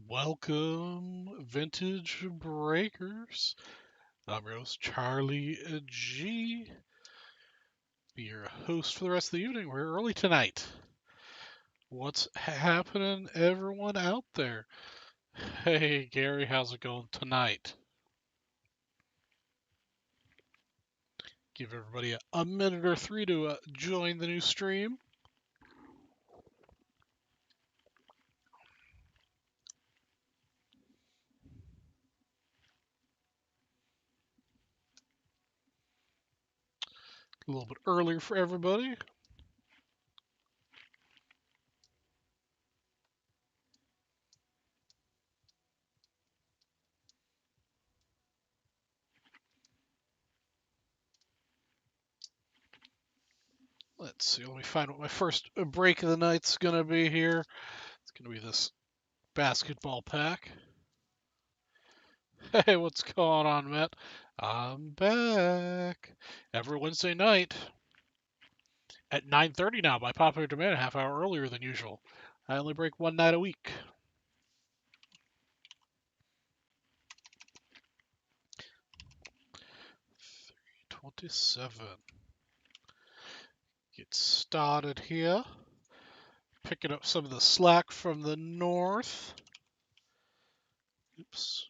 Welcome, Vintage Breakers. I'm your host, Charlie G. Be your host for the rest of the evening. We're early tonight. What's happening, everyone out there? Hey, Gary, how's it going tonight? Give everybody a minute or three to join the new stream. A little bit earlier for everybody. Let's see, let me find what my first break of the night's going to be here. It's going to be this basketball pack. Hey, what's going on, Matt? I'm back every Wednesday night at 9:30 now by popular demand, a half hour earlier than usual. I only break one night a week. 327. Get started here. Picking up some of the slack from the north. Oops.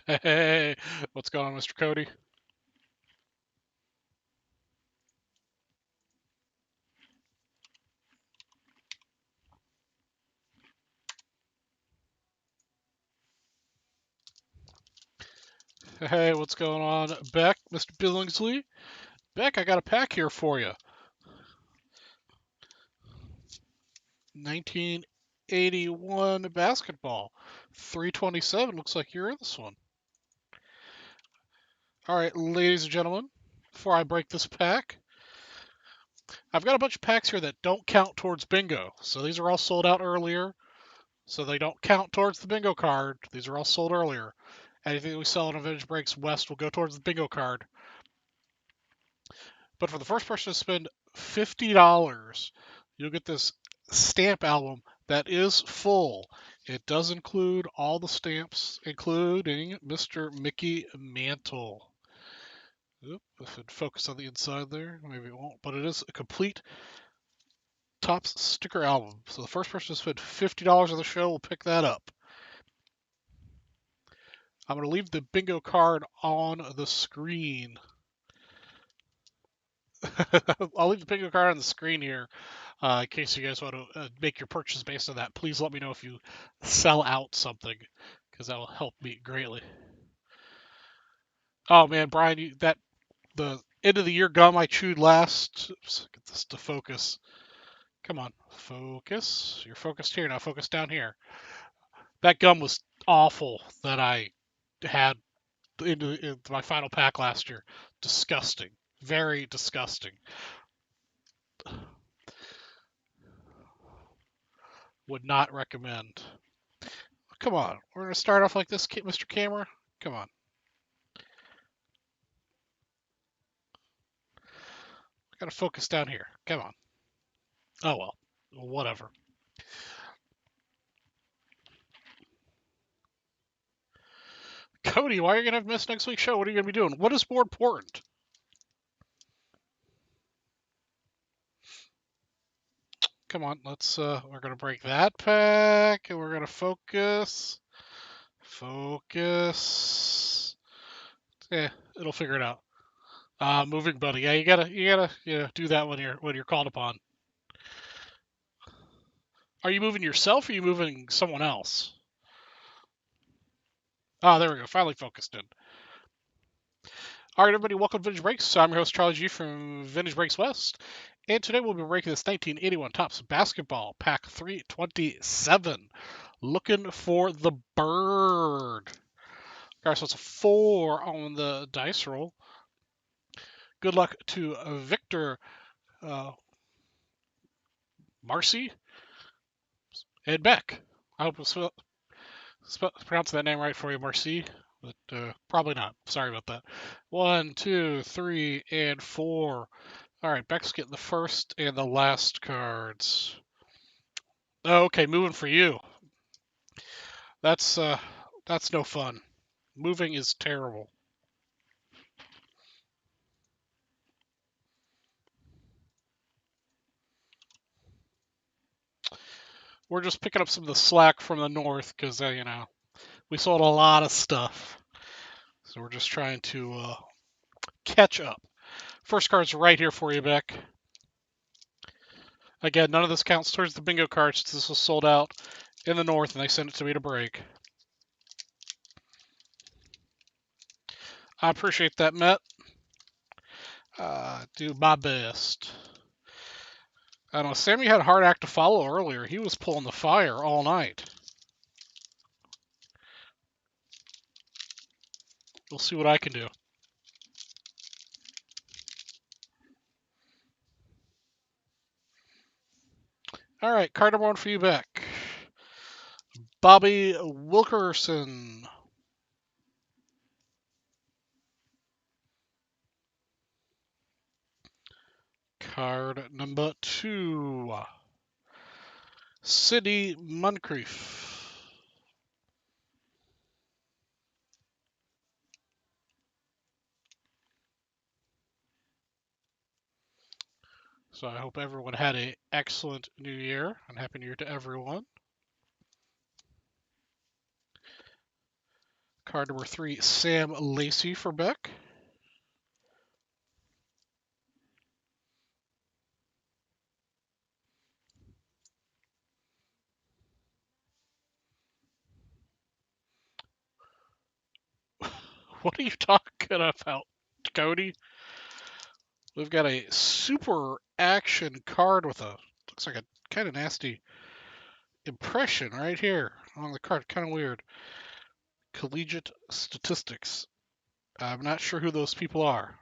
Hey, what's going on, Mr. Cody? Hey, what's going on, Beck, Mr. Billingsley? Beck, I got a pack here for you. 1981 basketball. 327. Looks like you're in this one. All right, ladies and gentlemen, before I break this pack, I've got a bunch of packs here that don't count towards bingo. So these are all sold out earlier, so they don't count towards the bingo card. These are all sold earlier. Anything that we sell in Vintage Breaks West will go towards the bingo card. But for the first person to spend $50, you'll get this stamp album that is full. It does include all the stamps, including Mr. Mickey Mantle. Oop, if it focus on the inside there, maybe it won't, but it is a complete Topps sticker album. So the first person to spend $50 on the show will pick that up. I'm going to leave the bingo card on the screen. I'll leave the bingo card on the screen here in case you guys want to make your purchase based on that. Please let me know if you sell out something because that will help me greatly. Oh man, Brian, the end of the year gum I chewed last. Oops, get this to focus. Come on, focus. You're focused here now. Focus down here. That gum was awful that I had in my final pack last year. Disgusting. Very disgusting. Would not recommend. Come on. We're going to start off like this, Mr. Camera. Come on. Got to focus down here. Come on. Oh, well. Whatever. Cody, why are you going to miss next week's show? What are you going to be doing? What is more important? Come on, we're gonna break that pack, and we're gonna focus. Focus. Yeah, it'll figure it out. Moving buddy. Yeah, you gotta do that when you're called upon. Are you moving yourself or are you moving someone else? Ah, there we go. Finally focused in. All right, everybody, welcome to Vintage Breaks. I'm your host, Charlie G from Vintage Breaks West. And today we'll be breaking this 1981 Topps Basketball Pack 327. Looking for the bird. All right, so it's a 4 on the dice roll. Good luck to Victor Marcy and Beck. I hope I'm pronouncing that name right for you, Marcy. but probably not. Sorry about that. 1, 2, 3, and 4. All right, Beck's getting the first and the last cards. Oh, okay, moving for you. That's no fun. Moving is terrible. We're just picking up some of the slack from the north because you know, we sold a lot of stuff, so we're just trying to catch up. First card's right here for you, Beck. Again, none of this counts towards the bingo cards. This was sold out in the north, and they sent it to me to break. I appreciate that, Matt. Do my best. I don't know. Sammy had a hard act to follow earlier. He was pulling the fire all night. We'll see what I can do. All right, card number 1 for you, Beck. Bobby Wilkerson. Card number 2. Sidney Moncrief. So I hope everyone had an excellent New Year, and Happy New Year to everyone. Card number 3, Sam Lacey for Beck. What are you talking about, Cody? We've got a super action card with a, looks like a kind of nasty impression right here on the card. Kind of weird. Collegiate statistics. I'm not sure who those people are,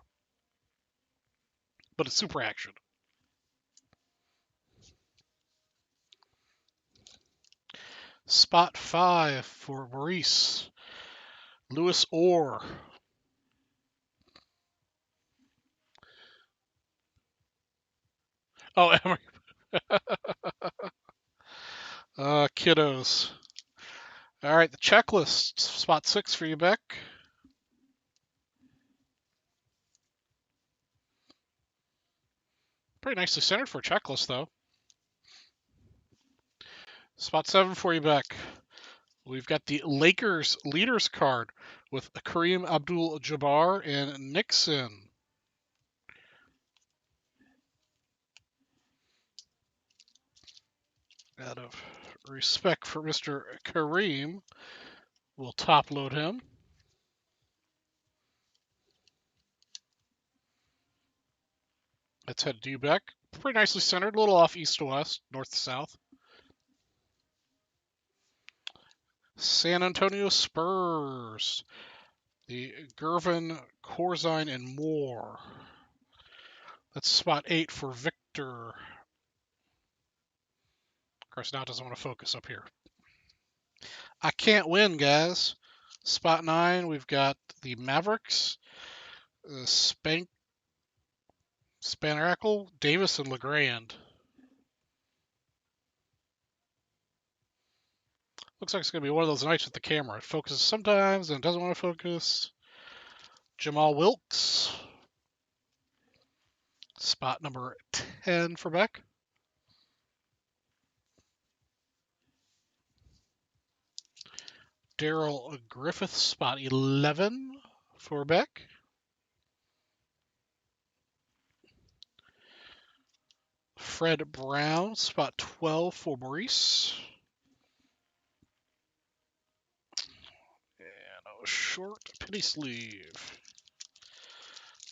but it's super action. Spot 5 for Maurice. Lewis Orr. Oh, Emery. Kiddos. All right, the checklist. Spot 6 for you, Beck. Pretty nicely centered for a checklist, though. Spot 7 for you, Beck. We've got the Lakers leaders card with Kareem Abdul-Jabbar and Nixon. Out of respect for Mr. Kareem, we'll top load him. Let's head to you, Beck. Pretty nicely centered, a little off east to west, north to south. San Antonio Spurs. The Gervin, Corzine, and Moore. That's spot 8 for Victor. Of course, now it doesn't want to focus up here. I can't win, guys. Spot 9, we've got the Mavericks, Spanackle, Davis, and LeGrand. Looks like it's going to be one of those nights with the camera. It focuses sometimes and doesn't want to focus. Jamal Wilkes. Spot number 10 for Beck. Daryl Griffith, spot 11 for Beck. Fred Brown, spot 12 for Maurice. And a short penny sleeve.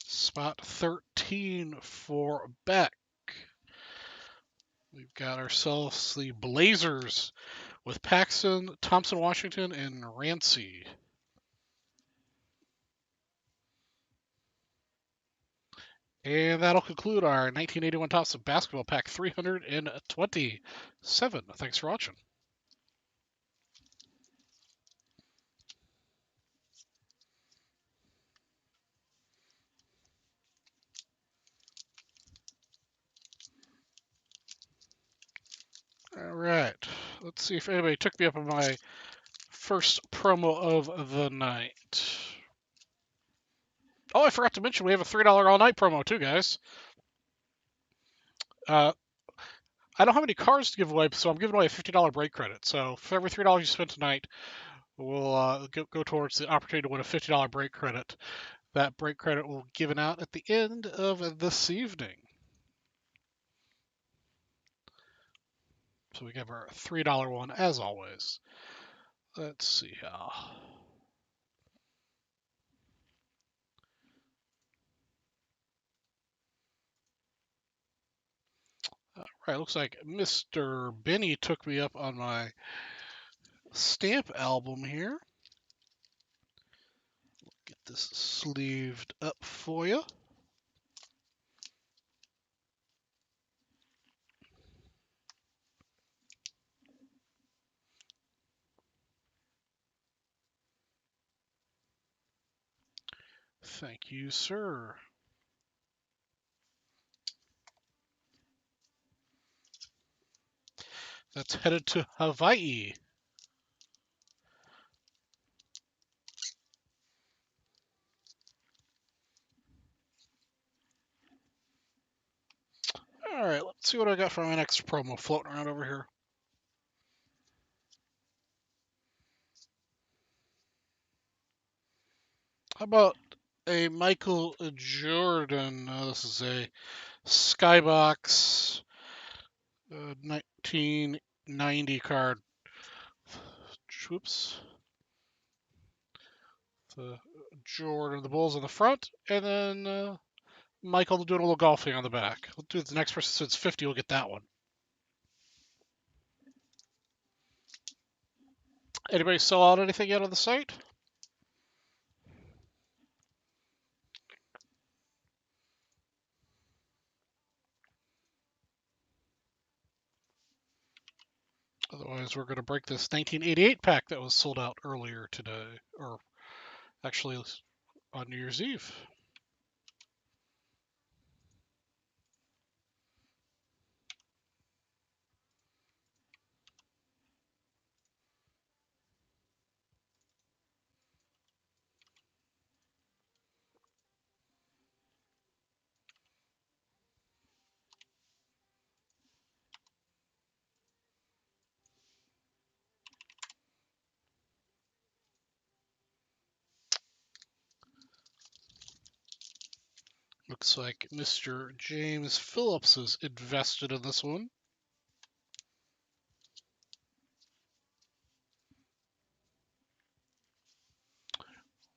Spot 13 for Beck. We've got ourselves the Blazers with Paxson, Thompson Washington, and Rancy. And that'll conclude our 1981 Topps Basketball Pack 327. Thanks for watching. All right. Let's see if anybody took me up on my first promo of the night. Oh, I forgot to mention we have a $3 all night promo too, guys. I don't have any cards to give away, so I'm giving away a $50 break credit. So for every $3 you spend tonight, we'll go towards the opportunity to win a $50 break credit. That break credit will be given out at the end of this evening. So we have our $3 one as always. Let's see how. All right, looks like Mr. Benny took me up on my stamp album here. Get this sleeved up for you. Thank you, sir. That's headed to Hawaii. All right, let's see what I got for my next promo floating around over here. How about a Michael Jordan? This is a Skybox 1990 card. Whoops. The Jordan, the Bulls on the front, and then Michael doing a little golfing on the back. We'll do the next person since 50 will get that one. Anybody sell out anything yet on the site? Otherwise, we're going to break this 1988 pack that was sold out earlier today, or actually on New Year's Eve. Looks like Mr. James Phillips is invested in this one.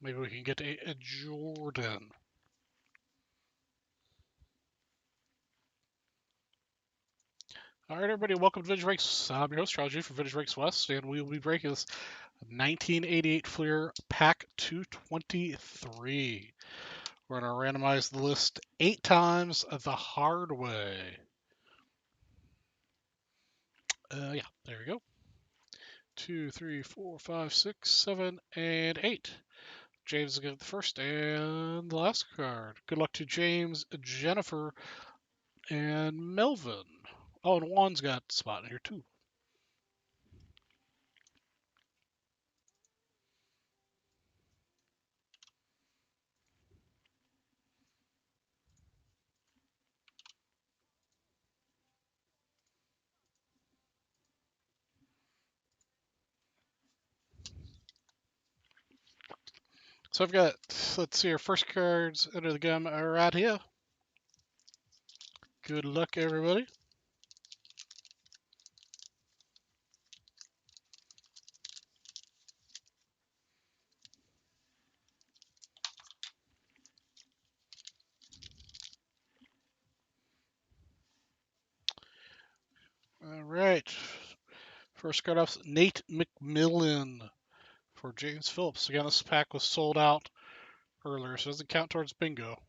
Maybe we can get a Jordan. All right, everybody, welcome to Vintage Breaks. I'm your host, Charles G. from Vintage Breaks West, and we will be breaking this 1988 Fleer Pack 223. We're going to randomize the list 8 times the hard way. Yeah, there we go. 2, 3, 4, 5, 6, 7, and 8. James will get the first and the last card. Good luck to James, Jennifer, and Melvin. Oh, and Juan's got a spot in here too. So I've got, let's see, our first cards under the gun are right here. Good luck, everybody. All right. First card off, Nate McMillan for James Phillips. Again, this pack was sold out earlier, so it doesn't count towards bingo.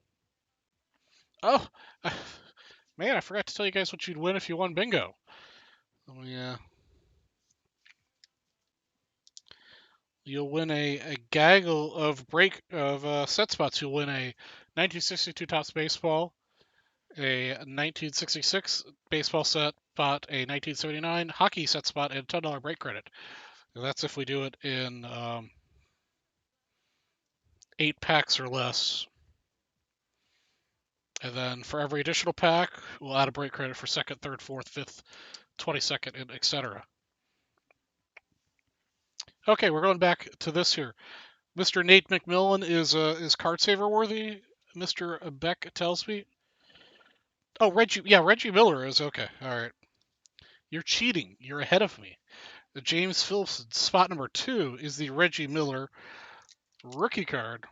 Oh, man, I forgot to tell you guys what you'd win if you won bingo. Oh, yeah. You'll win a gaggle of set spots. You'll win a 1962 Topps baseball, a 1966 baseball set, spot a 1979 hockey set spot and $10 break credit. And that's if we do it in 8 packs or less. And then for every additional pack, we'll add a break credit for second, third, fourth, fifth, 22nd, and etc. Okay, we're going back to this here. Mr. Nate McMillan is card saver worthy. Mr. Beck tells me. Oh, Reggie Miller is okay. All right, you're cheating. You're ahead of me. James Phillips, spot number 2 is the Reggie Miller rookie card.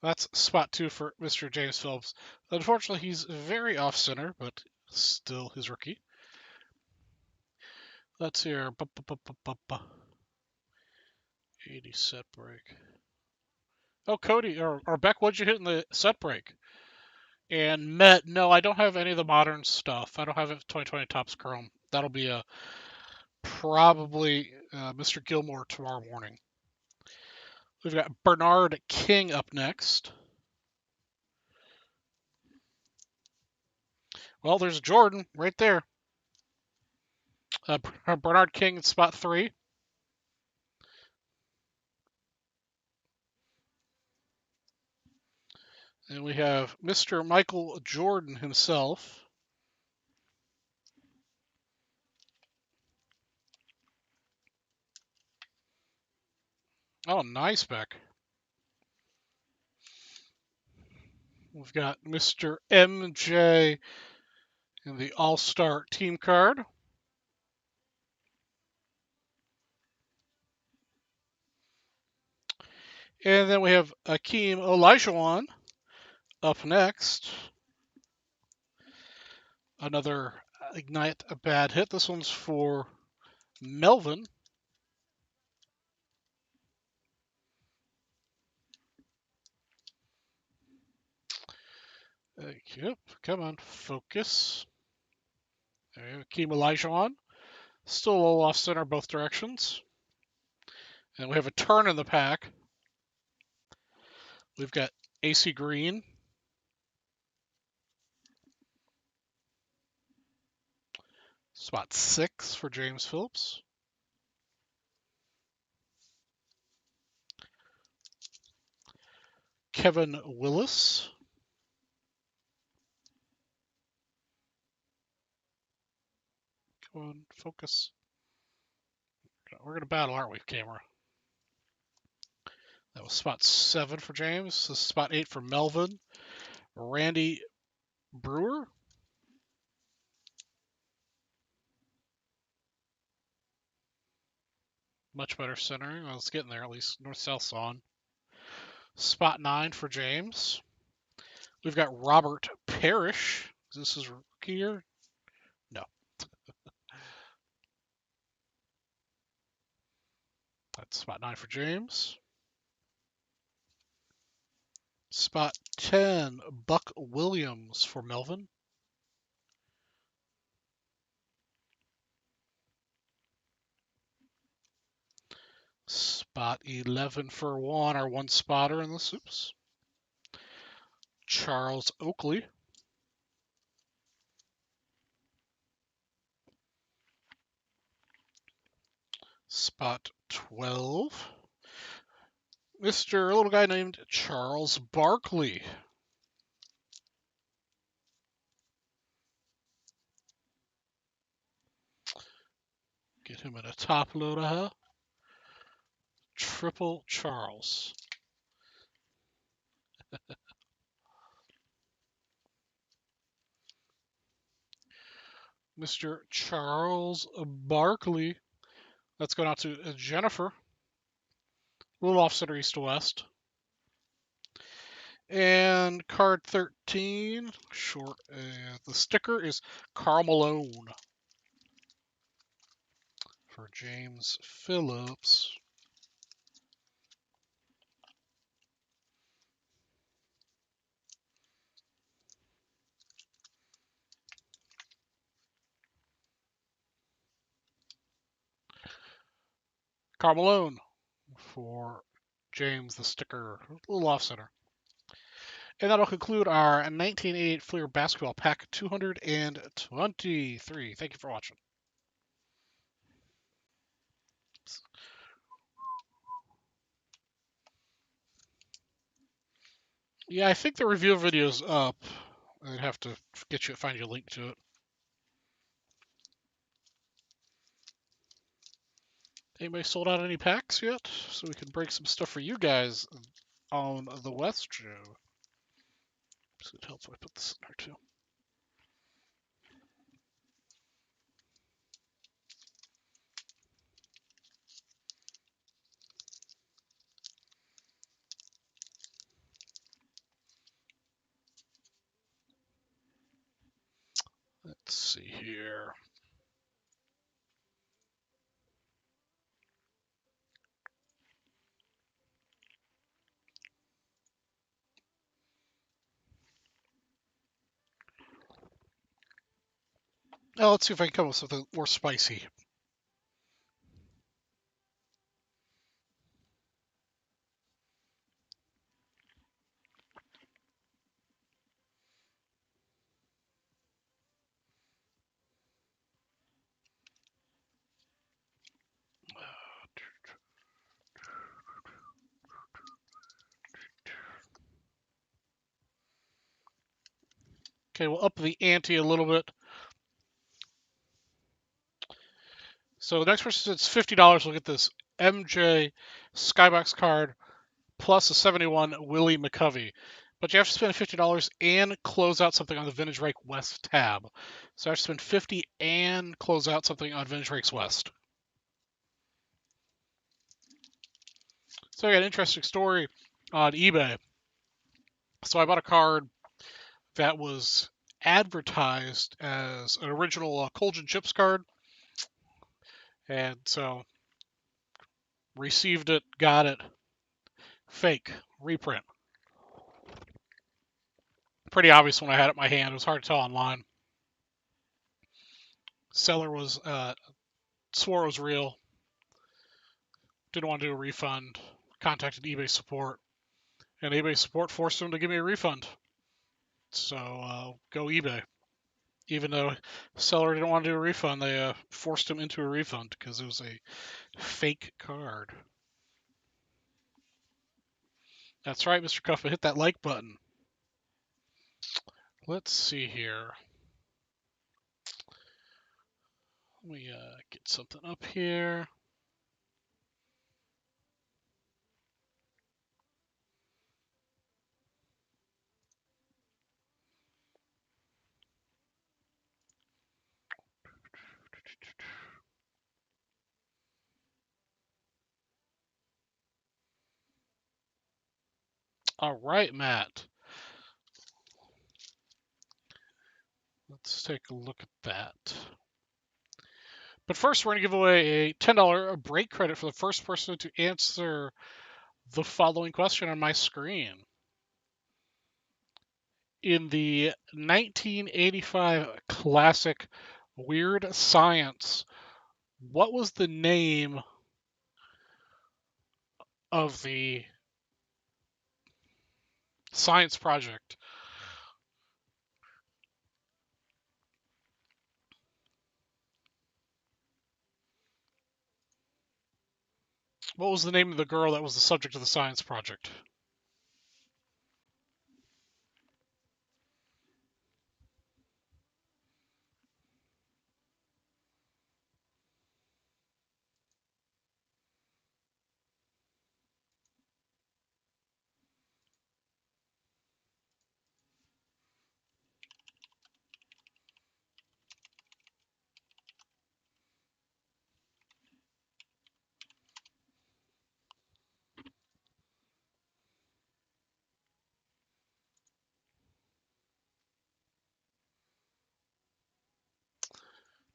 That's spot 2 for Mr. James Phillips. Unfortunately, he's very off center, but still his rookie. Let's hear 80 set break. Oh, Cody or Beck, what'd you hit in the set break? And Met, no, I don't have any of the modern stuff. I don't have 2020 Topps Chrome. That'll be probably Mr. Gilmore tomorrow morning. We've got Bernard King up next. Well, there's Jordan right there. Bernard King in spot 3. And we have Mr. Michael Jordan himself. Oh, nice, Beck. We've got Mr. MJ in the All-Star team card. And then we have Akeem Olajuwon up next. Another Ignite a bad hit. This one's for Melvin. Yep, come on, focus. Akeem Olajuwon. Still a little off center both directions. And we have a turn in the pack. We've got AC Green. Spot 6 for James Phillips. Kevin Willis. Come on, focus. We're going to battle, aren't we, camera? That was spot 7 for James. This is spot 8 for Melvin. Randy Brewer. Much better centering. Well, it's getting there, at least north-south's on. Spot 9 for James. We've got Robert Parrish. Is this his rookie year? No. That's spot 9 for James. Spot 10, Buck Williams for Melvin. Spot 11 for Juan, our one spotter in the soups. Charles Oakley. Spot 12. Mr. Little guy named Charles Barkley. Get him in a top loader, huh? Triple Charles. Mr. Charles Barkley. That's going out to Jennifer. A little off center east to west. And card 13, short. The sticker is Karl Malone for James Phillips. Karl Malone for James, the sticker. A little off center. And that'll conclude our 1988 Fleer Basketball Pack 223. Thank you for watching. Yeah, I think the review video's up. I'd have to find you a link to it. Anybody sold out any packs yet? So we can break some stuff for you guys on the West show. So it helps if I put this in there too. Let's see here. Oh, let's see if I can come up with something more spicy. Okay, we'll up the ante a little bit. So the next person says $50 will get this MJ Skybox card plus a 71 Willie McCovey. But you have to spend $50 and close out something on the Vintage Rake West tab. So I have to spend $50 and close out something on Vintage Rakes West. So I got an interesting story on eBay. So I bought a card that was advertised as an original Colgin Chips card. And so received it, got it, fake, reprint. Pretty obvious when I had it in my hand. It was hard to tell online. Seller was swore it was real. Didn't want to do a refund. Contacted eBay support, and eBay support forced them to give me a refund. So go eBay. Even though seller didn't want to do a refund, they forced him into a refund because it was a fake card. That's right, Mr. Cuffa. Hit that like button. Let's see here. Let me get something up here. All right, Matt. Let's take a look at that. But first, we're going to give away a $10 break credit for the first person to answer the following question on my screen. In the 1985 classic Weird Science, what was the name of the science project? What was the name of the girl that was the subject of the science project?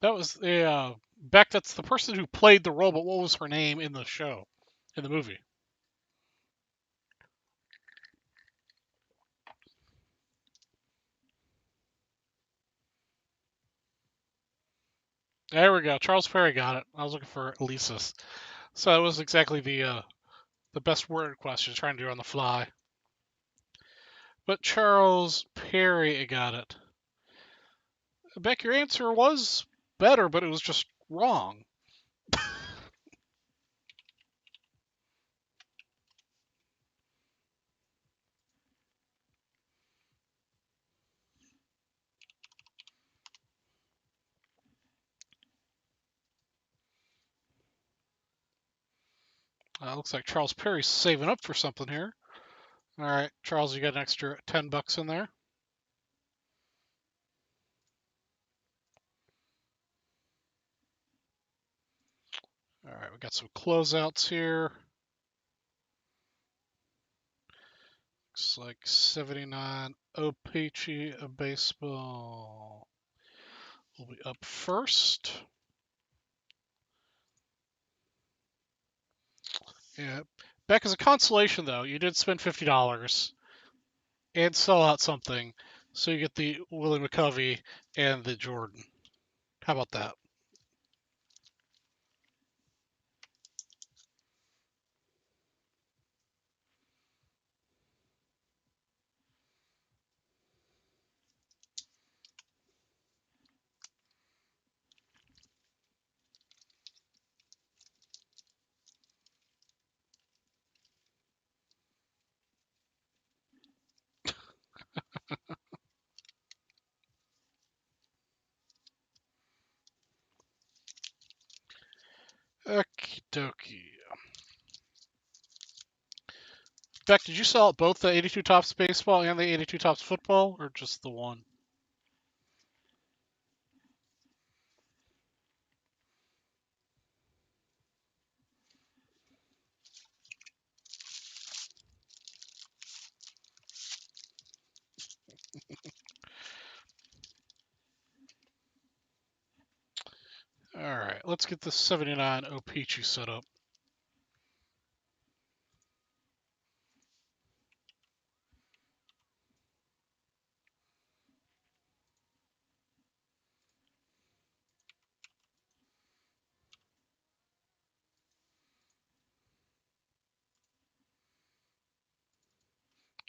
That was Beck. That's the person who played the role, but what was her name in the show, in the movie? There we go. Charles Perry got it. I was looking for Elisa's. So that was exactly the best worded question, trying to do it on the fly. But Charles Perry got it. Beck, your answer was better, but it was just wrong. Looks like Charles Perry's saving up for something here. All right, Charles, you got an extra $10 in there. All right, we got some closeouts here. Looks like 79 OPC Baseball will be up first. Yeah. Beck, as a consolation, though, you did spend $50 and sell out something, so you get the Willie McCovey and the Jordan. How about that? Okie dokie. Beck, did you sell out both the 82 Topps Baseball and the 82 Topps Football, or just the one? All right, let's get the 79 OPC set up.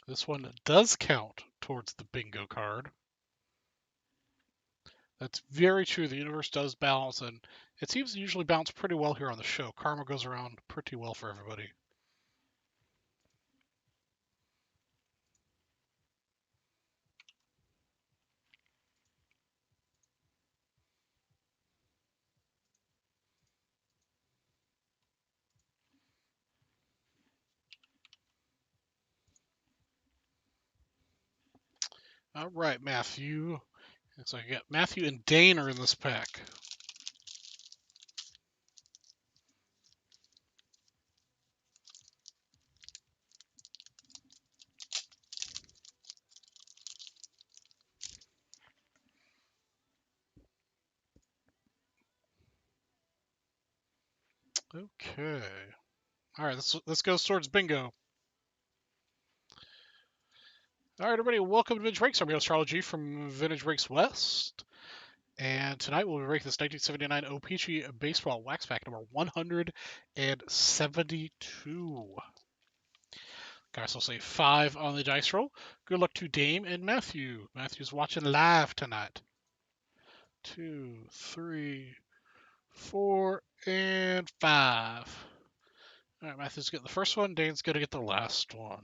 This one does count towards the bingo card. That's very true. The universe does balance, and it seems to usually bounce pretty well here on the show. Karma goes around pretty well for everybody. All right, Matthew. So I got Matthew and Dane are in this pack. Okay. All right, this goes towards bingo. All right, everybody, welcome to Vintage Breaks. I'm your host, Charles G from Vintage Breaks West. And tonight we'll be breaking this 1979 OPC Baseball Wax Pack number 172. Guys, I'll say 5 on the dice roll. Good luck to Dame and Matthew. Matthew's watching live tonight. 2, 3, 4, and 5. All right, Matthew's getting the first one. Dane's going to get the last one.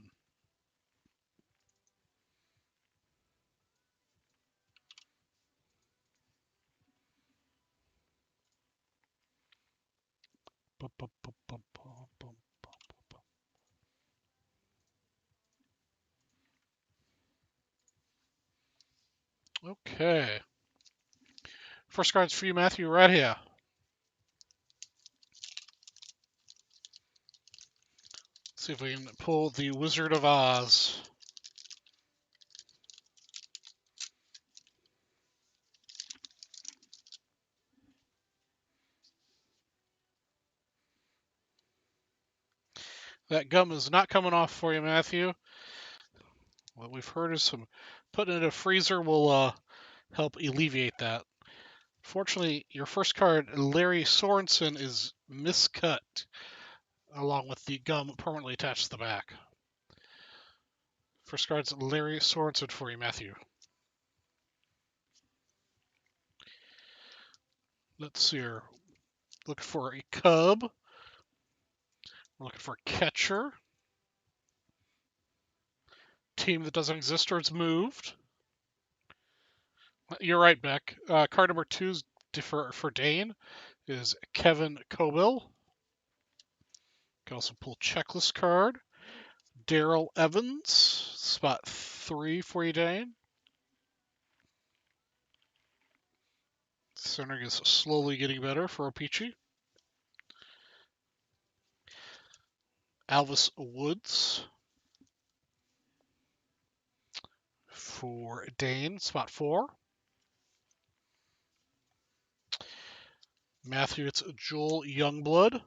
Okay. First card's for you, Matthew, right here. Let's see if we can pull the Wizard of Oz. That gum is not coming off for you, Matthew. What we've heard is some putting it in a freezer will help alleviate that. Fortunately, your first card, Larry Sorensen, is miscut, along with the gum permanently attached to the back. First card's Larry Sorensen for you, Matthew. Let's see here. Looking for a Cub. We're looking for a catcher. Team that doesn't exist or it's moved. You're right, Beck. Card number 2 for Dane is Kevin Cobill. Can also pull checklist card. Daryl Evans, spot 3 for you, Dane. Centering is slowly getting better for Opeachy. Alvis Woods for Dane, spot 4. Matthew, it's Joel Youngblood.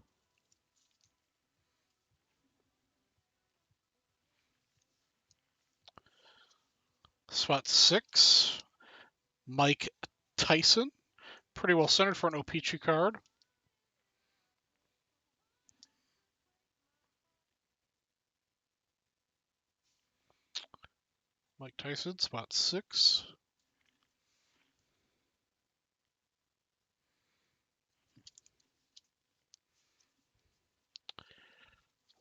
Spot 6. Mike Tyson. Pretty well centered for an Opeachy card. Mike Tyson, spot 6.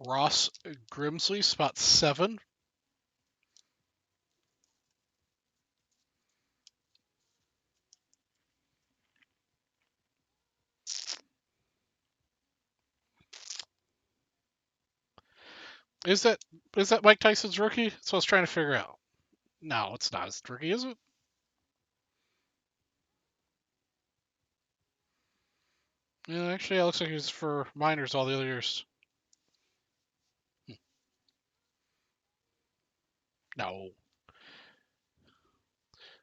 Ross Grimsley, spot 7. Is that Mike Tyson's rookie? That's what I was trying to figure out. No, it's not his rookie, is it? Yeah, actually, it looks like he was for minors all the other years. No.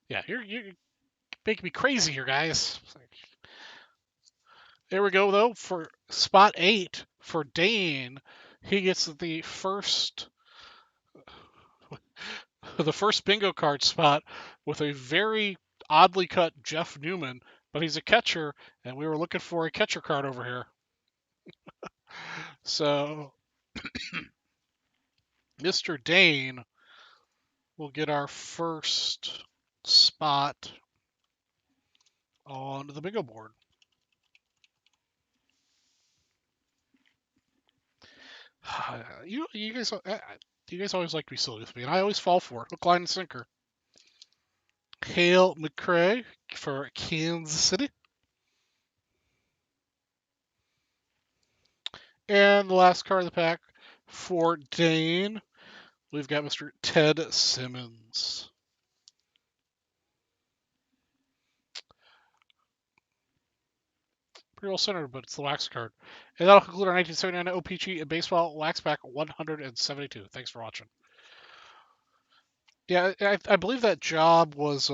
Yeah, you're making me crazy here, guys. There we go, though. For spot 8 for Dane, he gets the first bingo card spot with a very oddly cut Jeff Newman, but he's a catcher, and we were looking for a catcher card over here. So, Mr. Dane will get our first spot on the bingo board. You guys always like to be silly with me, and I always fall for it. Hook, line, and sinker. Hale McRae for Kansas City. And the last card of the pack for Dane, we've got Mr. Ted Simmons. Pretty well centered, but it's the wax card. And that'll conclude our 1979 OPC Baseball Wax Pack 172. Thanks for watching. Yeah, I believe that job was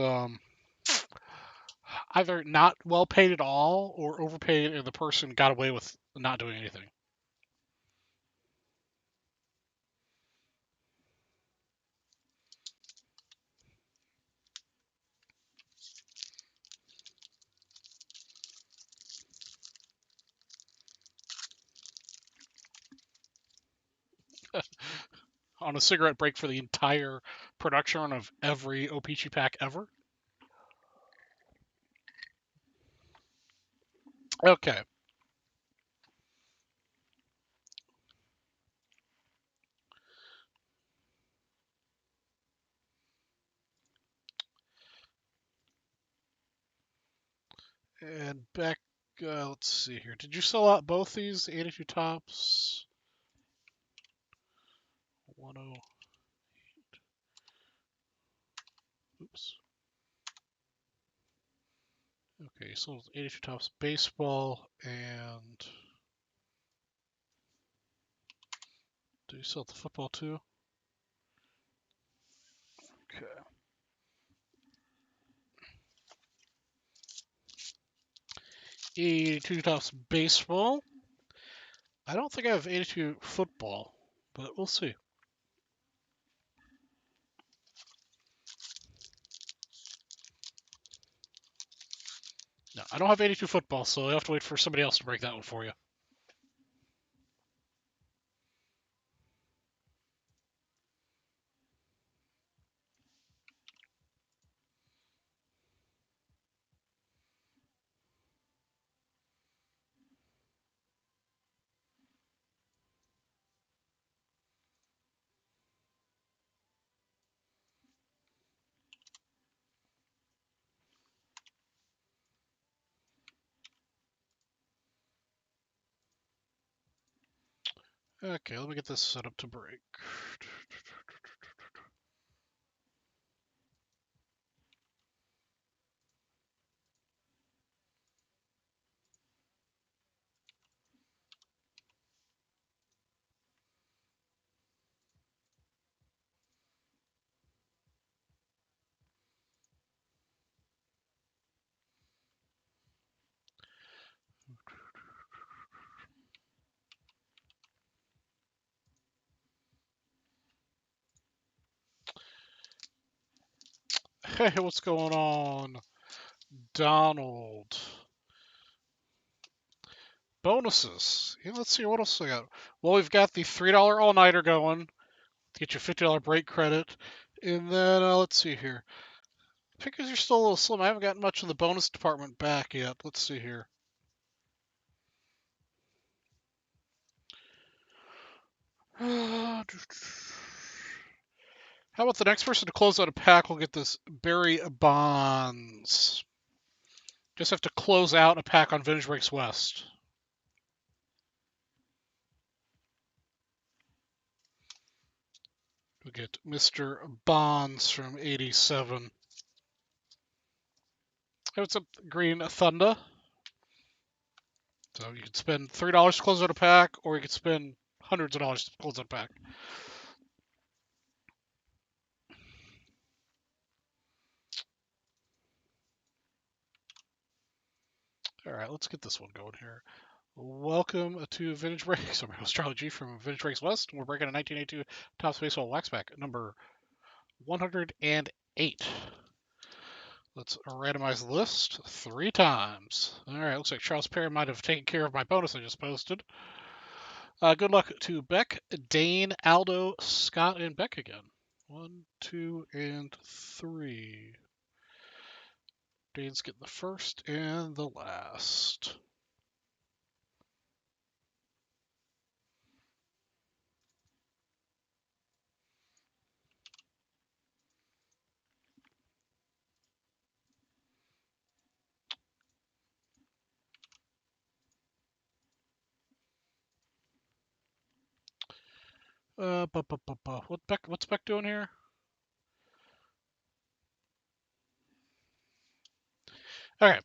either not well paid at all or overpaid, and the person got away with not doing anything. On a cigarette break for the entire production run of every OPC pack ever. Okay. And back, let's see here. Did you sell out both these 82 Topps? 10. Oops. Okay, so 82 Topps baseball, and do you sell the football too? Okay. 82 Topps baseball. I don't think I have 82 football, but we'll see. No, I don't have 82 football, so you'll have to wait for somebody else to break that one for you. Okay, let me get this set up to break. Hey, what's going on, Donald? Bonuses. Yeah, let's see what else we got. Well, we've got the $3 all-nighter going to get you $50 break credit. And then, let's see here. Pickers are still a little slim. I haven't gotten much of the bonus department back yet. Let's see here. How about the next person to close out a pack will get this Barry Bonds. Just have to close out a pack on Vintage Breaks West. We get Mr. Bonds from 87. Hey, what's up, Green Thunder? So you can spend $3 to close out a pack, or you can spend hundreds of dollars to close out a pack. All right, let's get this one going here. Welcome to Vintage Breaks. I'm your host, Charlie G from Vintage Breaks West. We're breaking a 1982 Topps Baseball Wax Pack, number 108. Let's randomize the list 3 times. All right, looks like Charles Perry might have taken care of my bonus I just posted. Good luck to Beck, Dane, Aldo, Scott, and Beck again. 1, 2, and 3. Dane's getting the first and the last. What's Beck doing here? Okay,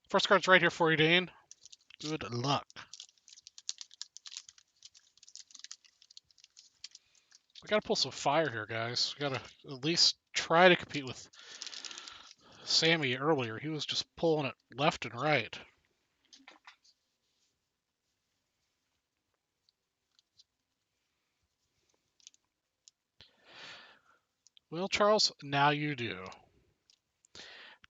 first card's right here for you, Dane. Good luck. We gotta pull some fire here, guys. We gotta at least try to compete with Sammy earlier. He was just pulling it left and right. Well, Charles, now you do.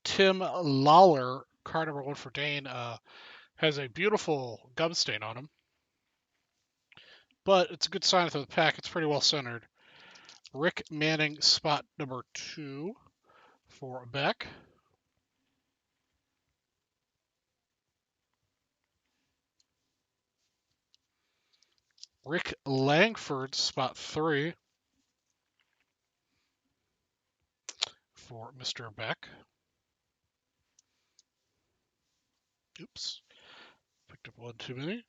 Tim Lawler, card number 1 for Dane, has a beautiful gum stain on him. But it's a good sign for the pack. It's pretty well centered. Rick Manning, spot number 2 for Beck. Rick Langford, spot 3 for Mr. Beck. Oops, picked up one too many.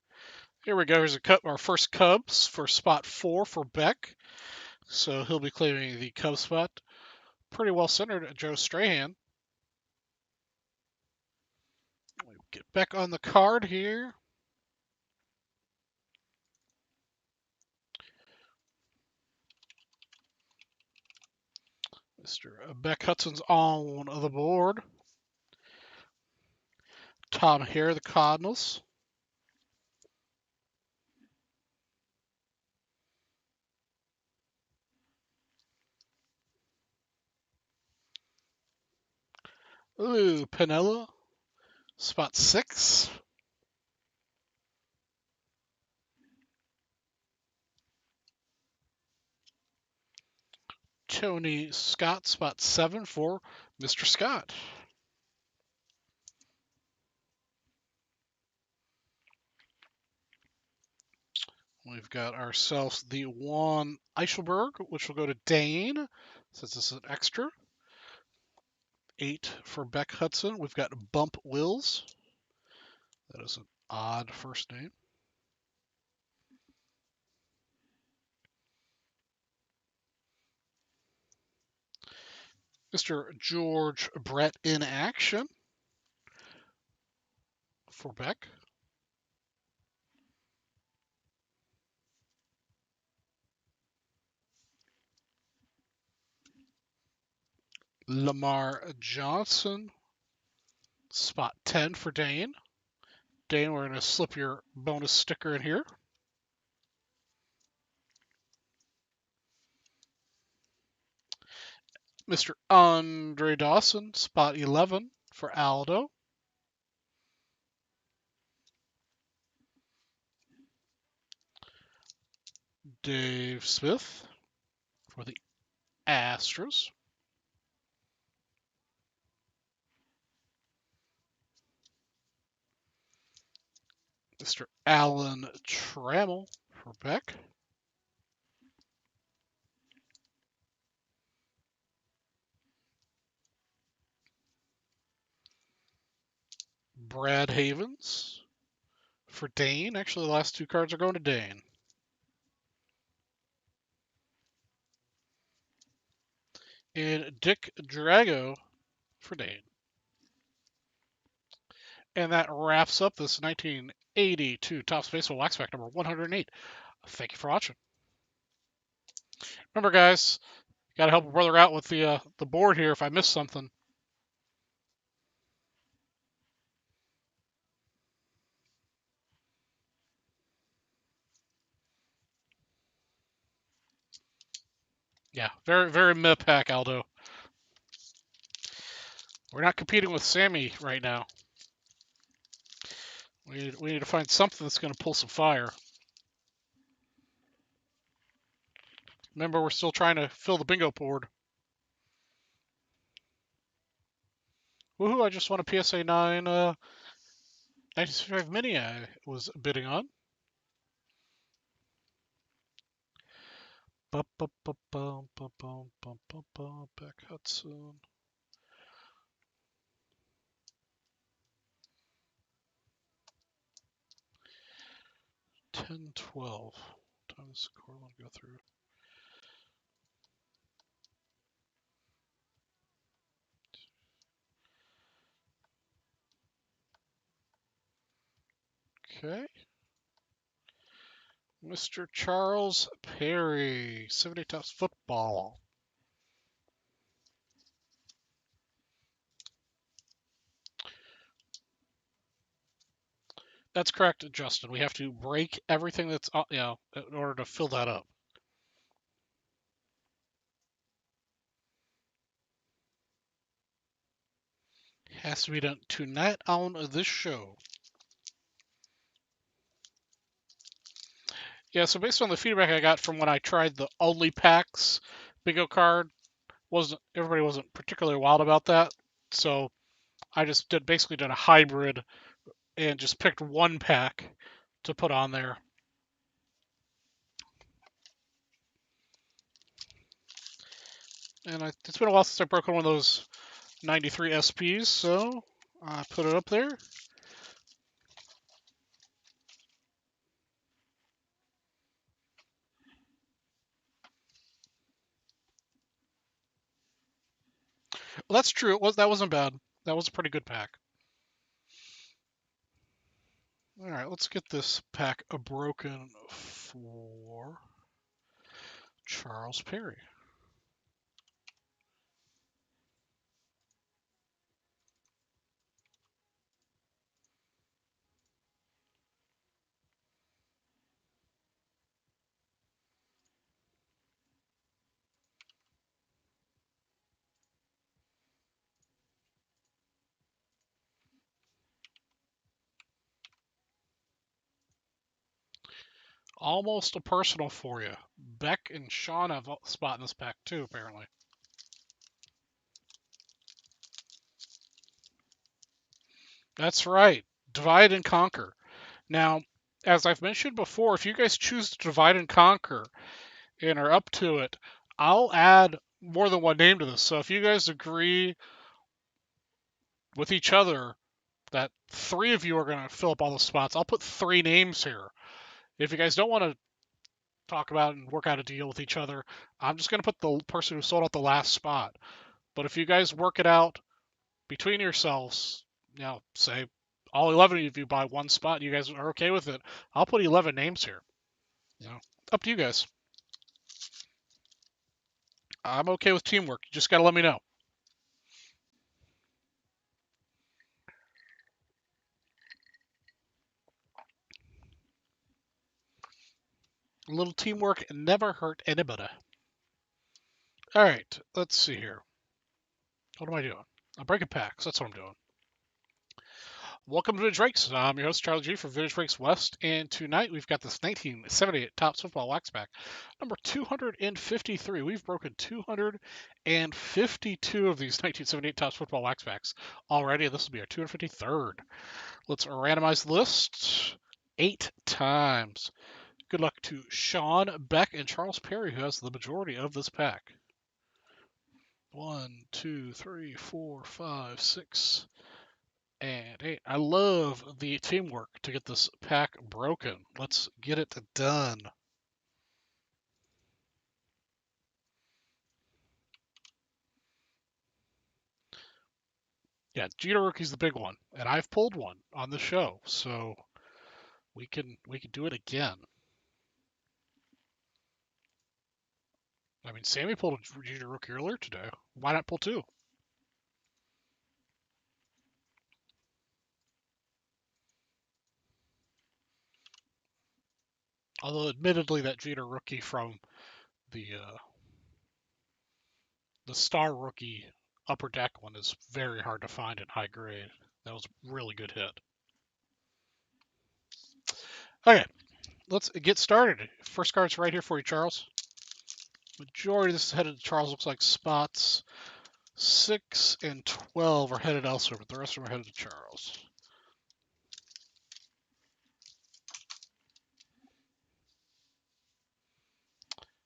Here we go. Here's our first Cubs for spot 4 for Beck. So he'll be claiming the Cubs spot. Pretty well centered, Joe Strahan. We get Beck on the card here. Mr. Beck Hudson's on the board. Tom Hare, the Cardinals. Ooh, Pinella, spot 6. Tony Scott, spot 7 for Mr. Scott. We've got ourselves the one Eichelberg, which will go to Dane, since this is an extra. 8 for Beck Hudson. We've got Bump Wills. That is an odd first name. Mr. George Brett in action for Beck. Lamar Johnson, spot 10 for Dane. Dane, we're going to slip your bonus sticker in here. Mr. Andre Dawson, spot 11 for Aldo. Dave Smith for the Astros. Mr. Alan Trammell for Beck. Brad Havens for Dane. Actually, the last two cards are going to Dane. And Dick Drago for Dane. And that wraps up this 1982 Topps Baseball Wax Pack number 108. Thank you for watching. Remember, guys, got to help a brother out with the board here if I miss something. Yeah, very, very meh pack, Aldo. We're not competing with Sammy right now. We need to find something that's going to pull some fire. Remember, we're still trying to fill the bingo board. Woohoo, I just won a PSA 9 1965 Mini I was bidding on. Beck Hudson. $10.12. Time to score. Let me go through. Okay. Mr. Charles Perry, 70 Topps Football. That's correct, Justin. We have to break everything that's, in order to fill that up. Has to be done tonight on this show. Yeah, so based on the feedback I got from when I tried the only packs bingo card, everybody wasn't particularly wild about that. So I just basically did a hybrid and just picked one pack to put on there. And it's been a while since I broke one of those 93 SPs, so I put it up there. Well, that's true. That wasn't bad. That was a pretty good pack. All right, let's get this pack broken for Charles Perry. Almost a personal for you. Beck and Sean have a spot in this pack too, apparently. That's right. Divide and conquer. Now, as I've mentioned before, if you guys choose to divide and conquer and are up to it, I'll add more than one name to this. So if you guys agree with each other that 3 of you are going to fill up all the spots, I'll put 3 names here. If you guys don't want to talk about and work out a deal with each other, I'm just going to put the person who sold out the last spot. But if you guys work it out between yourselves, you know, say all 11 of you buy one spot, and you guys are okay with it, I'll put 11 names here. You know, up to you guys. I'm okay with teamwork. You just got to let me know. A little teamwork never hurt anybody. All right, let's see here. What am I doing? I'm breaking packs. That's what I'm doing. Welcome to Vintage Breaks. I'm your host, Charlie G from Vintage Breaks West, and tonight we've got this 1978 Topps Football Wax Pack, number 253. We've broken 252 of these 1978 Topps Football Wax Packs already, and this will be our 253rd. Let's randomize the list 8 times. Good luck to Sean, Beck, and Charles Perry, who has the majority of this pack. 1, 2, 3, 4, 5, 6, and 8. I love the teamwork to get this pack broken. Let's get it done. Yeah, Jeter Rookie's the big one, and I've pulled one on the show, so we can do it again. I mean, Sammy pulled a Jeter Rookie earlier today. Why not pull two? Although, admittedly, that Jeter Rookie from the Star Rookie Upper Deck one is very hard to find in high grade. That was a really good hit. Okay, let's get started. First card's right here for you, Charles. Majority of this is headed to Charles. Looks like spots 6 and 12 are headed elsewhere, but the rest of them are headed to Charles.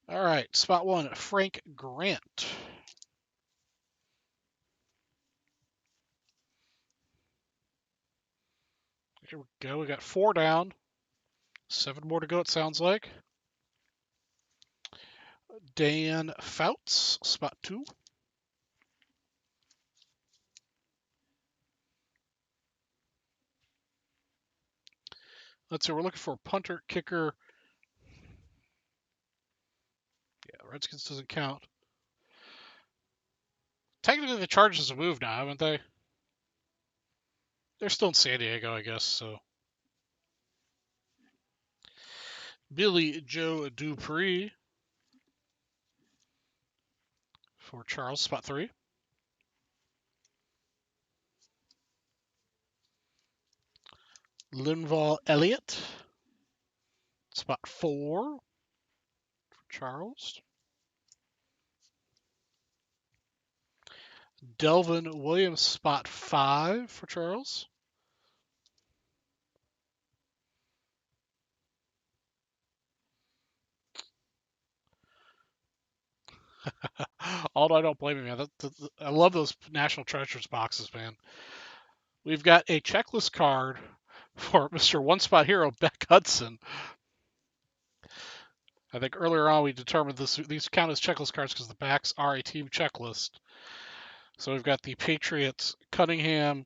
All right, spot 1, Frank Grant. Here we go. We got 4 down. 7 more to go, it sounds like. Dan Fouts, spot 2. Let's see, we're looking for a punter, kicker. Yeah, Redskins doesn't count. Technically, the Chargers have moved now, haven't they? They're still in San Diego, I guess, so. Billy Joe Dupree for Charles, spot 3. Linval Elliott, spot 4 for Charles. Delvin Williams, spot 5 for Charles. Although I don't blame him, man. I love those National Treasures boxes, man. We've got a checklist card for Mr. One Spot Hero, Beck Hudson. I think earlier on we determined these count as checklist cards because the backs are a team checklist. So we've got the Patriots, Cunningham,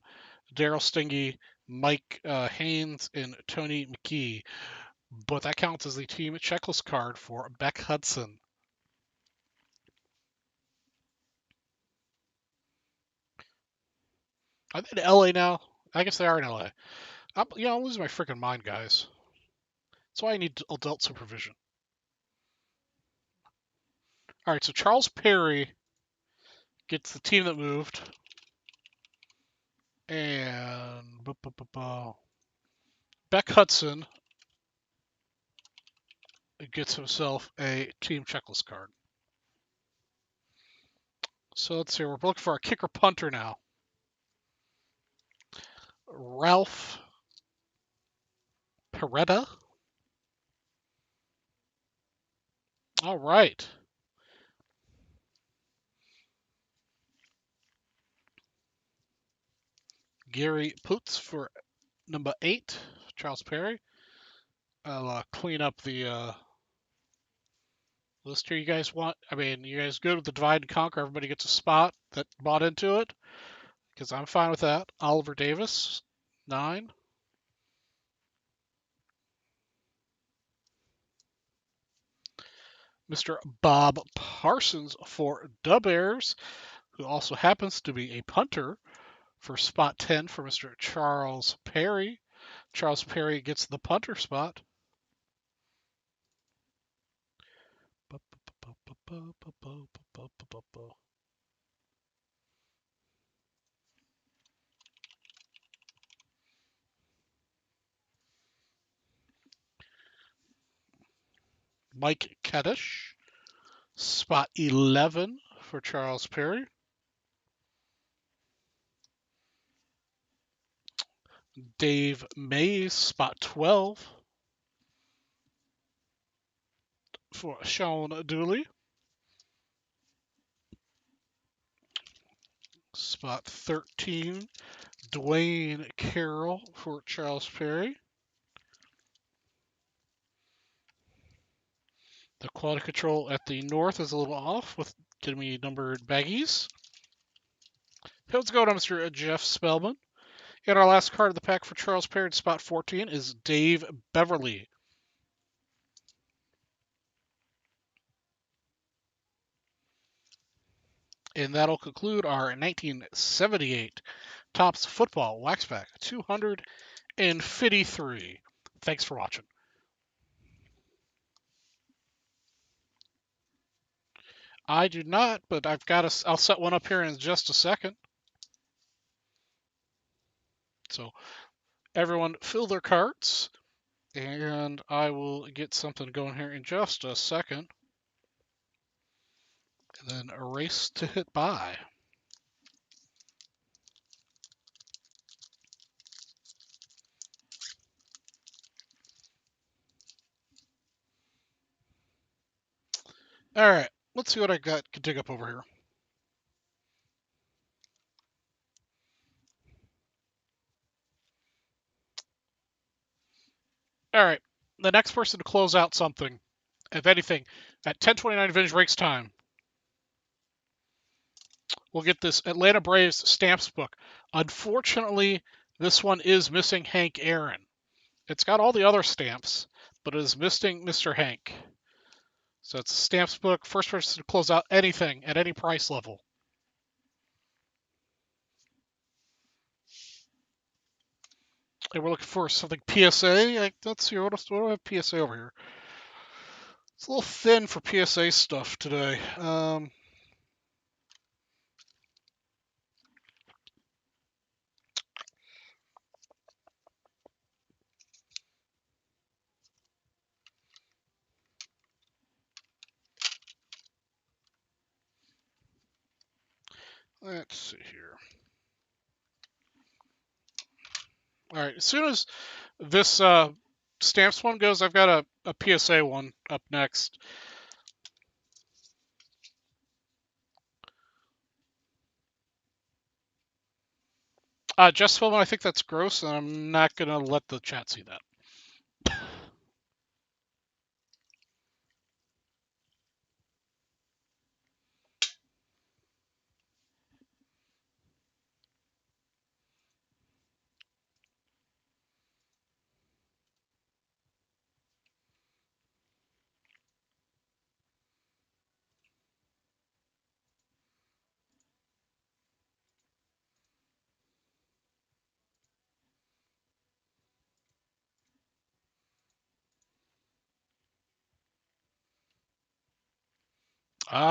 Daryl Stingy, Mike Haynes, and Tony McKee. But that counts as the team checklist card for Beck Hudson. Are they in LA now? I guess they are in LA. I'm losing my freaking mind, guys. That's why I need adult supervision. All right, so Charles Perry gets the team that moved. And Beck Hudson gets himself a team checklist card. So let's see, we're looking for a kicker punter now. Ralph Peretta. All right. Gary Poots for number 8, Charles Perry. I'll clean up the list here you guys want? I mean, you guys good with the divide and conquer? Everybody gets a spot that bought into it? Because I'm fine with that. Oliver Davis, 9. Mr. Bob Parsons for the Bears, who also happens to be a punter for spot 10 for Mr. Charles Perry. Charles Perry gets the punter spot. Mike Kaddish, spot 11 for Charles Perry. Dave Mays, spot 12 for Sean Dooley. Spot 13, Dwayne Carroll for Charles Perry. The quality control at the north is a little off with getting me numbered baggies. Let's go to Mr. Jeff Spellman. And our last card of the pack for Charles Perry, spot 14, is Dave Beverly. And that'll conclude our 1978 Topps Football Wax Pack 253. Thanks for watching. I do not, but I'll set one up here in just a second. So everyone fill their carts, and I will get something going here in just a second. And then erase to hit buy. All right, let's see what I can dig up over here. All right, the next person to close out something, if anything, at 10:29 Vintage Breaks time, we'll get this Atlanta Braves stamps book. Unfortunately, this one is missing Hank Aaron. It's got all the other stamps, but it is missing Mr. Hank. So it's a stamps book, first person to close out anything at any price level. And we're looking for something PSA. Let's see, what do I have PSA over here? It's a little thin for PSA stuff today. Let's see here. All right, as soon as this stamps one goes, I've got a PSA one up next. Just Philman, I think that's gross, and I'm not going to let the chat see that.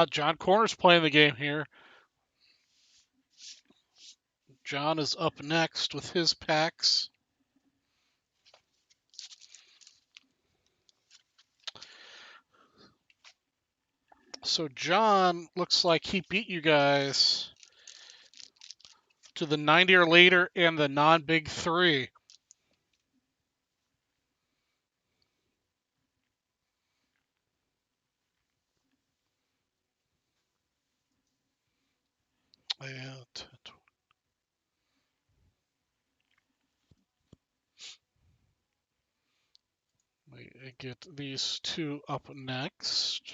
John Corner's playing the game here. John is up next with his packs. So John looks like he beat you guys to the 90 or later and the non-big three. And let me get these two up next.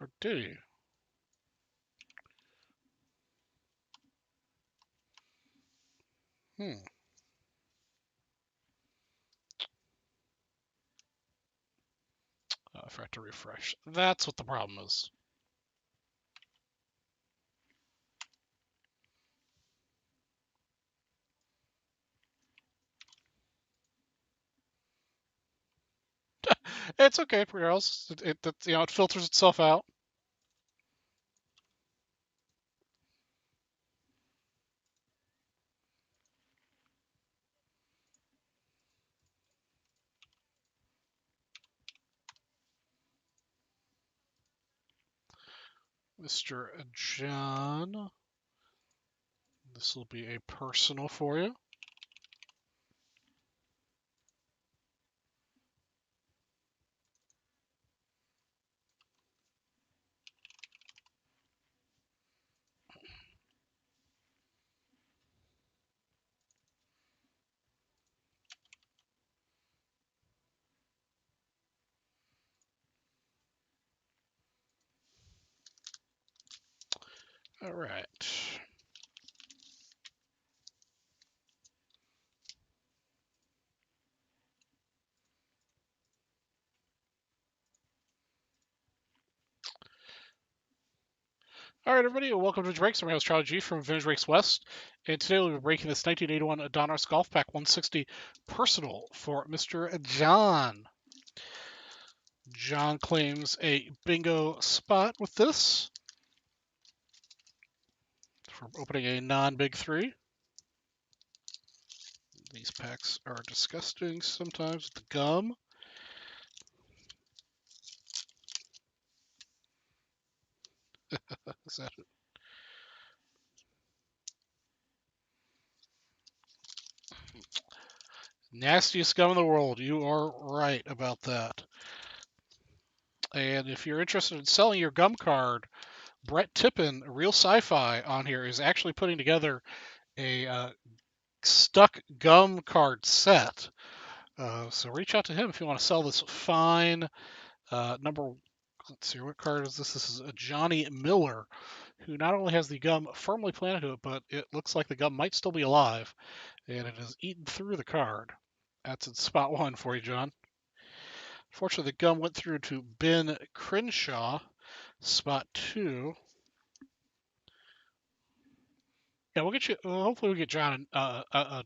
Or did he? I forgot to refresh. That's what the problem is. It's okay, else it filters itself out. Mr. John. This will be a personal for you. All right. All right, everybody, welcome to Vintage Breaks. I'm your host, Charlie G from Vintage Breaks West, and today we'll be breaking this 1981 Donruss Golf Pack 160 Personal for Mr. John. John claims a bingo spot with this for opening a non-big three. These packs are disgusting sometimes with the gum. Is that it? Nastiest gum in the world. You are right about that. And if you're interested in selling your gum card, Brett Tippin, Real Sci-Fi on here, is actually putting together a stuck gum card set. So reach out to him if you want to sell this fine number. Let's see, what card is this? This is a Johnny Miller, who not only has the gum firmly planted to it, but it looks like the gum might still be alive, and it has eaten through the card. That's in spot one for you, John. Fortunately, the gum went through to Ben Crenshaw, spot two. Yeah, we'll get you. Hopefully, we get John a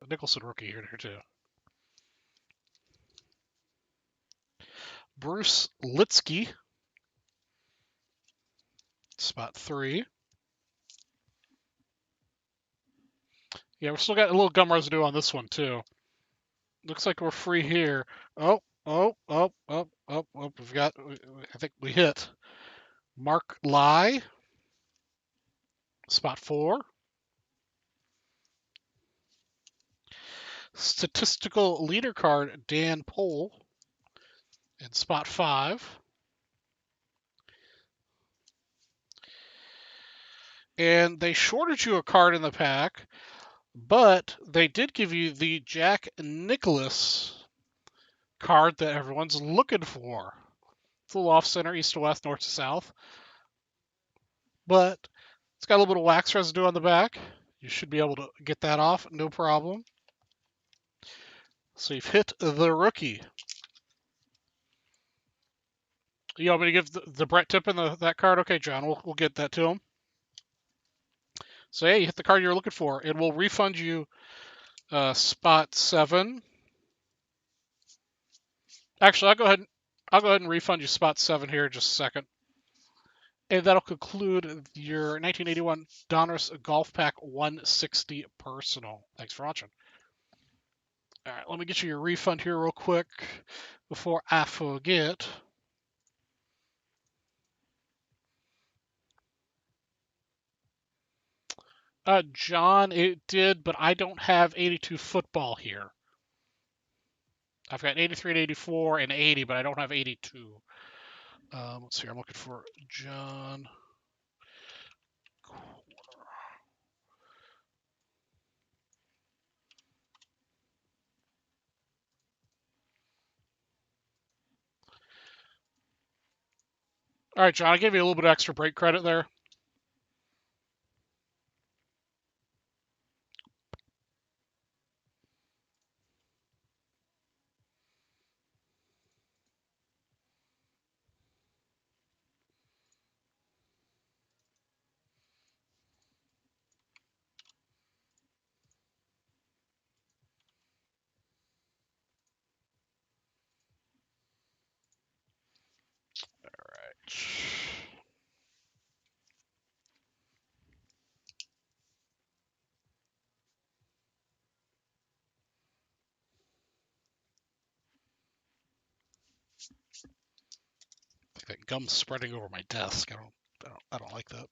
Nicholson rookie here too. Bruce Litsky, spot three. Yeah, we've still got a little gum residue on this one too. Looks like we're free here. Oh, oh, oh, oh, oh, oh. We've got. I think we hit Mark Lai, spot four. Statistical leader card Dan Pohl in spot five. And they shorted you a card in the pack, but they did give you the Jack Nicklaus card that everyone's looking for. It's a little off center, east to west, north to south. But it's got a little bit of wax residue on the back. You should be able to get that off, no problem. So you've hit the rookie. You want me to give the Brett Tippin that card? Okay, John, we'll get that to him. So yeah, you hit the card you're looking for, and we'll refund you spot seven. Actually, I'll go ahead and refund you spot seven here in just a second. And that'll conclude your 1981 Donruss Golf Pack 160 Personal. Thanks for watching. All right, let me get you your refund here real quick before I forget. John, it did, but I don't have 82 football here. I've got 83 and 84 and 80, but I don't have 82. Let's see, I'm looking for John. All right, John, I gave you a little bit of extra break credit there. All right. That gum's spreading over my desk. I don't like that.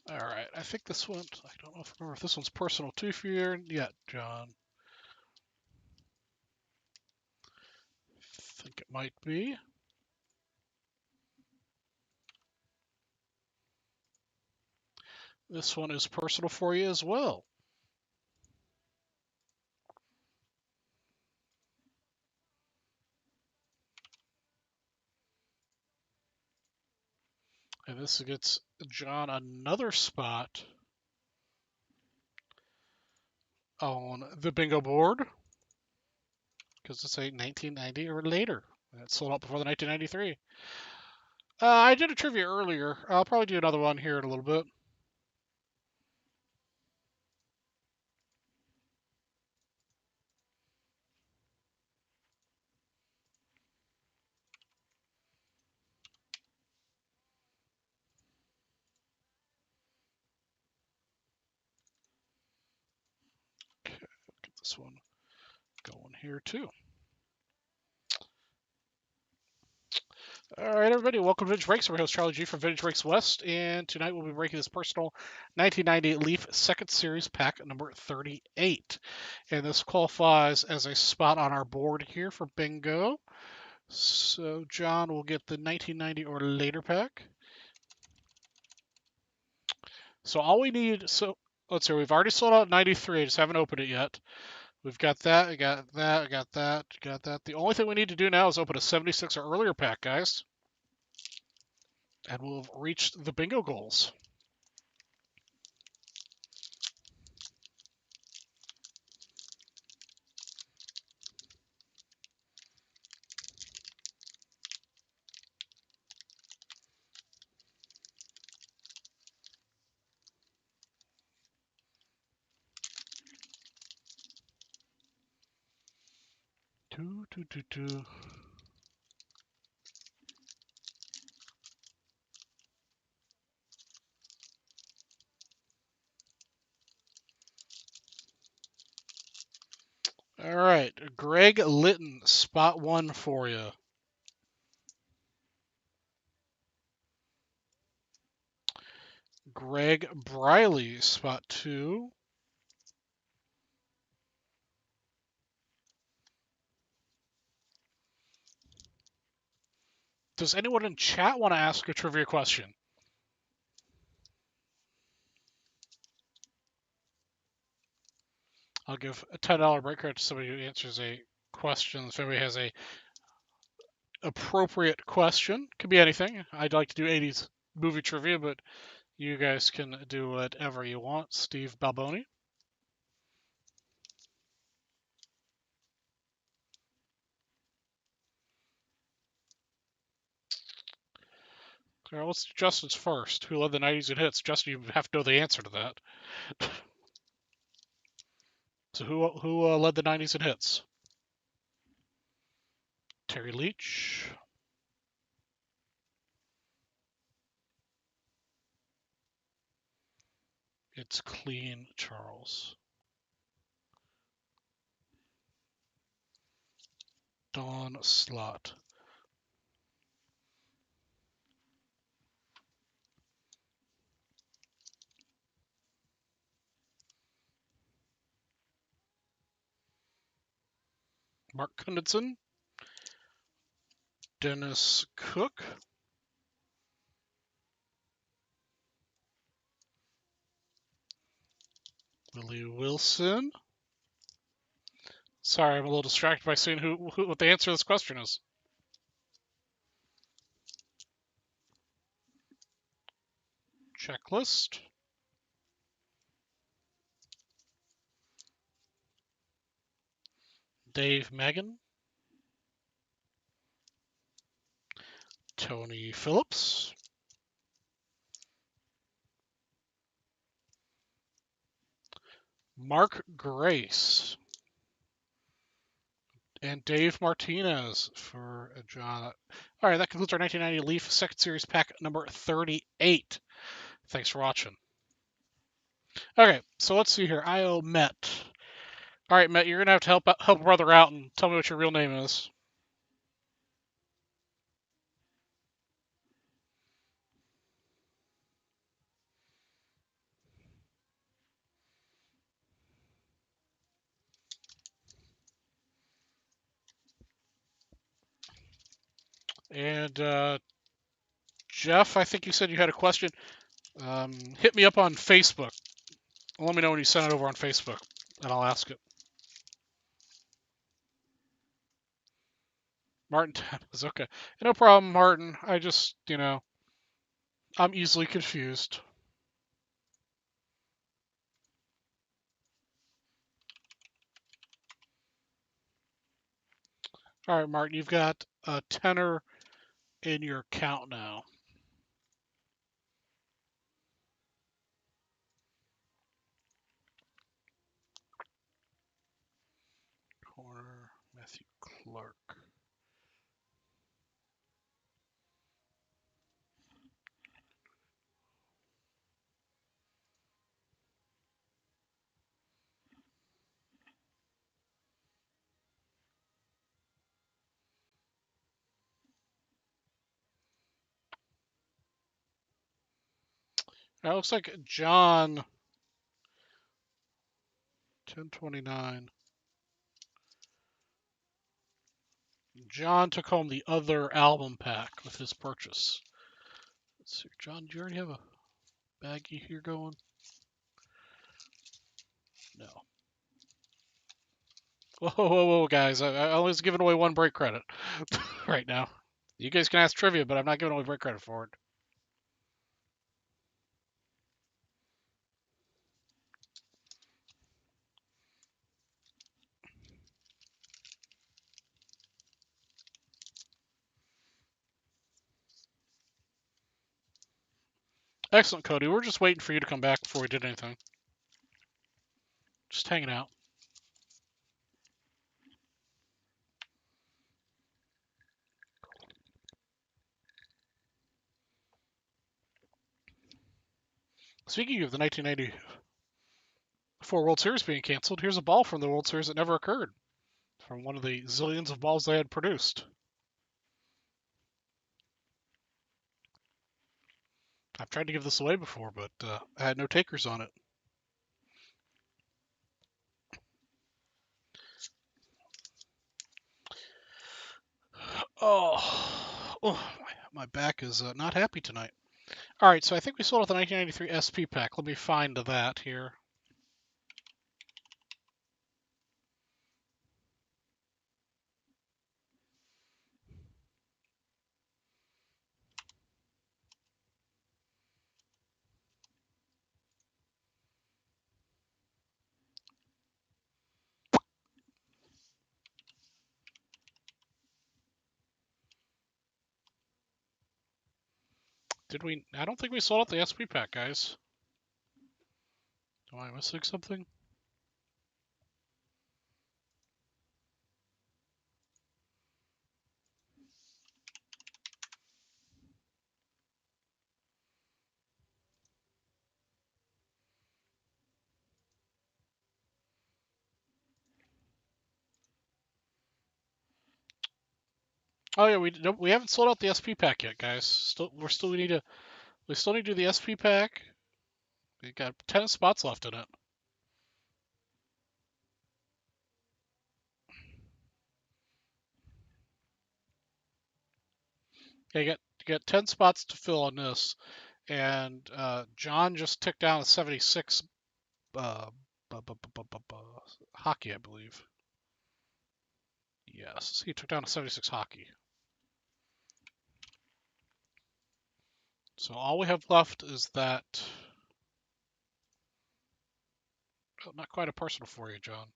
All right, I think this one. I don't know if I remember if this one's personal too for you yet, John. I think it might be. This one is personal for you as well. And this gets John another spot on the bingo board because it's a 1990 or later. It sold out before the 1993. I did a trivia earlier. I'll probably do another one here in a little bit. Okay, get this one going here too. All right, everybody, welcome to Vintage Breaks. I'm your host, Charlie G from Vintage Breaks West, and tonight we'll be breaking this personal 1990 Leaf Second Series pack number 38. And this qualifies as a spot on our board here for bingo. So John will get the 1990 or later pack. So all we need, so let's see, we've already sold out 93, I just haven't opened it yet. We've got that, I got that, I got that, got that. The only thing we need to do now is open a 76 or earlier pack, guys. And we'll have reached the bingo goals. Two, two, two, two. All right, Greg Litton, spot one for you. Greg Briley, spot two. Does anyone in chat want to ask a trivia question? I'll give a $10 break credit to somebody who answers a question. If anybody has a appropriate question, could be anything. I'd like to do 80s movie trivia, but you guys can do whatever you want. Steve Balboni. All right, let's do Justin's first. Who led the 90s in hits? Justin, you have to know the answer to that. So who led the 90s in hits? Terry Leach. It's Clean Charles. Don Slott. Mark Kunditson. Dennis Cook. Willie Wilson. Sorry, I'm a little distracted by seeing what the answer to this question is. Checklist. Dave Megan. Tony Phillips. Mark Grace. And Dave Martinez for John. All right, that concludes our 1990 Leaf Second Series pack number 38. Thanks for watching. Okay, so let's see here. I.O. Met. All right, Met, you're going to have to help a brother out and tell me what your real name is. And Jeff, I think you said you had a question. Hit me up on Facebook. Let me know when you send it over on Facebook, and I'll ask it. Martin is okay. No problem, Martin. I just, I'm easily confused. All right, Martin, you've got a tenner in your account now. Corner, Matthew Clark. That looks like John 1029. John took home the other album pack with his purchase. Let's see, John, do you already have a baggie here going? No. Whoa, guys. I was giving away one break credit right now. You guys can ask trivia, but I'm not giving away break credit for it. Excellent, Cody. We're just waiting for you to come back before we did anything. Just hanging out. Speaking of the 1994 World Series being canceled, here's a ball from the World Series that never occurred, from one of the zillions of balls they had produced. I've tried to give this away before, but I had no takers on it. Oh, my back is not happy tonight. All right, so I think we sold out the 1993 SP pack. Let me find that here. Did we? I don't think we sold out the SP pack, guys. Am I missing something? Oh yeah, we haven't sold out the SP pack yet, guys. We still need to do the SP pack. We got 10 spots left in it. Okay, you get 10 spots to fill on this, and John just took down a 76 hockey, I believe. Yes, he took down a 76 hockey. So all we have left is that. Oh, not quite a personal for you, John.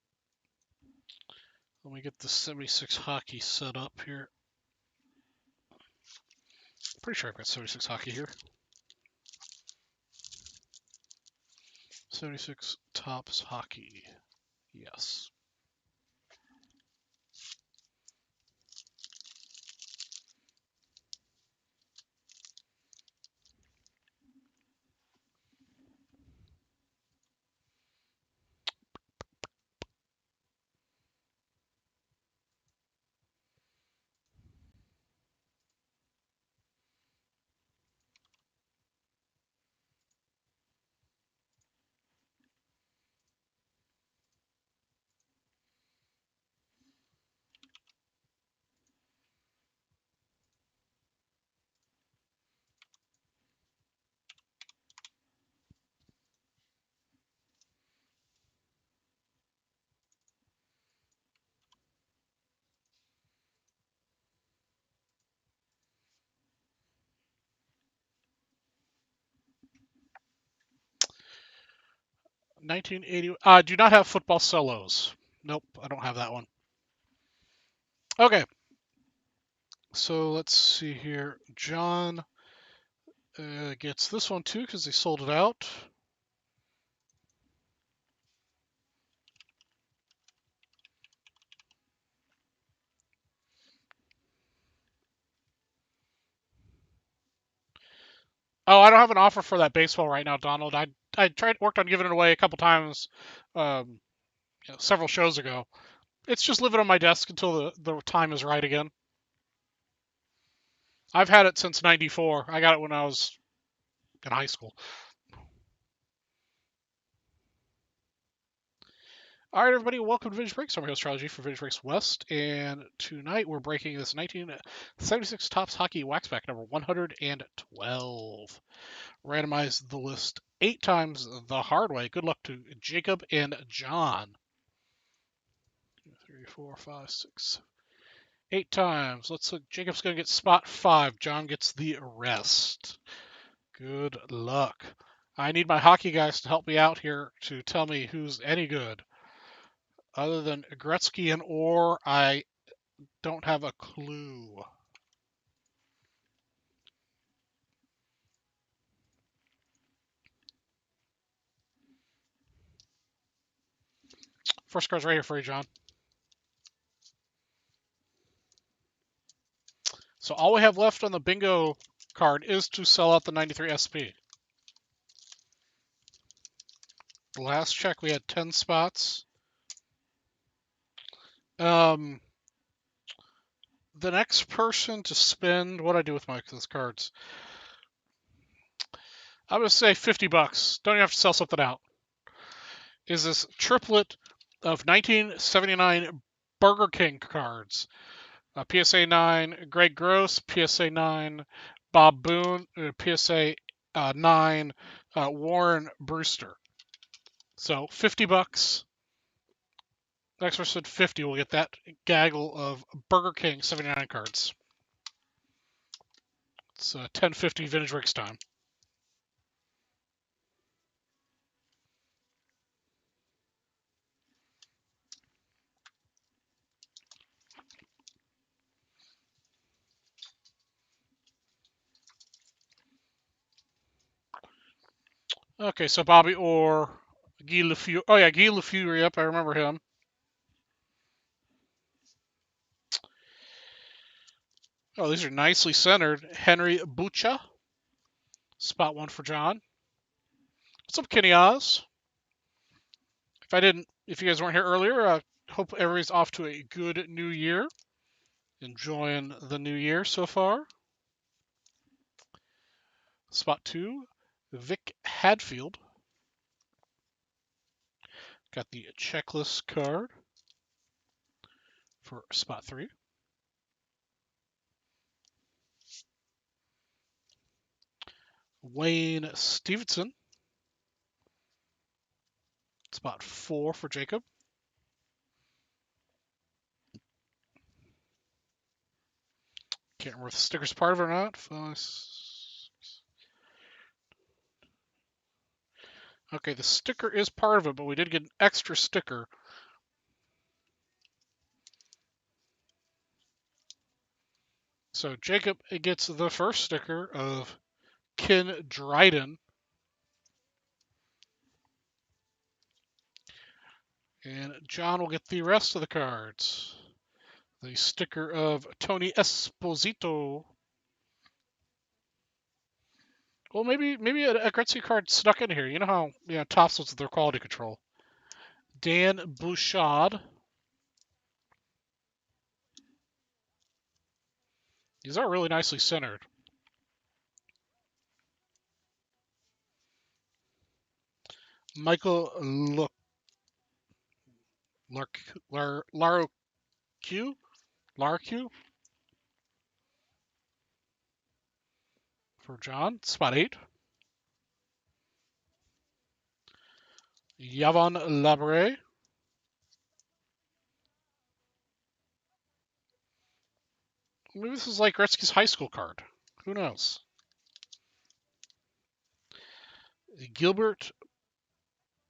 Let me get the 76 hockey set up here. Pretty sure I've got 76 hockey here. 76 Topps hockey. Yes. $19.80. I do not have football solos. Nope, I don't have that one. Okay. So let's see here. John gets this one too because they sold it out. Oh, I don't have an offer for that baseball right now, Donald. I worked on giving it away a couple times, um, several shows ago. It's just living on my desk until the time is right again. I've had it since '94. I got it when I was in high school. All right, everybody, welcome to Vintage Breaks. I'm your host, Charlie G for Vintage Breaks West, and tonight we're breaking this 1976 Topps Hockey Wax Pack number 112. Randomize the list 8 times the hard way. Good luck to Jacob and John. 2, 3, 4, 5, 6, 8 times. Let's look. Jacob's going to get spot 5. John gets the rest. Good luck. I need my hockey guys to help me out here to tell me who's any good. Other than Gretzky and Orr, I don't have a clue. First card's right here for you, John. So all we have left on the bingo card is to sell out the 93 SP. The last check we had 10 spots. The next person to spend, what do I do with my those cards? I'm going to say 50 bucks. Don't even have to sell something out. Is this triplet of 1979 Burger King cards. PSA 9, Greg Gross, PSA 9, Bob Boone, PSA 9, Warren Brewster. So 50 bucks. Next person 50 will get that gaggle of Burger King 79 cards. It's 10:50 Vintage Breaks time. Okay, so Bobby Orr, Guy Lafleur. Oh yeah, Guy Lafleur. Yep, I remember him. Oh, these are nicely centered. Henry Bucha. Spot 1 for John. What's up, Kenny Oz? If you guys weren't here earlier, hope everybody's off to a good new year. Enjoying the new year so far. Spot 2, Vic Hadfield. Got the checklist card for spot 3. Wayne Stevenson. Spot 4 for Jacob. Can't remember if the sticker's part of it or not. 5, 6. Okay, the sticker is part of it, but we did get an extra sticker. So Jacob gets the first sticker of Ken Dryden. And John will get the rest of the cards. The sticker of Tony Esposito. Well, maybe a Gretzky card snuck in here. You know how Topps was their quality control. Dan Bouchard. These are really nicely centered. Michael Larocque for John. Spot 8. Yvon Labre. Maybe this is like Gretzky's high school card. Who knows? Gilbert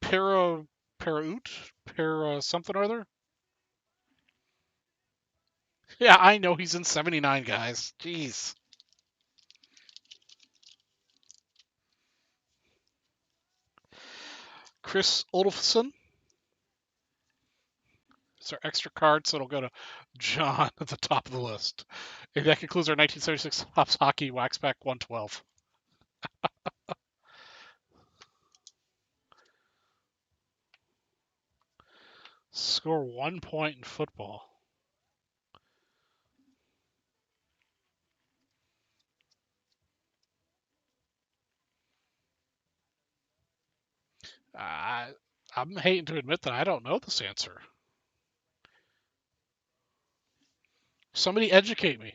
Paraut? Para something or other? Yeah, I know he's in 79, guys. Jeez. Chris Olofsson. It's our extra card, so it'll go to John at the top of the list. And that concludes our 1976 Topps Hockey Wax Pack 112. Score 1 point in football. I'm hating to admit that I don't know this answer. Somebody educate me.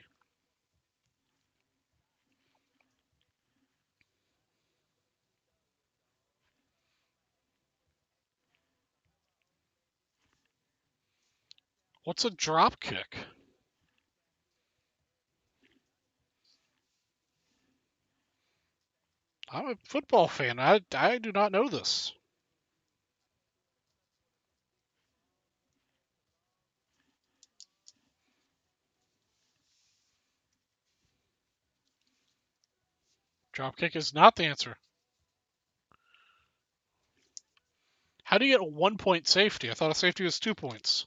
What's a drop kick? I'm a football fan. I do not know this. Drop kick is not the answer. How do you get a 1 point safety? I thought a safety was 2 points.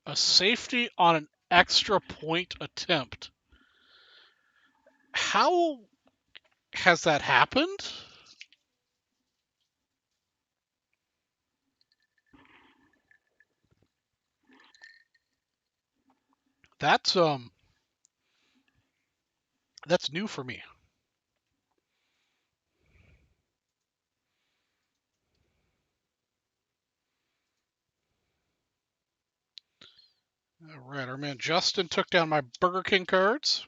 A safety on an extra point attempt. How has that happened? That's new for me. All right, our man Justin took down my Burger King cards.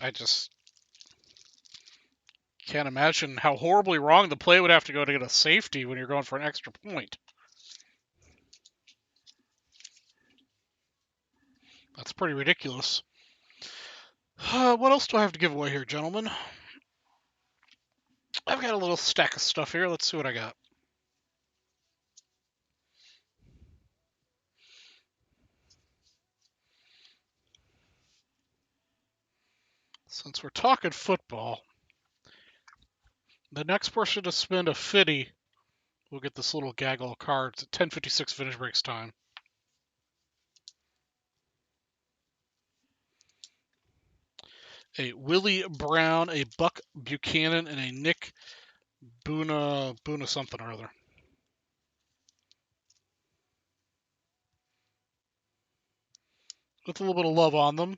I just can't imagine how horribly wrong the play would have to go to get a safety when you're going for an extra point. That's pretty ridiculous. What else do I have to give away here, gentlemen? I've got a little stack of stuff here. Let's see what I got. Since we're talking football, the next person to spend a $50 will get this little gaggle of cards at 10:56 finish breaks time. a Willie Brown, a Buck Buchanan, and a Nick Boona something or other. With a little bit of love on them.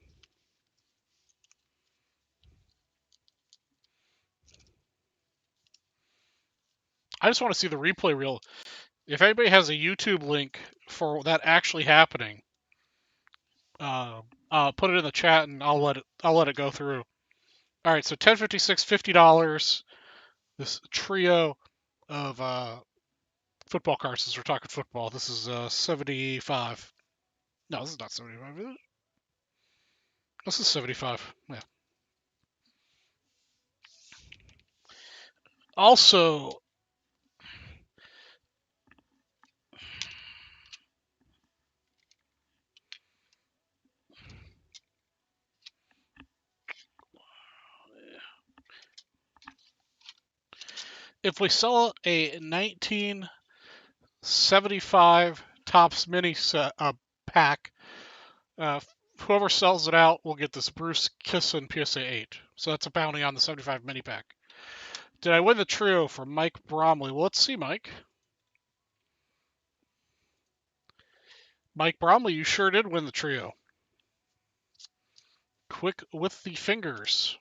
I just want to see the replay reel. If anybody has a YouTube link for that actually happening, put it in the chat and I'll let it go through. All right, so 1056, $50. This trio of football cards. Since we're talking football, this is 75. No, this is not 75. Is it? This is 75. Yeah. Also, if we sell a 1975 Topps mini pack, whoever sells it out will get this Bruce Kisson PSA 8. So that's a bounty on the 75 mini pack. Did I win the trio for Mike Bromley? Well, let's see, Mike. Mike Bromley, you sure did win the trio. Quick with the fingers.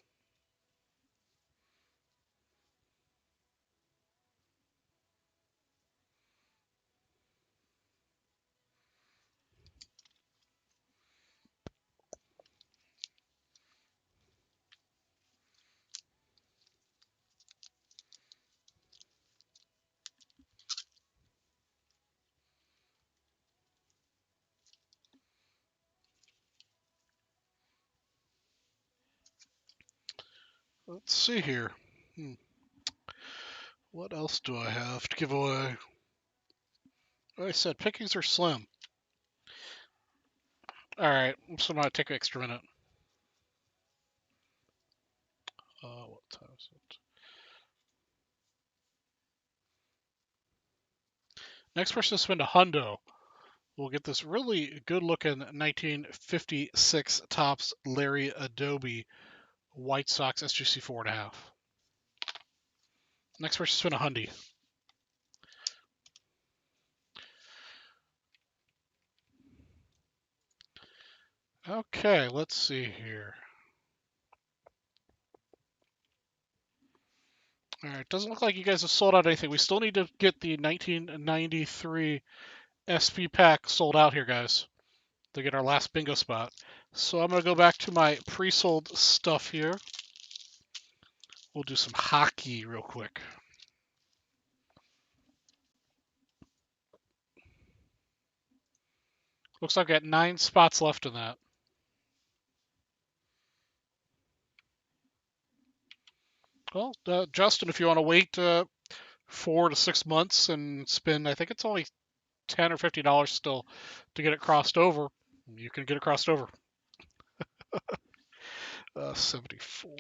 Let's see here. What else do I have to give away? Like I said, pickings are slim. All right, so I'm going to take an extra minute. What time is it? Next person to spend a hundo will get this really good-looking 1956 Topps Larry Adobe White Sox SGC 4.5. Next person to spend a hundy. Okay, let's see here. All right, doesn't look like you guys have sold out anything. We still need to get the 1993 SP pack sold out here, guys, to get our last bingo spot. So I'm going to go back to my pre-sold stuff here. We'll do some hockey real quick. Looks like I've got 9 spots left in that. Well, Justin, if you want to wait 4 to 6 months and spend, I think it's only $10 or $50 still to get it crossed over, you can get it crossed over. 74.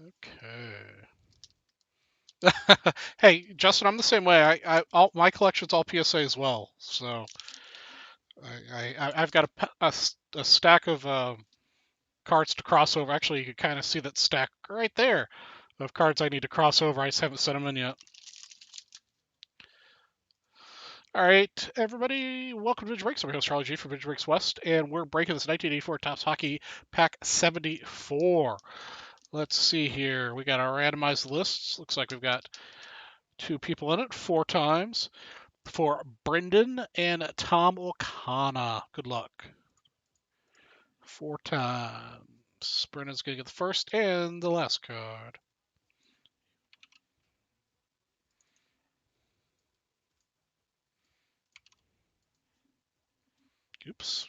Okay. Hey, Justin, I'm the same way. My collection's all PSA as well. So I've got a stack of cards to cross over. Actually, you can kind of see that stack right there of cards I need to cross over. I just haven't sent them in yet. All right, everybody, welcome to Vintage Breaks. I'm your host, Charlie G from Vintage Breaks West, and we're breaking this 1984 Topps Hockey Pack 74. Let's see here. We got our randomized lists. Looks like we've got 2 people in it 4 times for Brendan and Tom O'Connor. Good luck. 4 times. Brendan's going to get the first and the last card. Oops.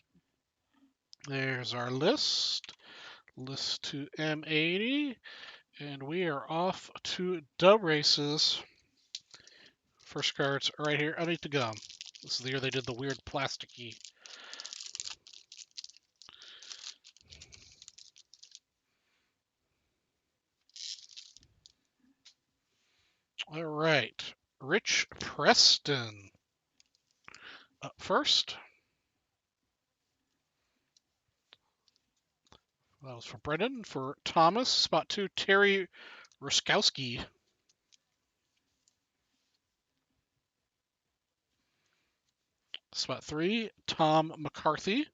There's our list. List to M80. And we are off to dub races. First cards right here underneath the gum. This is the year they did the weird plasticky. All right. Rich Preston up first. That was for Brendan. For Thomas, spot 2, Terry Ruskowski. Spot 3, Tom McCarthy.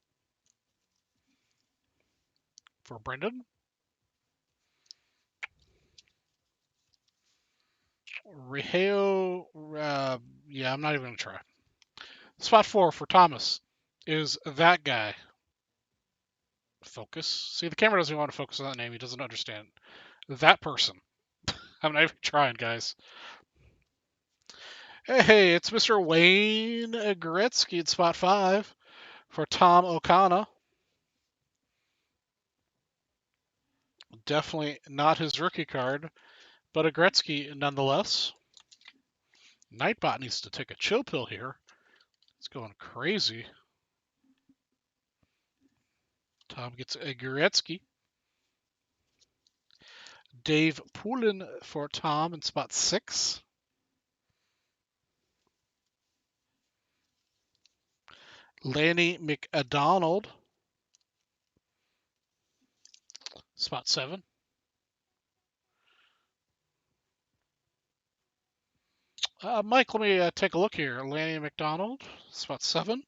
For Brendan. Riheo, yeah, I'm not even going to try. Spot 4 for Thomas is that guy. Focus. See, the camera doesn't want to focus on that name. He doesn't understand. That person. I'm not even trying, guys. Hey, it's Mr. Wayne Gretzky at spot 5 for Tom O'Connor. Definitely not his rookie card, but a Gretzky nonetheless. Nightbot needs to take a chill pill here. It's going crazy. Tom gets a Gretzky. Dave Poulin for Tom in spot 6. Lanny McDonald, spot 7. Mike, let me take a look here. Lanny McDonald, spot 7.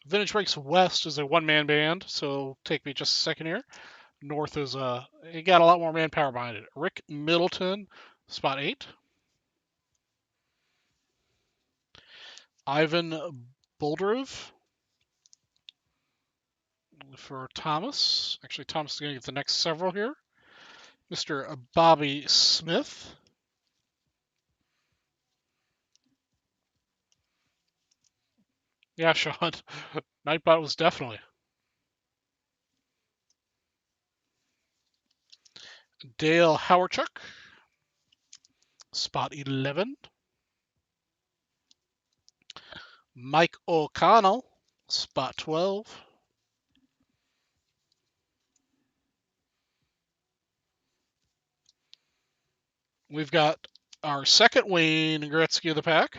Vintage Breaks West is a one-man band, so take me just a second here. North is he got a lot more manpower behind it. Rick Middleton, spot 8. Ivan Boldarov for Thomas. Actually, Thomas is going to get the next several here. Mr. Bobby Smith. Yeah, Sean. Nightbot was definitely. Dale Howarchuk, spot 11. Mike O'Connell, spot 12. We've got our second Wayne Gretzky of the pack.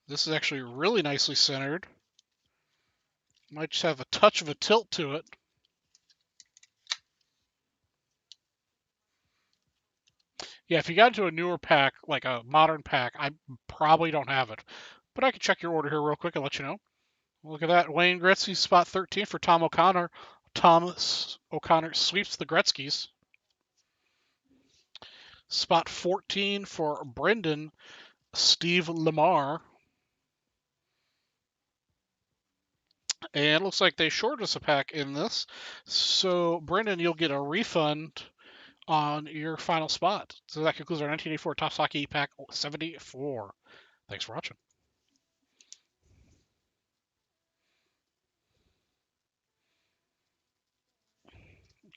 This is actually really nicely centered. Might just have a touch of a tilt to it. Yeah, if you got into a newer pack, like a modern pack, I probably don't have it. But I can check your order here real quick and let you know. Look at that. Wayne Gretzky, spot 13 for Tom O'Connor. Thomas O'Connor sweeps the Gretzkys. Spot 14 for Brendan, Steve Lamar. And it looks like they shorted us a pack in this. So, Brendan, you'll get a refund on your final spot. So that concludes our 1984 Topps Hockey Pack 74. Thanks for watching.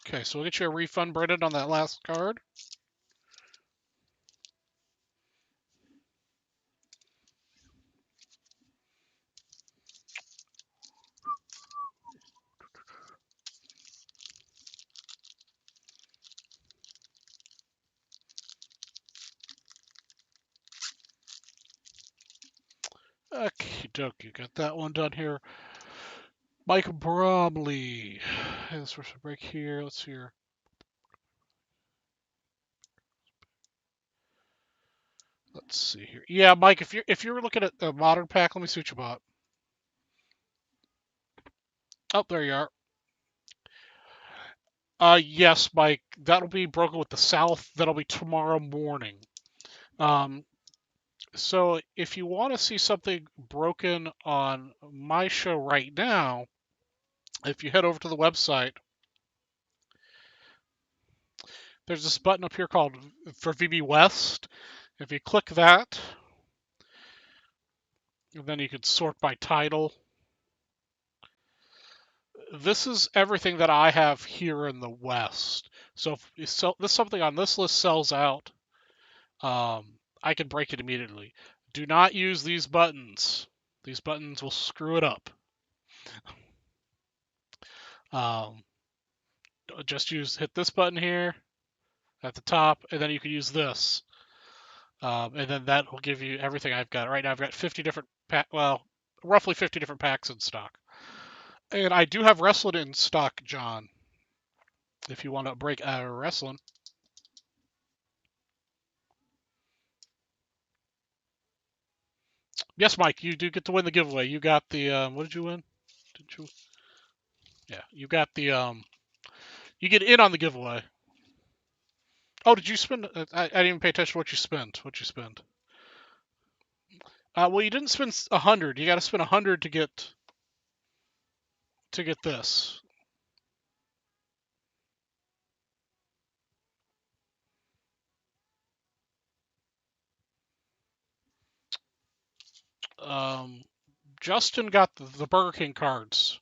Okay, so we'll get you a refund, Brendan, on that last card. Okie dokie, got that one done here. Mike Bromley. Let's first break here. Let's see here. Let's see here. Yeah, Mike, if you're looking at the modern pack, let me see what you bought. Oh, there you are. Yes, Mike. That'll be broken with the South. That'll be tomorrow morning. So if you want to see something broken on my show right now, if you head over to the website, there's this button up here called for VB West. If you click that, then you can sort by title. This is everything that I have here in the West. So if this something on this list sells out, I can break it immediately. Do not use these buttons. These buttons will screw it up. Um, just hit this button here at the top, and then you can use this. And then that will give you everything I've got. Right now I've got 50 different roughly 50 different packs in stock. And I do have wrestling in stock, John, if you want to break out of wrestling. Yes, Mike, you do get to win the giveaway. You got the what did you win? Did you? Yeah, you got the you get in on the giveaway. Oh, did you spend? I didn't even pay attention to what you spent. What you spend? Well, you didn't spend 100. You got to spend 100 to get this. Um, Justin got the Burger King cards.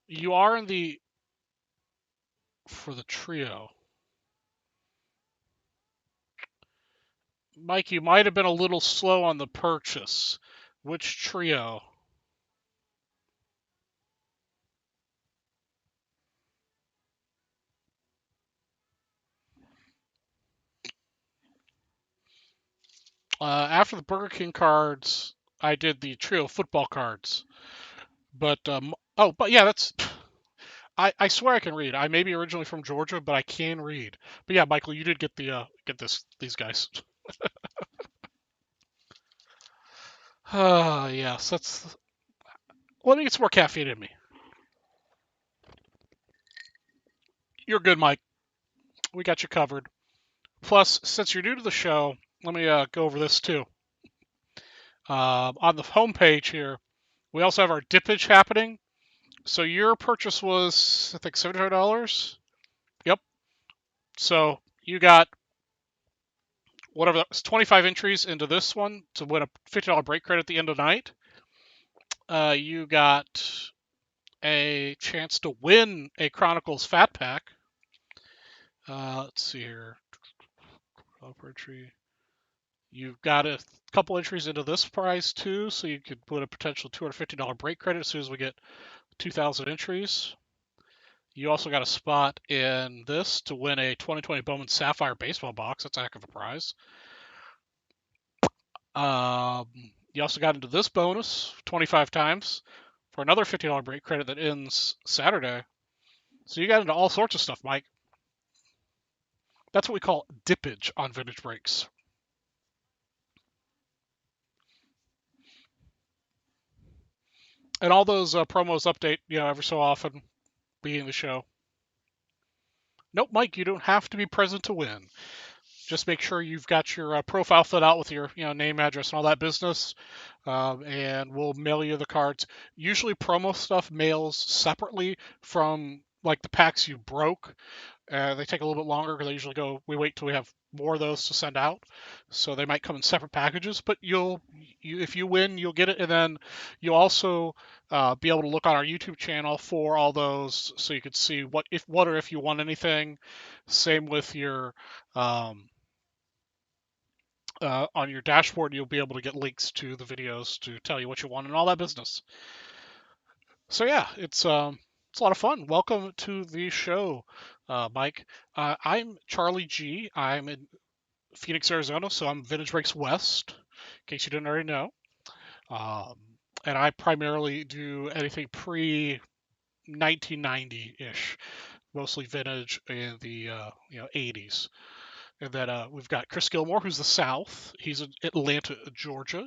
You are in the for the trio. Mike, you might have been a little slow on the purchase. Which trio? After the Burger King cards, I did the trio football cards. But but yeah, that's. I swear I can read. I may be originally from Georgia, but I can read. But yeah, Michael, you did get get these guys. Yes, that's. Let me get some more caffeine in me. You're good, Mike. We got you covered. Plus, since you're new to the show, let me go over this too. On the homepage here, we also have our dippage happening. So your purchase was, I think, $75. Yep. So you got whatever that was, 25 entries into this one to win a $50 break credit at the end of the night. You got a chance to win a Chronicles Fat Pack. Let's see here. Entry. You've got a couple entries into this prize too, so you could put a potential $250 break credit as soon as we get 2,000 entries. You also got a spot in this to win a 2020 Bowman Sapphire baseball box. That's a heck of a prize. You also got into this bonus 25 times for another $50 break credit that ends Saturday. So you got into all sorts of stuff, Mike. That's what we call dippage on vintage breaks. And all those promos update, every so often, beginning the show. Nope, Mike, you don't have to be present to win. Just make sure you've got your profile filled out with your name, address, and all that business, and we'll mail you the cards. Usually, promo stuff mails separately from like the packs you broke. They take a little bit longer because they usually we wait till we have more of those to send out. So they might come in separate packages, but if you win, you'll get it. And then you'll also be able to look on our YouTube channel for all those so you could see what or if you won anything. Same with your, on your dashboard, you'll be able to get links to the videos to tell you what you won and all that business. So yeah, it's a lot of fun. Welcome to the show, Mike. I'm Charlie G. I'm in Phoenix, Arizona, so I'm Vintage Breaks West, in case you didn't already know. Um, and I primarily do anything pre 1990-ish, mostly vintage in the 80s. And then we've got Chris Gilmore, who's the South. He's in Atlanta, Georgia.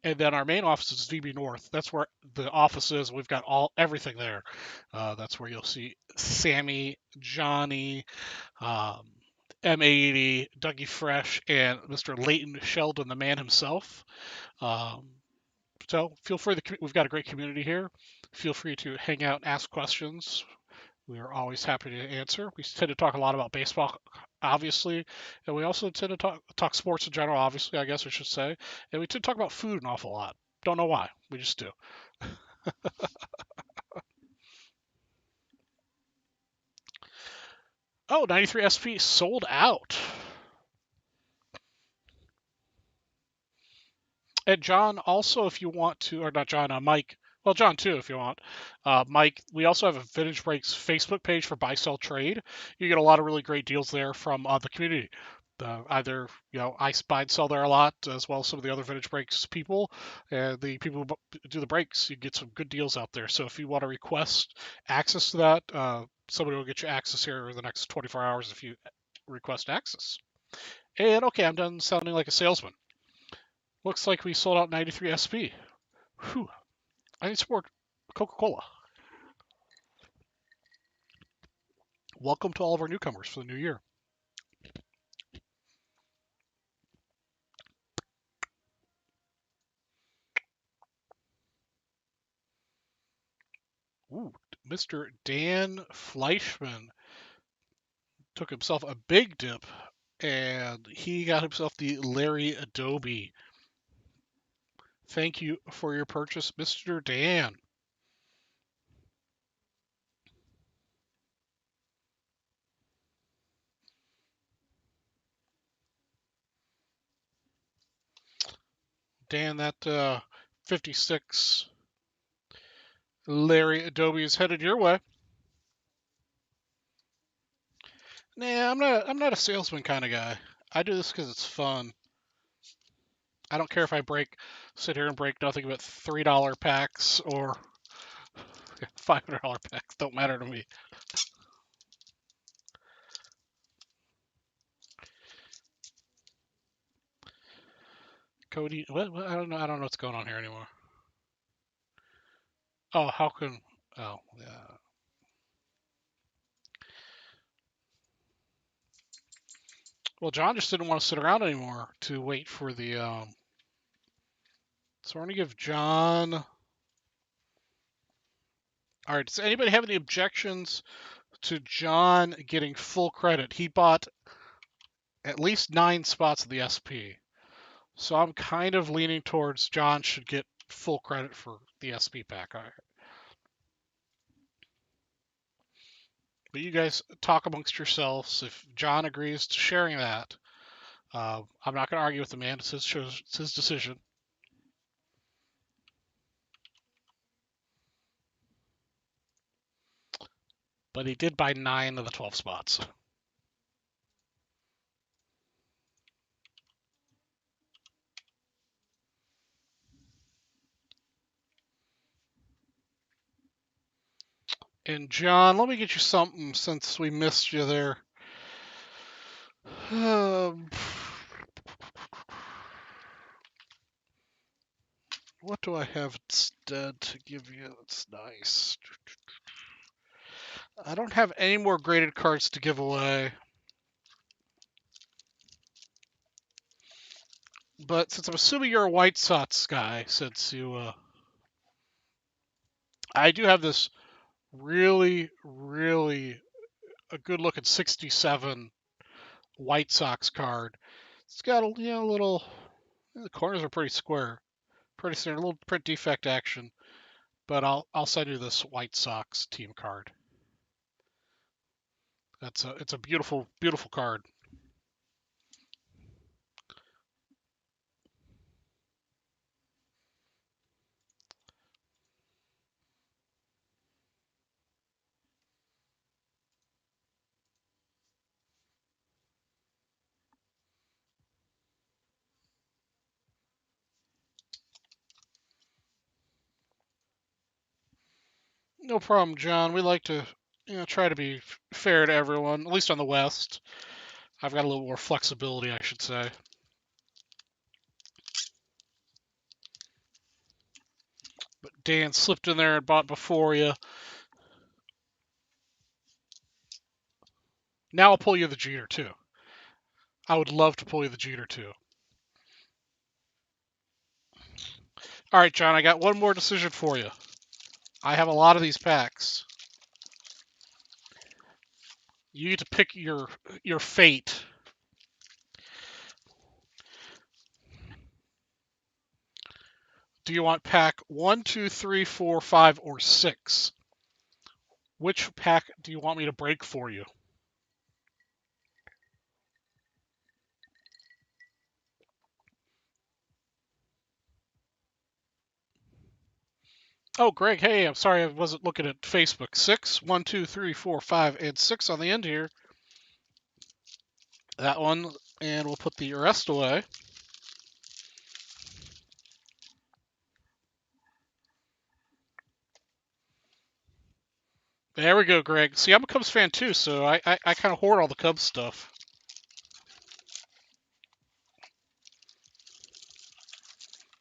And then our main office is VB North. That's where the office is. We've got everything there. That's where you'll see Sammy, Johnny, um, M80, Dougie Fresh, and Mr. Leighton Sheldon, the man himself. Um, so feel free. We've got a great community here. Feel free to hang out and ask questions. We are always happy to answer. We tend to talk a lot about baseball, obviously, and we also tend to talk sports in general, obviously, I guess I should say. And we tend to talk about food an awful lot. Don't know why. We just do. Oh, 93 SP sold out. And John, also, if you want to, or not John, Mike. Well, John too, if you want. Mike, we also have a Vintage Breaks Facebook page for buy, sell, trade. You get a lot of really great deals there from the community. Either I buy and sell there a lot, as well as some of the other Vintage Breaks people, and the people who do the breaks. You get some good deals out there. So if you want to request access to that, somebody will get you access here in the next 24 hours if you request access. And okay, I'm done sounding like a salesman. Looks like we sold out 93 SP. Whew. I need some more Coca-Cola. Welcome to all of our newcomers for the new year. Ooh, Mr. Dan Fleischman took himself a big dip, and he got himself the Larry Adobe. Thank you for your purchase, Mr. Dan. Dan, that 56 Larry Adobe is headed your way. Nah, I'm not a salesman kind of guy. I do this because it's fun. I don't care if I sit here and break nothing but $3 packs or $500 packs. Don't matter to me. Cody, what? I don't know. I don't know what's going on here anymore. Oh, how can? Oh, yeah. Well, John just didn't want to sit around anymore to wait for the. So we're gonna give John. All right. Does anybody have any objections to John getting full credit? He bought at least 9 spots of the SP. So I'm kind of leaning towards John should get full credit for the SP pack. All right. But you guys talk amongst yourselves. If John agrees to sharing that, I'm not going to argue with the man. It's his decision. But he did buy 9 of the 12 spots. And John, let me get you something since we missed you there. What do I have instead to give you that's nice? I don't have any more graded cards to give away. But since I'm assuming you're a White Sox guy, since I do have this really, really a good looking 67 White Sox card. It's got a little. The corners are pretty square, pretty standard, a little print defect action. But I'll send you this White Sox team card. It's a beautiful card. No problem, John. We like to try to be fair to everyone, at least on the West. I've got a little more flexibility, I should say. But Dan slipped in there and bought before you. Now I'll pull you the Jeter too. I would love to pull you the Jeter too. All right, John, I got one more decision for you. I have a lot of these packs. You get to pick your fate. Do you want pack 1, 2, 3, 4, 5, or 6? Which pack do you want me to break for you? Oh, Greg, hey, I'm sorry I wasn't looking at Facebook. 6, 1, 2, 3, 4, 5, and 6 on the end here. That one, and we'll put the rest away. There we go, Greg. See, I'm a Cubs fan too, so I kind of hoard all the Cubs stuff.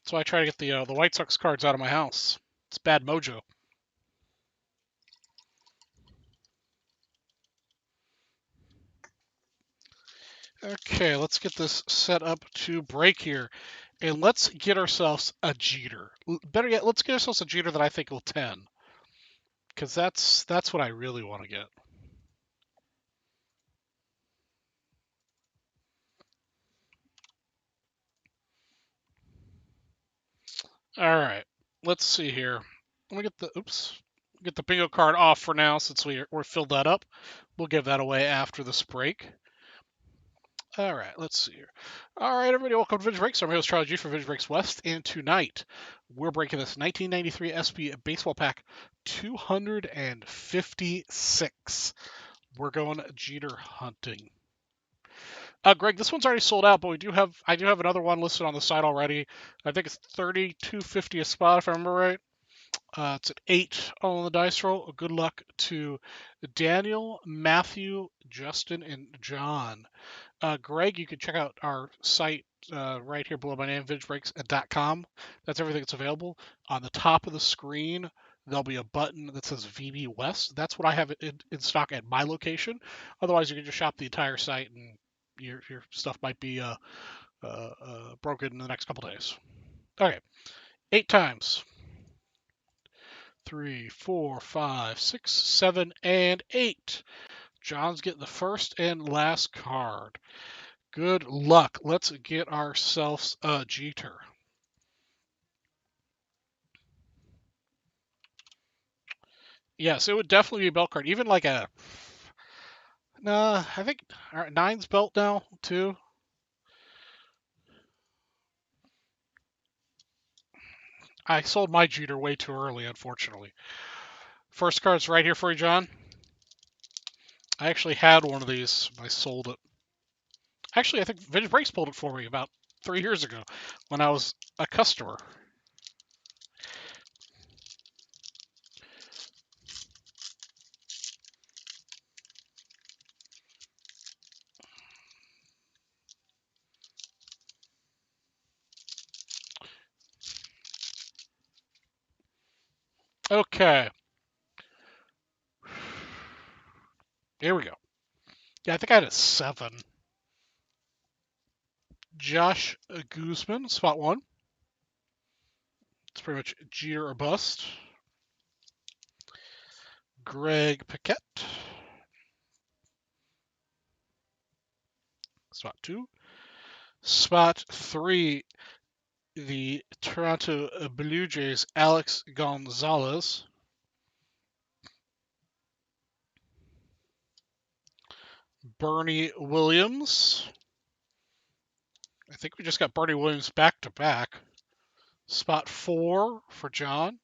That's why I try to get the White Sox cards out of my house. It's bad mojo. Okay, let's get this set up to break here. And let's get ourselves a Jeter. Better yet, let's get ourselves a Jeter that I think will 10. Because that's what I really want to get. All right, let's see here. Let me get the bingo card off for now since we're filled that up. We'll give that away after this break. All right, let's see here. All right, everybody, welcome to Vintage Breaks. I'm your host, Charlie G from Vintage Breaks West, and tonight we're breaking this 1993 SP Baseball Pack 256. We're going Jeter hunting. Greg, this one's already sold out, but I do have another one listed on the site already. I think it's $32.50 a spot, if I remember right. It's an 8 on the dice roll. Good luck to Daniel, Matthew, Justin, and John. Greg, you can check out our site right here below my name, vintagebreaks.com. That's everything that's available. On the top of the screen, there'll be a button that says VB West. That's what I have in stock at my location. Otherwise, you can just shop the entire site, and your stuff might be broken in the next couple days. Okay, 8 times. 3, 4, 5, 6, 7, and 8. John's getting the first and last card. Good luck. Let's get ourselves a Jeter. Yes, it would definitely be a belt card. Even like a... Nah, I think 9's belt now, too. I sold my Jeter way too early, unfortunately. First card's right here for you, John. I actually had one of these. I sold it. Actually, I think Vintage Breaks pulled it for me about 3 years ago when I was a customer. Okay. Here we go. Yeah, I think I had a 7. Josh Guzman, spot 1. It's pretty much Jeter or bust. Greg Paquette, spot 2. Spot 3, the Toronto Blue Jays, Alex Gonzalez. Bernie Williams. I think we just got Bernie Williams back to back. Spot 4 for John.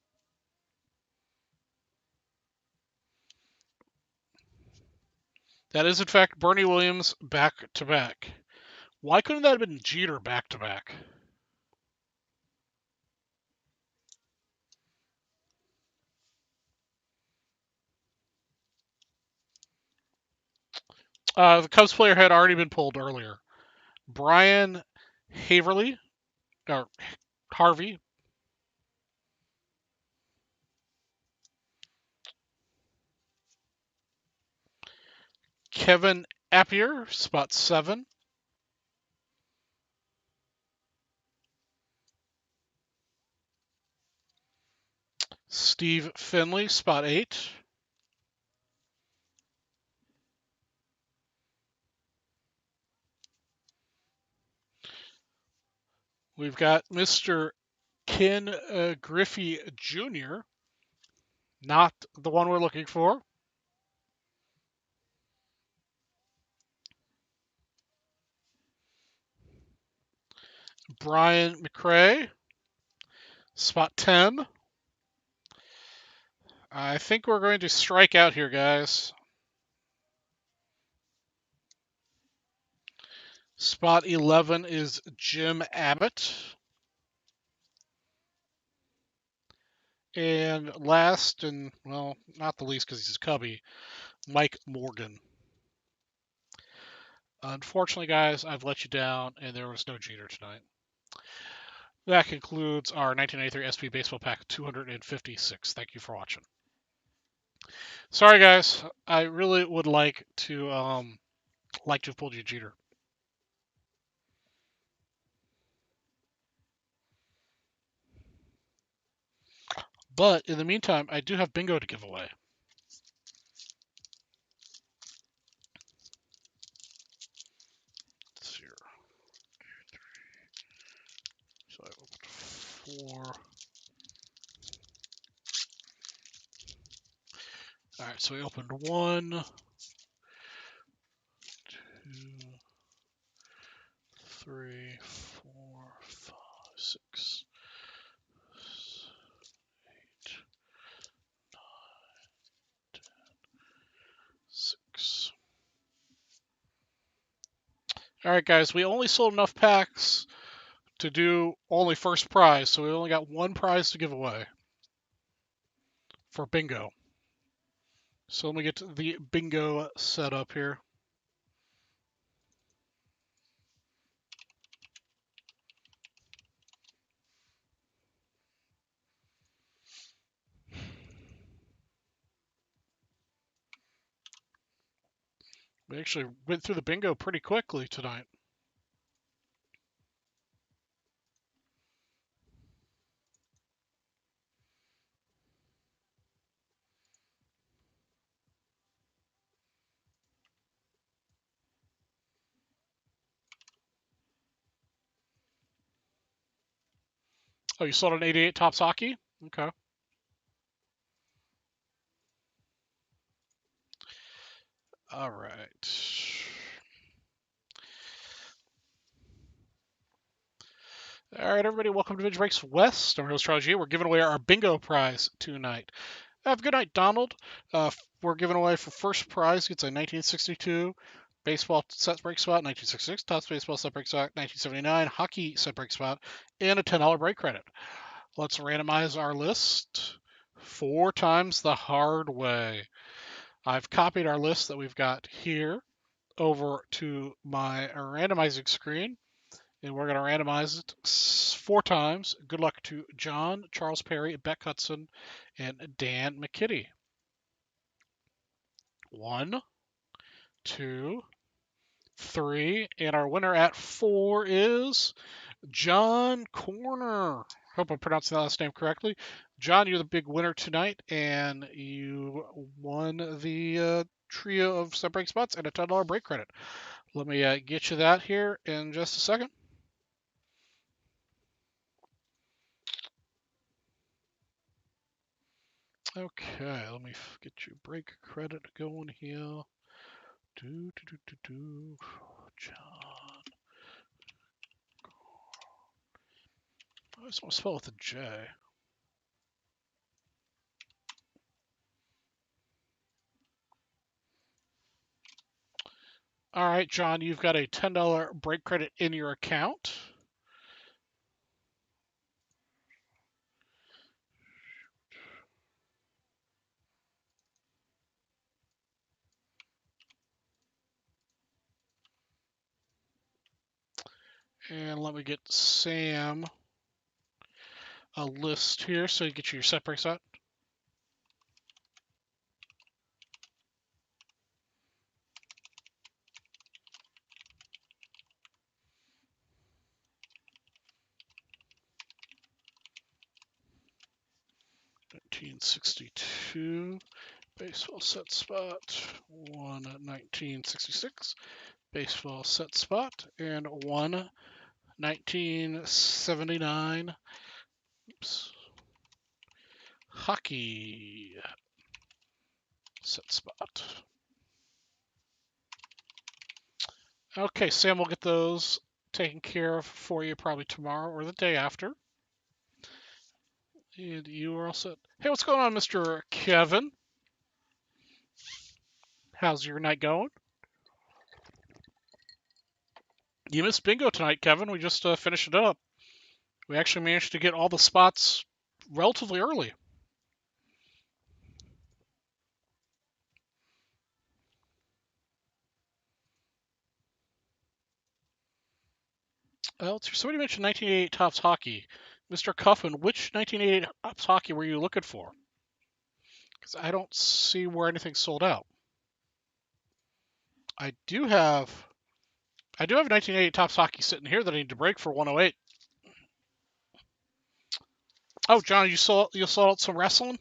That is, in fact, Bernie Williams back to back. Why couldn't that have been Jeter back to back? The Cubs player had already been pulled earlier. Brian Haverly, or Harvey. Kevin Appier, spot 7. Steve Finley, spot 8. We've got Mr. Ken Griffey Jr., not the one we're looking for. Brian McRae, spot 10. I think we're going to strike out here, guys. Spot 11 is Jim Abbott. And last, and well, not the least because he's a Cubby, Mike Morgan. Unfortunately, guys, I've let you down, and there was no Jeter tonight. That concludes our 1993 SP Baseball Pack 256. Thank you for watching. Sorry, guys. I really would like to have pulled you Jeter. But in the meantime, I do have bingo to give away. Let's see here. So I opened 4. All right, so we opened 1, 2, 3, 4, 5, 6, 8, 9, 10, 6. All right, guys, we only sold enough packs to do only first prize, so we only got 1 prize to give away for bingo. So let me get the bingo set up here. We actually went through the bingo pretty quickly tonight. Oh, you sold an 88 Topps Hockey? Okay. All right. All right, everybody, welcome to Vintage Breaks West. I'm your host, Charles G. We're giving away our bingo prize tonight. Have a good night, Donald. We're giving away for first prize. It's a 1962 baseball set break spot, 1966 Topps baseball set break spot, 1979 hockey set break spot, and a $10 break credit. Let's randomize our list 4 times the hard way. I've copied our list that we've got here over to my randomizing screen, and we're going to randomize it 4 times. Good luck to John, Charles Perry, Beck Hudson, and Dan McKitty. 1, 2, 3, and our winner at 4 is John Corner. Hope I'm pronouncing that last name correctly. John, you're the big winner tonight, and you won the trio of set break spots and a $10 break credit. Let me get you that here in just a second. Okay, let me get your break credit going here. John. I just want to spell it with a J. All right, John, you've got a $10 break credit in your account. And let me get Sam a list here so you get your set breaks out. $1962 baseball set spot, 1 1966 baseball set spot, and 1 1979 Topps Hockey set spot. Okay, Sam will get those taken care of for you probably tomorrow or the day after. And you are all set. Hey, what's going on, Mr. Kevin? How's your night going? You missed bingo tonight, Kevin. We just finished it up. We actually managed to get all the spots relatively early. Somebody mentioned 1988 Topps Hockey. Mr. Cuffin, which 1988 Topps Hockey were you looking for? Because I don't see where anything's sold out. I do have 1988 Topps Hockey sitting here that I need to break for 108. Oh, John, you sold out some wrestling?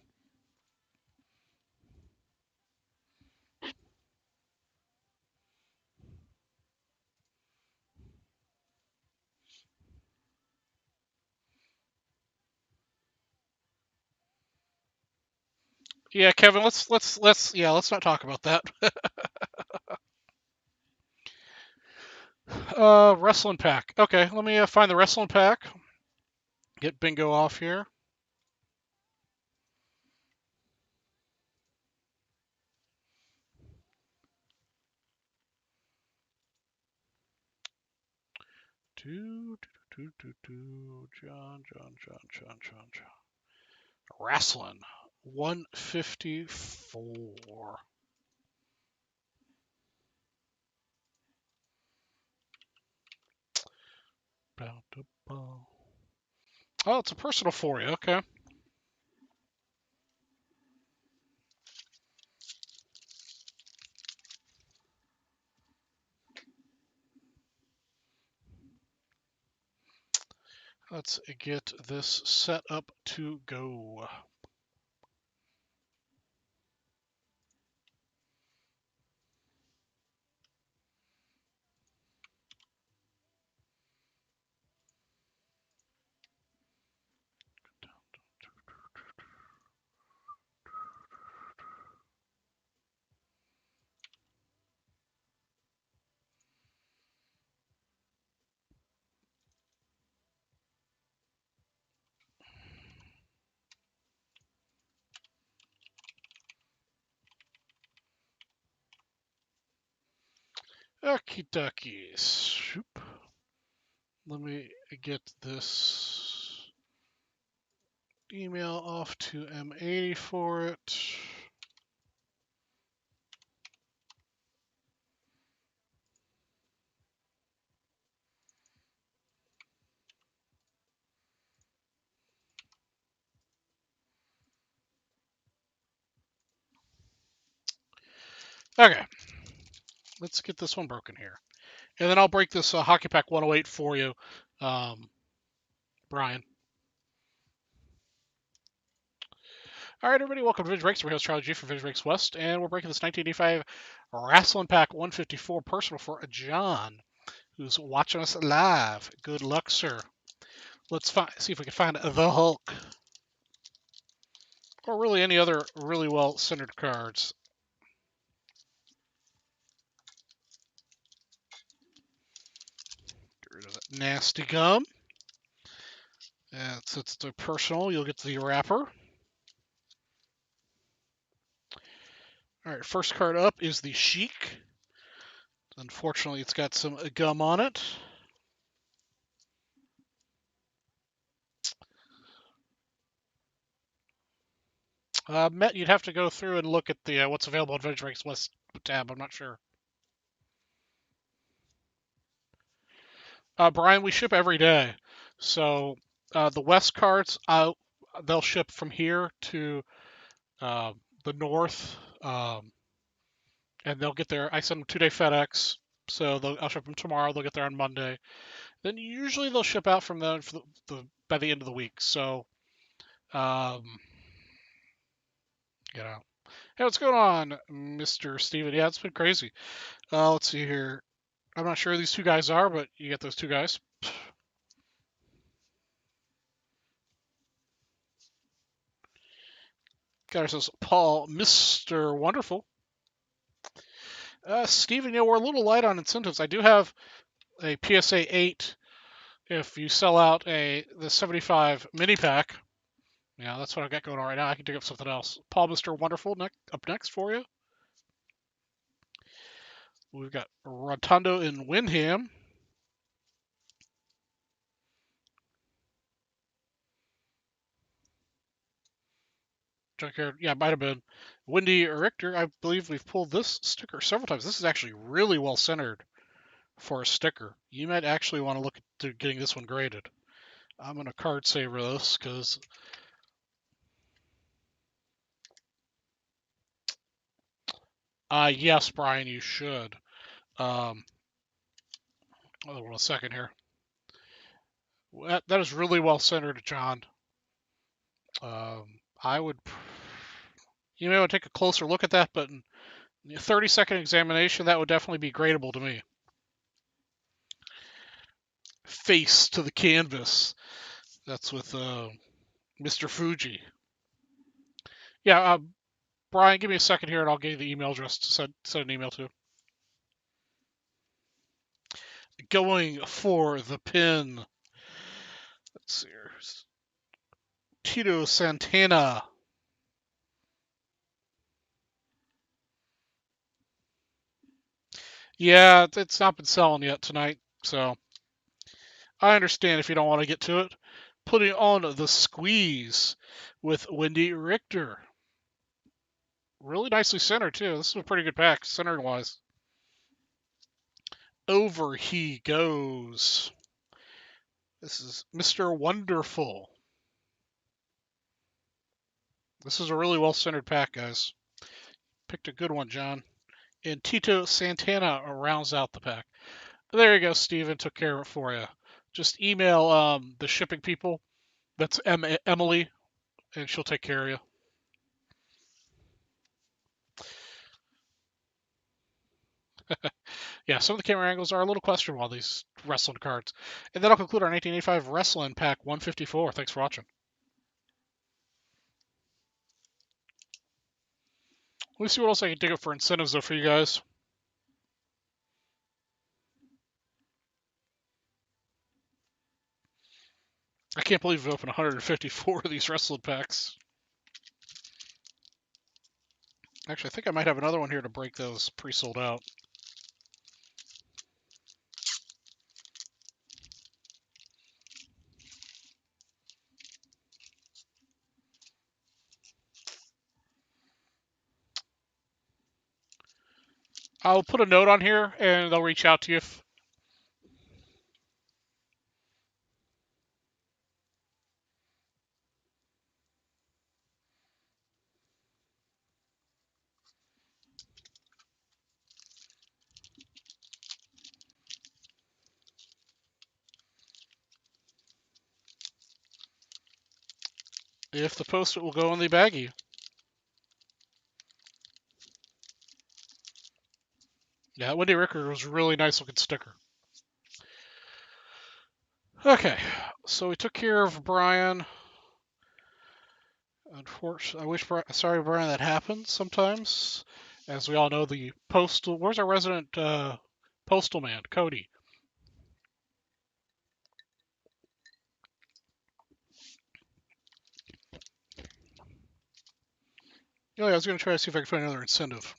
Yeah, Kevin, let's not talk about that. Wrestling pack. Okay, let me find the wrestling pack. Get bingo off here. John. Wrestling. 154. Oh, it's a personal for you. Okay. Let's get this set up to go. Okie dokies. Let me get this email off to M80 for it. Okay. Let's get this one broken here. And then I'll break this Hockey Pack 108 for you, Brian. All right, everybody, welcome to Vintage Breaks. We're host Charlie G from Vintage Breaks West, and we're breaking this 1985 Wrestling Pack 154 personal for John, who's watching us live. Good luck, sir. Let's see if we can find the Hulk, or really any other really well-centered cards. Get rid of that nasty gum. Since it's a personal, you'll get the wrapper. All right, first card up is the Sheik. Unfortunately, it's got some gum on it. Met, you'd have to go through and look at the what's available on Vintage Breaks West tab. I'm not sure. Brian, we ship every day. So the West cards, they'll ship from here to the North, and they'll get there. I send them 2-day FedEx, so I'll ship them tomorrow. They'll get there on Monday. Then usually they'll ship out from there by the end of the week. So, you know. Hey, what's going on, Mr. Steven? Yeah, it's been crazy. Let's see here. I'm not sure who these two guys are, but you get those two guys. Got ourselves Paul, Mr. Wonderful. Steven, we're a little light on incentives. I do have a PSA 8 if you sell out the 75 mini pack. Yeah, that's what I've got going on right now. I can dig up something else. Paul, Mr. Wonderful, up next for you. We've got Rotundo in Windham. Junkyard, yeah, might have been Wendy Richter. I believe we've pulled this sticker several times. This is actually really well centered for a sticker. You might actually want to look at getting this one graded. I'm going to card saver this because yes, Brian, you should. Hold on 1 second here. That is really well centered, John. I would. You may want to take a closer look at that, but in a 30-second examination, that would definitely be gradable to me. Face to the canvas. That's with Mr. Fuji. Yeah, Brian, give me a second here, and I'll give you the email address to send an email to. Going for the pin. Let's see here. Tito Santana. Yeah, it's not been selling yet tonight, so I understand if you don't want to get to it. Putting on the squeeze with Wendy Richter. Really nicely centered, too. This is a pretty good pack, centering-wise. Over he goes. This is Mr. Wonderful. This is a really well-centered pack, guys. Picked a good one, John. And Tito Santana rounds out the pack. There you go, Steven. Took care of it for you. Just email the shipping people. That's Emily, and she'll take care of you. Yeah, some of the camera angles are a little questionable on these wrestling cards. And that'll conclude our 1985 Wrestling Pack 154. Thanks for watching. Let me see what else I can dig up for incentives, though, for you guys. I can't believe we've opened 154 of these wrestling packs. Actually, I think I might have another one here to break those pre-sold out. I'll put a note on here, and they'll reach out to you if the post-it will go in the baggie. Yeah, Wendy Ricker was a really nice looking sticker. Okay, so we took care of Brian. Unfortunately, sorry, Brian, that happens sometimes. As we all know, the postal. Where's our resident postal man, Cody? Oh, yeah, I was going to try to see if I could find another incentive.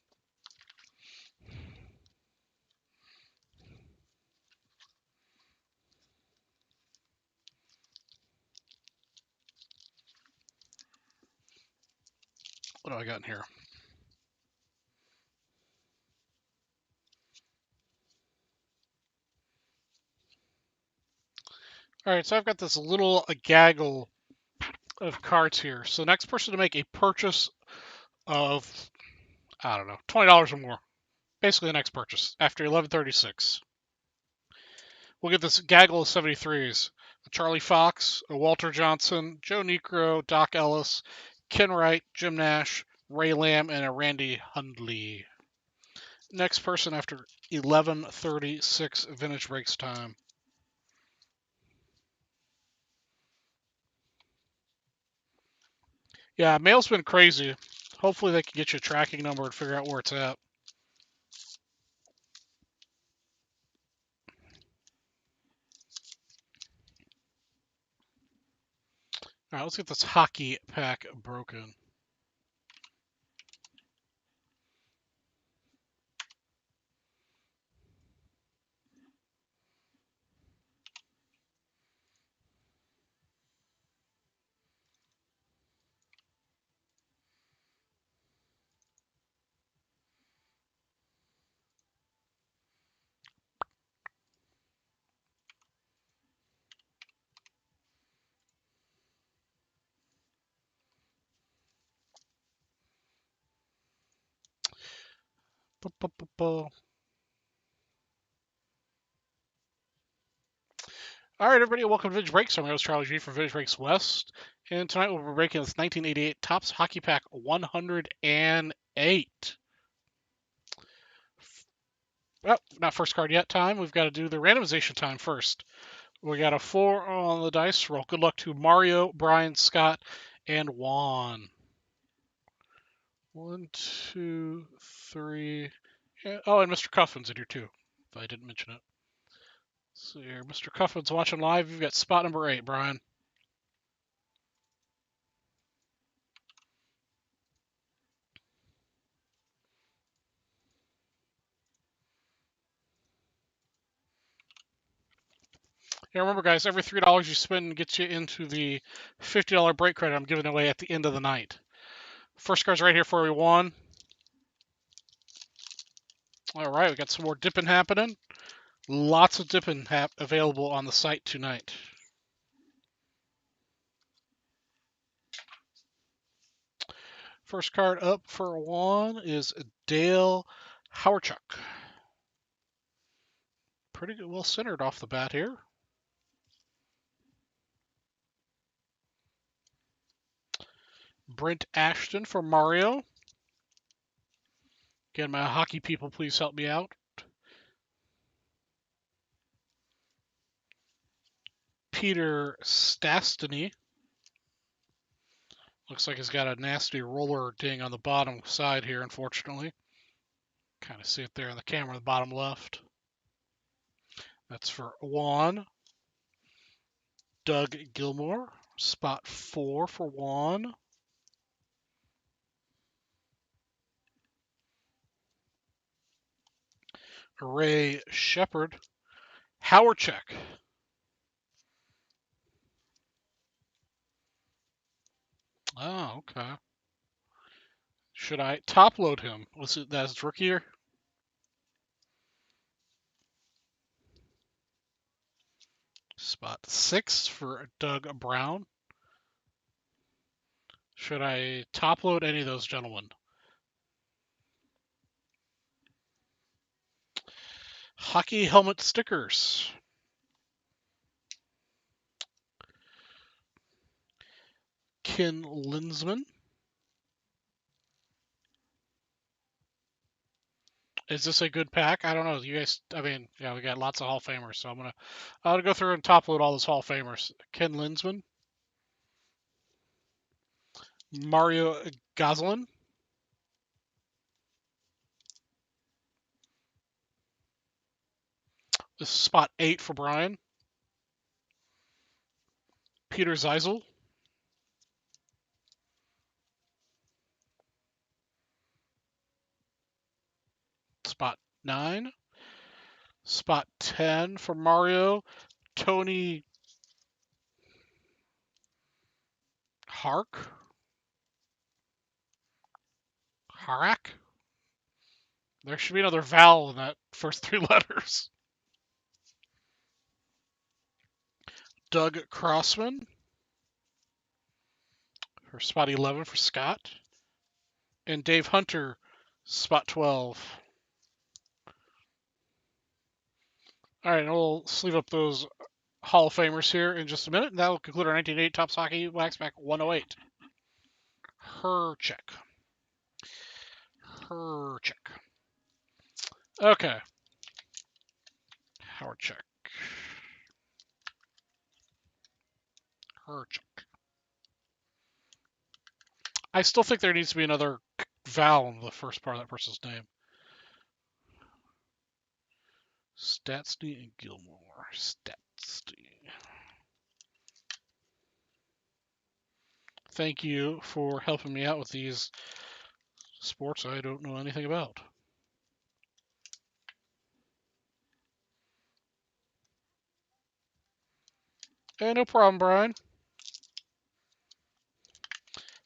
What do I got in here? All right, so I've got this little gaggle of cards here. So next person to make a purchase of, I don't know, $20 or more. Basically the next purchase after 11:36. We'll get this gaggle of 73s. A Charlie Fox, a Walter Johnson, Joe Necro, Doc Ellis, Ken Wright, Jim Nash, Ray Lamb, and a Randy Hundley. Next person after 11:36 vintage breaks time. Yeah, mail's been crazy. Hopefully they can get you a tracking number and figure out where it's at. All right, let's get this hockey pack broken. All right, everybody, welcome to Vintage Breaks. I'm your host, Charlie G from Vintage Breaks West. And tonight we'll be breaking this 1988 Topps Hockey Pack 108. Well, not first card yet time. We've got to do the randomization time first. We got a 4 on the dice roll. Good luck to Mario, Brian, Scott, and Juan. 1, 2, 3. Oh, and Mr. Cuffin's in here too, if I didn't mention it. So here, Mr. Cuffin's watching live. You've got spot number 8, Brian. Yeah, remember, guys, every $3 you spend gets you into the $50 break credit I'm giving away at the end of the night. First card's right here for you, Juan. All right, we got some more dipping happening. Lots of dipping available on the site tonight. First card up for Juan is Dale Hawerchuk. Pretty good, well centered off the bat here. Brent Ashton for Mario. Again, my hockey people, please help me out. Peter Stastny. Looks like he's got a nasty roller ding on the bottom side here, unfortunately. Kind of see it there on the camera, the bottom left. That's for Juan. Doug Gilmore, spot 4 for Juan. Ray Shepard. Hawerchuk. Oh, okay. Should I top load him? Was it that's rookie year? Spot 6 for Doug Brown. Should I top load any of those gentlemen? Hockey helmet stickers. Ken Linsman. Is this a good pack? I don't know. You guys, I mean, yeah, we got lots of Hall of Famers, so I'm gonna go through and top load all those Hall of Famers. Ken Linsman, Mario Goslin, this is spot 8 for Brian. Peter Zeisel, spot 9. Spot 10 for Mario. Tony Harak. There should be another vowel in that first 3 letters. Doug Crossman for spot 11 for Scott. And Dave Hunter, spot 12. All right, we'll sleeve up those Hall of Famers here in just a minute, and that will conclude our 1988 Topps Hockey Wax Pack 108. Hawerchuk. Okay. Hawerchuk. I still think there needs to be another vowel in the first part of that person's name. Statsny and Gilmore. Statsny. Thank you for helping me out with these sports I don't know anything about. Hey, no problem, Brian.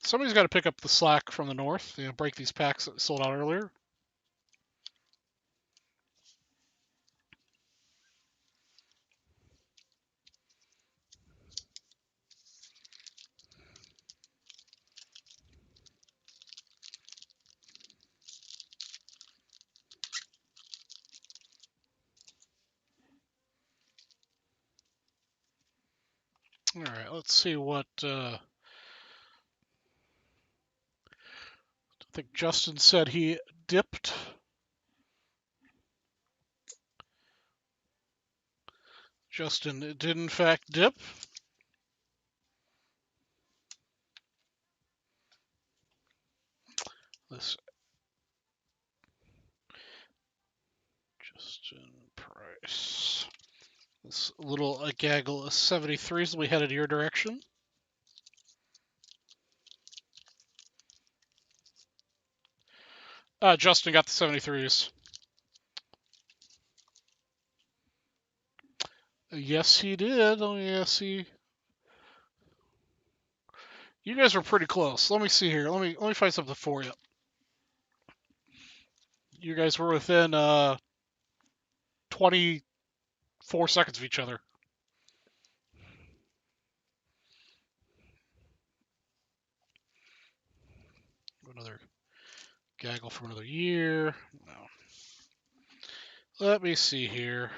Somebody's got to pick up the slack from the north. Break these packs that sold out earlier. All right, let's see what. I think Justin said he dipped. Justin did in fact dip. This Justin Price. This little gaggle of 73s will be headed your direction. Justin got the 73s. Yes, he did. Oh, yes, he. You guys were pretty close. Let me see here. Let me find something for you. You guys were within 24 seconds of each other. Another gaggle from another year. No. Let me see here.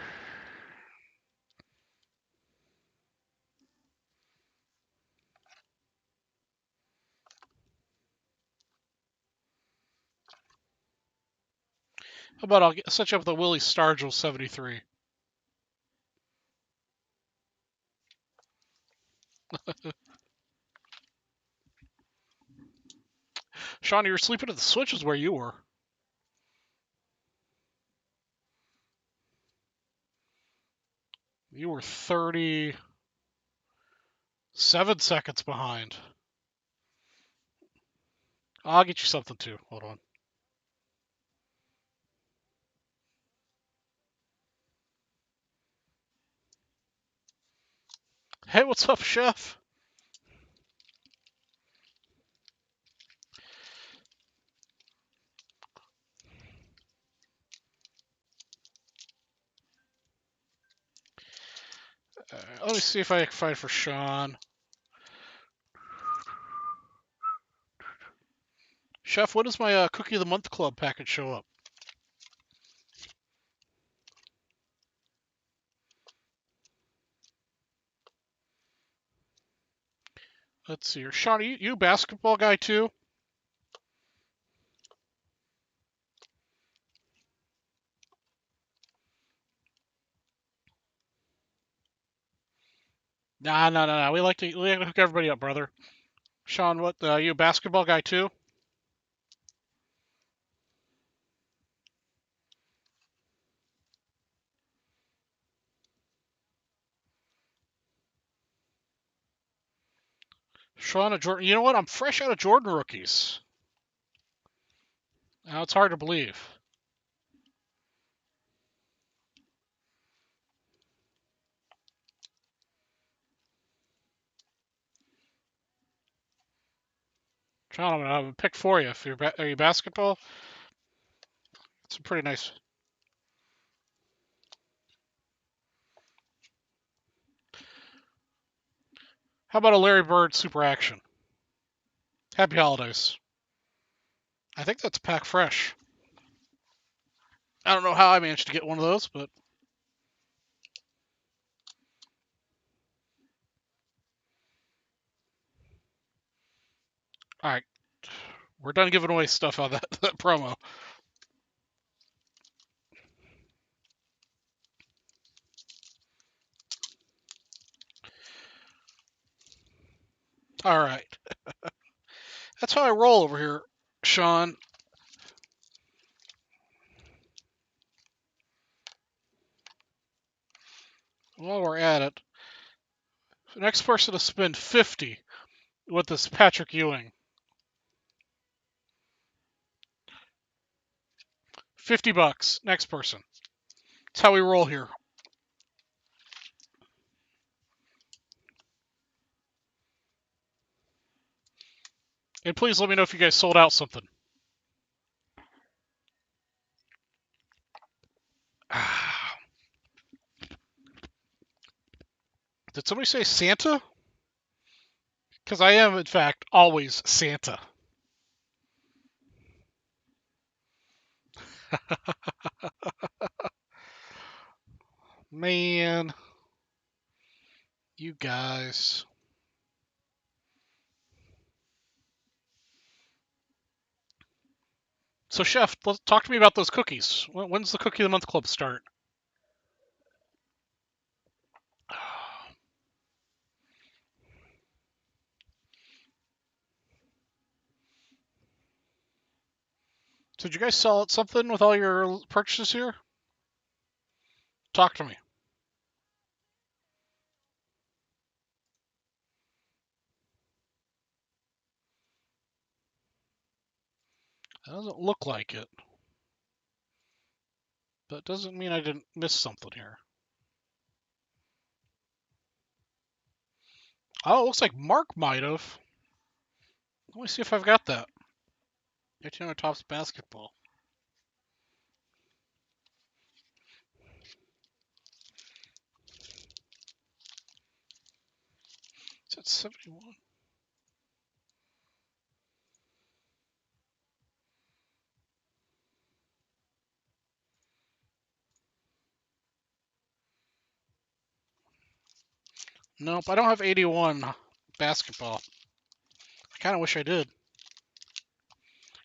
How about I'll set you up with a Willie Stargell 73. Sean, you were sleeping at the switches where you were. You were 37 seconds behind. I'll get you something too. Hold on. Hey, what's up, Chef? Let me see if I can find for Sean. Chef, when does my Cookie of the Month Club package show up? Let's see here. Sean, you a basketball guy too? Nah. We like to hook everybody up, brother. Sean, what? You a basketball guy too? Sean, a Jordan. You know what? I'm fresh out of Jordan rookies. Now it's hard to believe. Sean, I'm gonna have a pick for you. If are you basketball? It's a pretty nice. How about a Larry Bird Super Action? Happy holidays. I think that's pack fresh. I don't know how I managed to get one of those, but all right. We're done giving away stuff on that promo. All right. That's how I roll over here, Sean. While we're at it, the next person to spend 50 with this Patrick Ewing. 50 bucks. Next person. That's how we roll here. And please let me know if you guys sold out something. Did somebody say Santa? Because I am, in fact, always Santa. Man, you guys. So, Chef, talk to me about those cookies. When's the Cookie of the Month Club start? So did you guys sell out something with all your purchases here? Talk to me. It doesn't look like it. But it doesn't mean I didn't miss something here. Oh, it looks like Mark might have. Let me see if I've got that. 18 Topps basketball. Is that 71? Nope, I don't have 81 basketball. I kind of wish I did.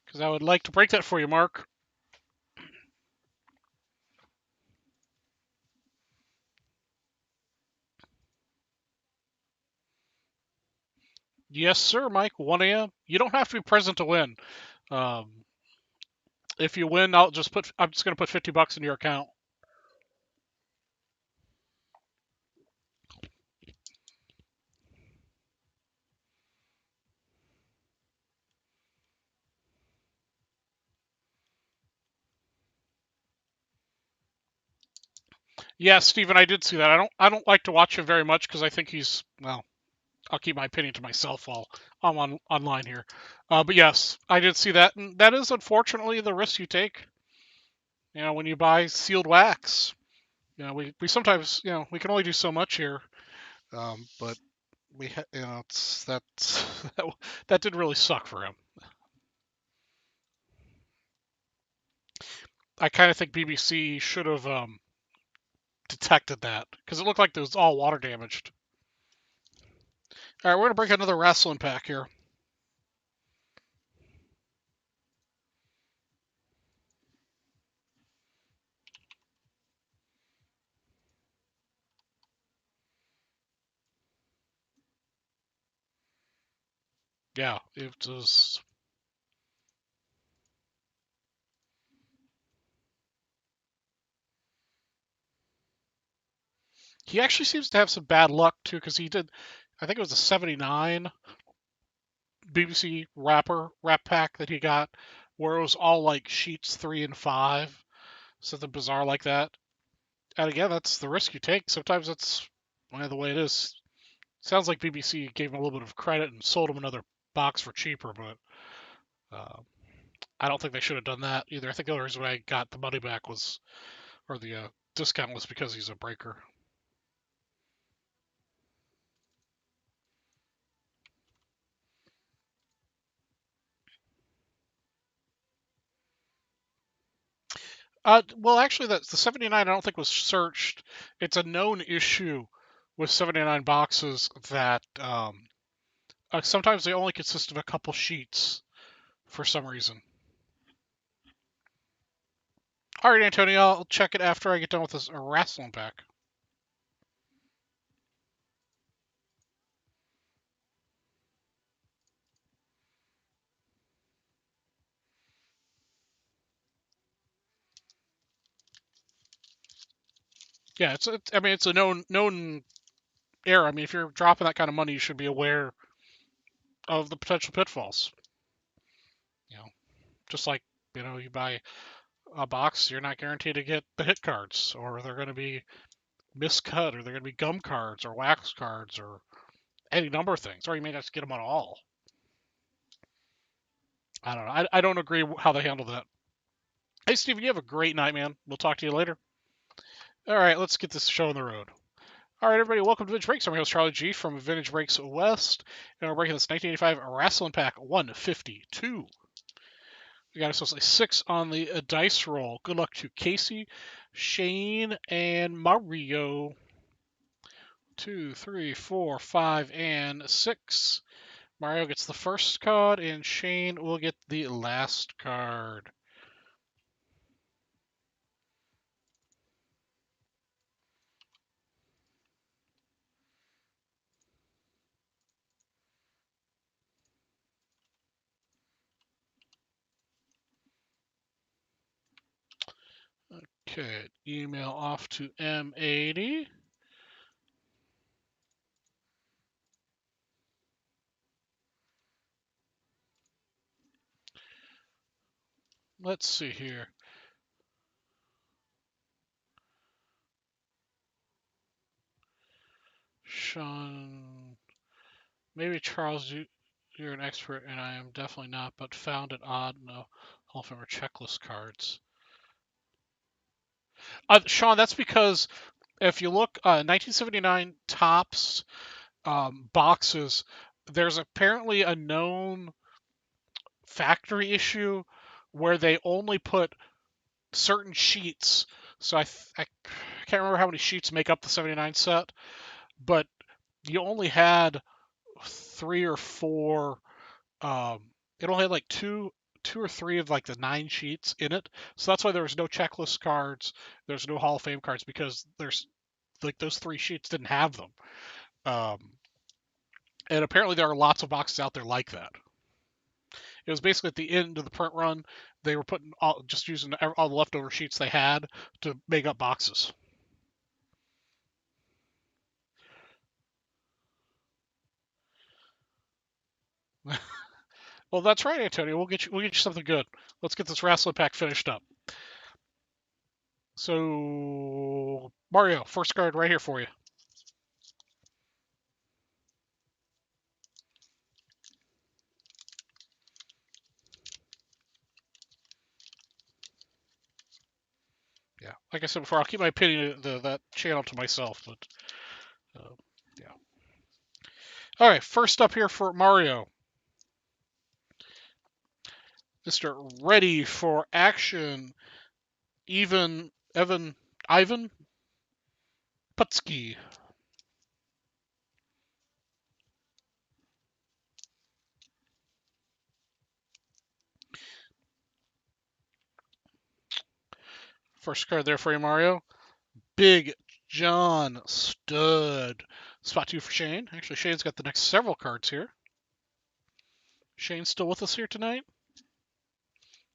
Because I would like to break that for you, Mark. Yes, sir, Mike. 1 a.m. You don't have to be present to win. If you win, I'm just gonna put 50 bucks in your account. Yeah, Steven, I did see that. I don't like to watch him very much because I think he's, well, I'll keep my opinion to myself while I'm online here. But yes, I did see that, and that is unfortunately the risk you take. When you buy sealed wax. We sometimes, we can only do so much here, but that's that did really suck for him. I kind of think BBC should have detected that because it looked like it was all water damaged. All right, we're gonna break another wrestling pack here. Yeah, it was. He actually seems to have some bad luck too, because he did. I think it was a '79 BBC wrap pack that he got, where it was all like sheets 3 and 5, something bizarre like that. And again, that's the risk you take. Sometimes that's the way it is. Sounds like BBC gave him a little bit of credit and sold him another box for cheaper, but uh, I don't think they should have done that either. I think the only reason I got the money back was, or the discount was because he's a breaker. Well, actually, that's the '79. I don't think was searched. It's a known issue with '79 boxes that sometimes they only consist of a couple sheets for some reason. All right, Antonio, I'll check it after I get done with this wrestling pack. Yeah, I mean, it's a known error. I mean, if you're dropping that kind of money, you should be aware of the potential pitfalls. You know, just like, you buy a box, you're not guaranteed to get the hit cards, or they're going to be miscut, or they're going to be gum cards, or wax cards, or any number of things, or you may not get them at all. I don't know. I don't agree how they handle that. Hey, Steven, you have a great night, man. We'll talk to you later. All right, let's get this show on the road. All right, everybody, welcome to Vintage Breaks. I'm your host, Charlie G from Vintage Breaks West, and we're breaking this 1985 Wrestling Pack 152. We got ourselves a 6 on the dice roll. Good luck to Casey, Shane, and Mario. 2, 3, 4, 5, and 6. Mario gets the first card, and Shane will get the last card. Okay, email off to M80. Let's see here. Sean, maybe Charles, you're an expert, and I am definitely not, but found it odd. No, Hall of Famer checklist cards. Sean, that's because if you look, 1979 Topps boxes, there's apparently a known factory issue where they only put certain sheets. So I can't remember how many sheets make up the 79 set, but you only had 3 or 4. It only had like two or three of like the 9 sheets in it. So that's why there was no checklist cards. There's no Hall of Fame cards because there's like those 3 sheets didn't have them. Um, and apparently there are lots of boxes out there like that. It was basically at the end of the print run, they were just using all the leftover sheets they had to make up boxes. Well, that's right, Antonio. We'll get you something good. Let's get this wrestling pack finished up. So, Mario, first card right here for you. Yeah, like I said before, I'll keep my opinion of that channel to myself, but yeah. All right, first up here for Mario, Mr. Ready for Action, Ivan Putski. First card there for you, Mario. Big John Stud. Spot 2 for Shane. Actually, Shane's got the next several cards here. Shane's still with us here tonight.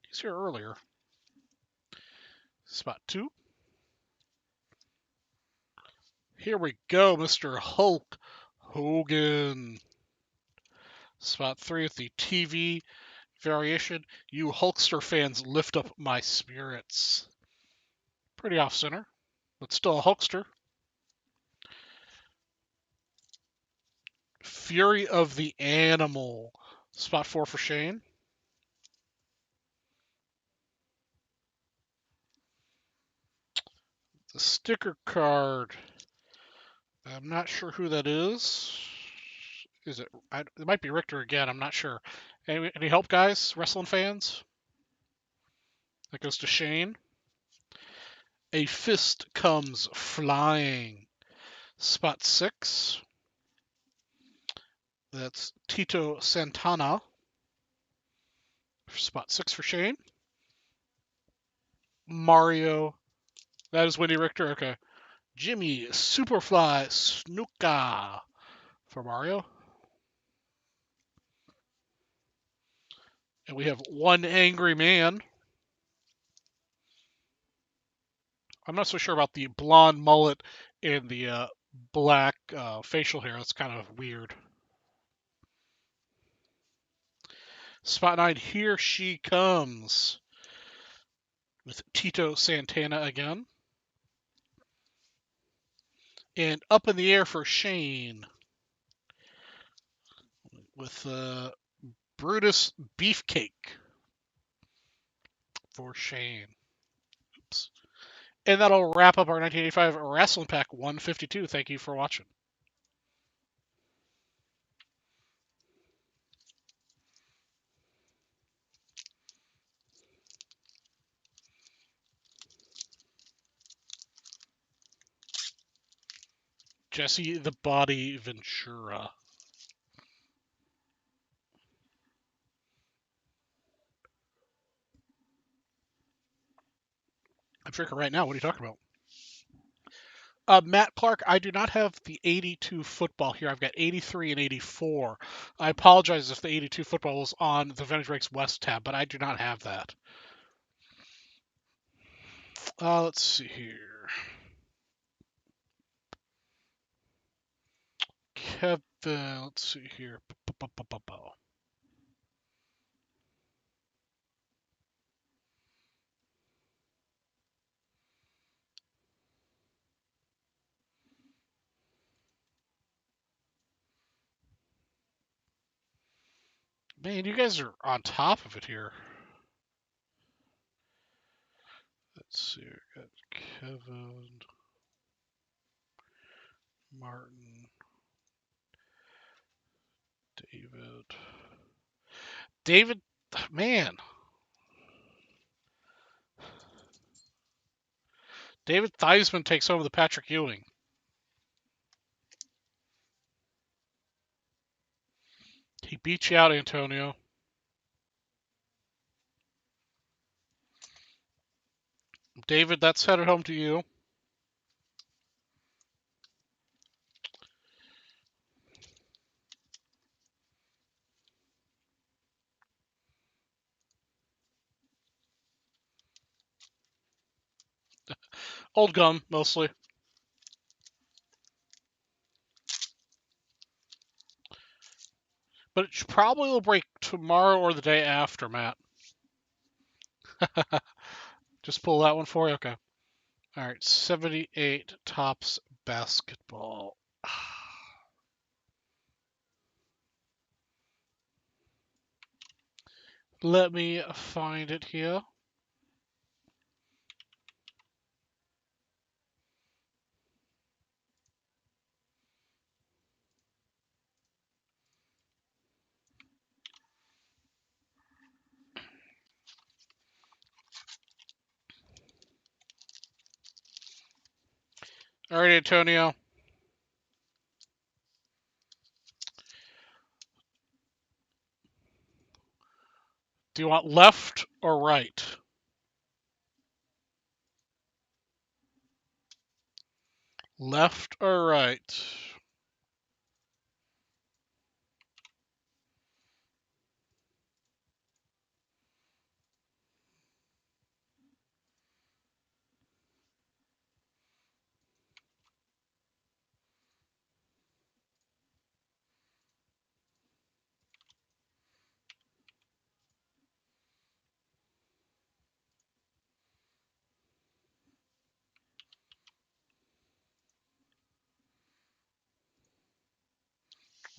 He's here earlier. Spot 2. Here we go, Mr. Hulk Hogan. Spot 3 with the TV variation. You Hulkster fans lift up my spirits. Pretty off center, but still a Hulkster. Fury of the Animal. Spot 4 for Shane. The sticker card. I'm not sure who that is. Is it? It might be Richter again. I'm not sure. Any help, guys? Wrestling fans? That goes to Shane. A fist comes flying. Spot 6. That's Tito Santana. Spot 6 for Shane. Mario. That is Wendy Richter. Okay. Jimmy Superfly Snuka for Mario. And we have one angry man. I'm not so sure about the blonde mullet and the black facial hair. That's kind of weird. Spot 9, here she comes. With Tito Santana again. And up in the air for Shane. With Brutus Beefcake for Shane. Oops. And that'll wrap up our 1985 Wrestling Pack 152. Thank you for watching. Jesse the Body Ventura. I'm drinking right now. What are you talking about? Matt Clark, I do not have the 82 football here. I've got 83 and 84. I apologize if the 82 football was on the Vintage Breaks West tab, but I do not have that. Let's see here. Kevin, let's see here. Man, you guys are on top of it here. Let's see. We got Kevin, Martin, David. David, man. David Theismann takes home the Patrick Ewing. He beat you out, Antonio. David, that's headed home to you. Old gum, mostly. But it probably will break tomorrow or the day after, Matt. Just pull that one for you? Okay. All right, 78 Topps basketball. Let me find it here. All right, Antonio. Do you want left or right? Left or right?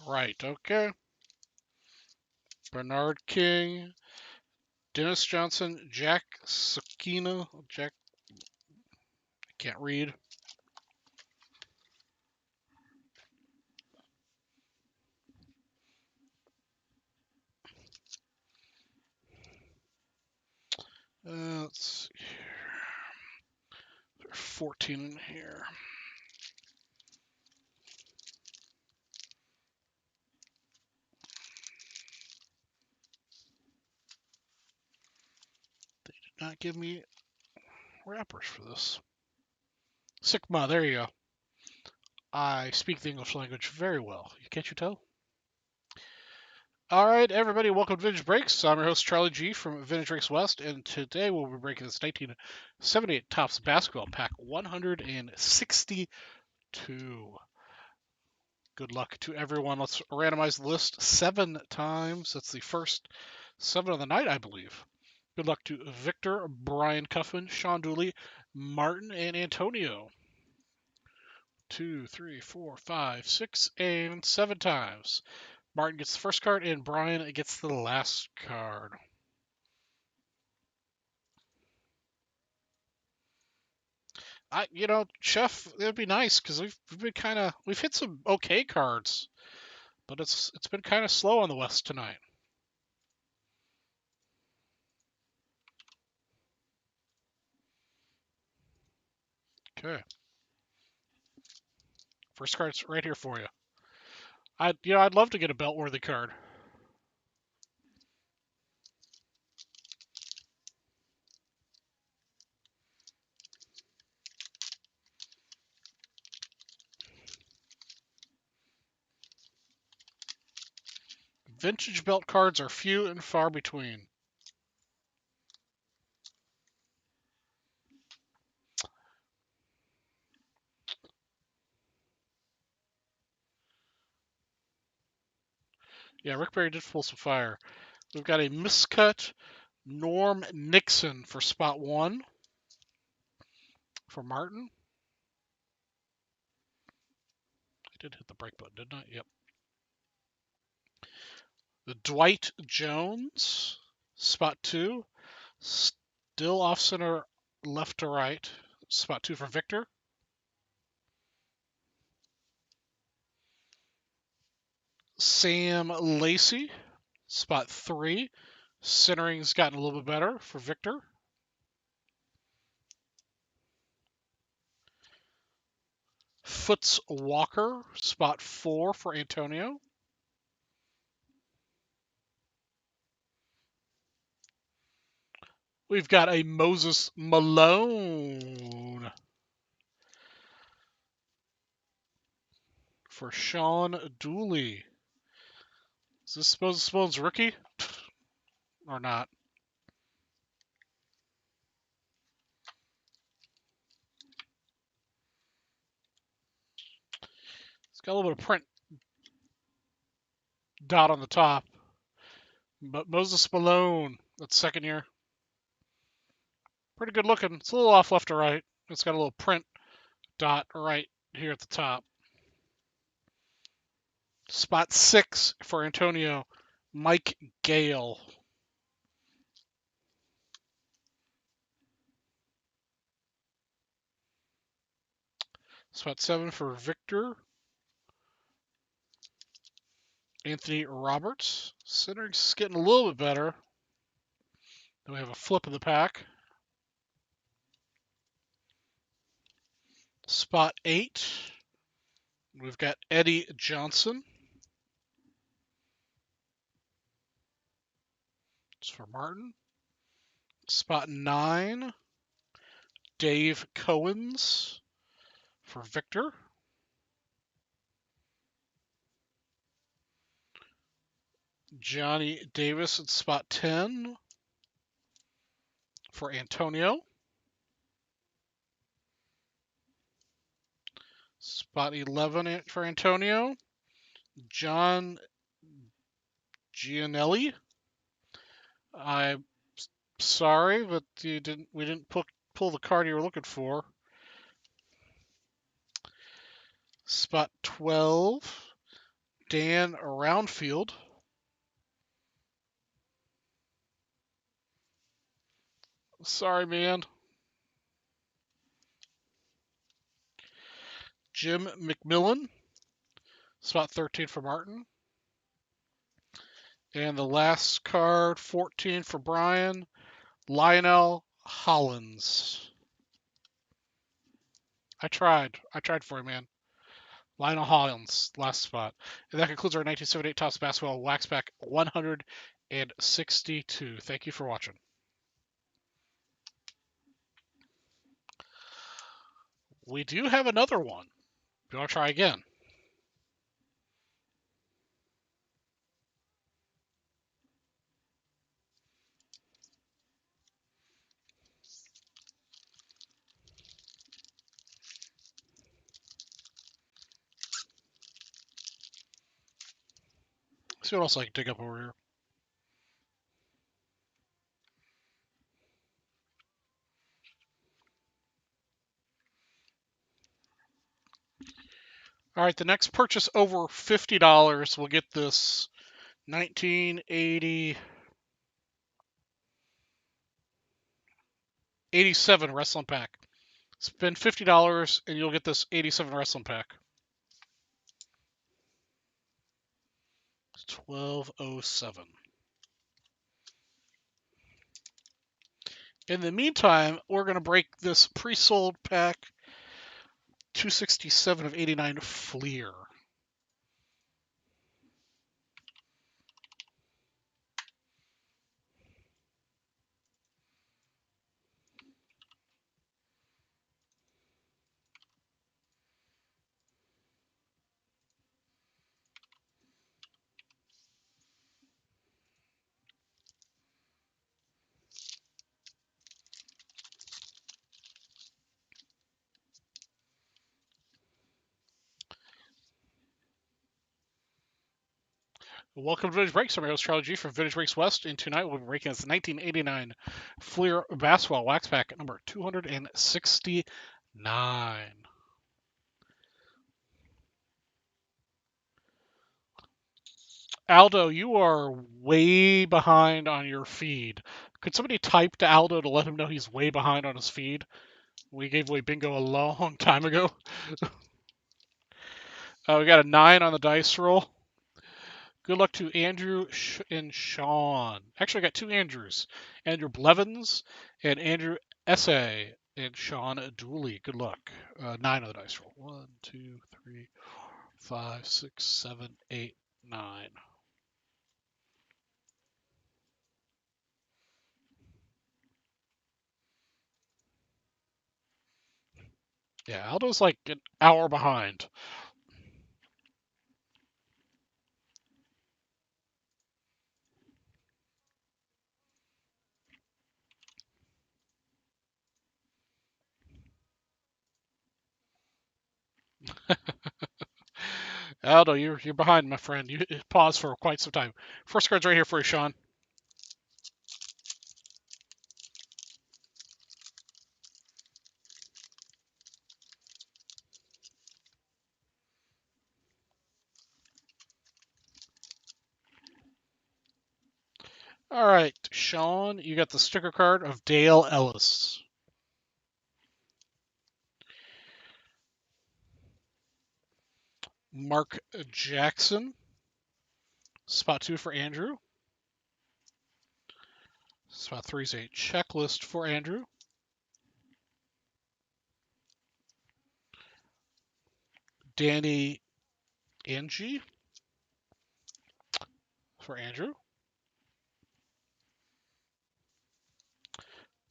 Right, okay. Bernard King, Dennis Johnson, Jack Sakina, Jack, I can't read. Let's see here. There's 14 in here. They did not give me wrappers for this. Sigma, there you go. I speak the English language very well. Can't you tell? All right, everybody, welcome to Vintage Breaks. I'm your host, Charlie G from Vintage Breaks West, and today we'll be breaking this 1978 Topps Basketball Pack 162. Good luck to everyone. Let's randomize the list 7 times. That's the first 7 of the night, I believe. Good luck to Victor, Brian Cuffman, Sean Dooley, Martin, and Antonio. 2, 3, 4, 5, 6, and 7 times. Martin gets the first card, and Brian gets the last card. Chef, it'd be nice because we've hit some okay cards, but it's been kind of slow on the West tonight. Okay, first card's right here for you. I'd love to get a belt-worthy card. Vintage belt cards are few and far between. Yeah, Rick Barry did pull some fire. We've got a miscut Norm Nixon for spot 1 for Martin. I did hit the break button, didn't I? Yep. The Dwight Jones, spot 2. Still off center, left to right. Spot 2 for Victor. Sam Lacey, spot 3. Centering's gotten a little bit better for Victor. Foots Walker, spot 4 for Antonio. We've got a Moses Malone for Sean Dooley. Is this Moses rookie or not? It's got a little bit of print dot on the top. But Moses Malone, that's second year. Pretty good looking. It's a little off left to right. It's got a little print dot right here at the top. Spot 6 for Antonio, Mike Gale. Spot 7 for Victor, Anthony Roberts. Centering's getting a little bit better. Then we have a flip of the pack. Spot 8, we've got Eddie Johnson. It's for Martin. Spot 9, Dave Cohen's for Victor. Johnny Davis at spot 10 for Antonio. Spot 11 for Antonio, John Gianelli. I'm sorry, but we didn't pull the card you were looking for. Spot 12, Dan Roundfield. Sorry, man. Jim McMillan. Spot 13 for Martin. And the last card, 14 for Brian, Lionel Hollins. I tried for you, man. Lionel Hollins, last spot. And that concludes our 1978 Topps Basketball Wax Pack 162. Thank you for watching. We do have another one. You want to try again? See what else I can dig up over here. All right, the next purchase over $50 will get this 87 wrestling pack. Spend $50 and you'll get this 87 wrestling pack. 1207. In the meantime, we're going to break this pre-sold pack 267 of 89 Fleer. Welcome to Vintage Breaks. I'm your host, Charlie G from Vintage Breaks West, and tonight we'll be breaking this 1989 Fleer Basketball Wax Pack number 269. Aldo, you are way behind on your feed. Could somebody type to Aldo to let him know he's way behind on his feed? We gave away bingo a long time ago. We got a 9 on the dice roll. Good luck to Andrew and Sean. Actually, I got 2 Andrews. Andrew Blevins and Andrew Essay and Sean Dooley. Good luck. 9 on the dice roll. 1, 2, 3, 4, 5, 6, 7, 8, 9. Yeah, Aldo's like an hour behind. Aldo, you're behind, my friend. You paused for quite some time. First card's right here for you, Sean. All right, Sean, you got the sticker card of Dale Ellis. Mark Jackson. Spot 2 for Andrew. Spot 3 is a checklist for Andrew. Danny Angie for Andrew.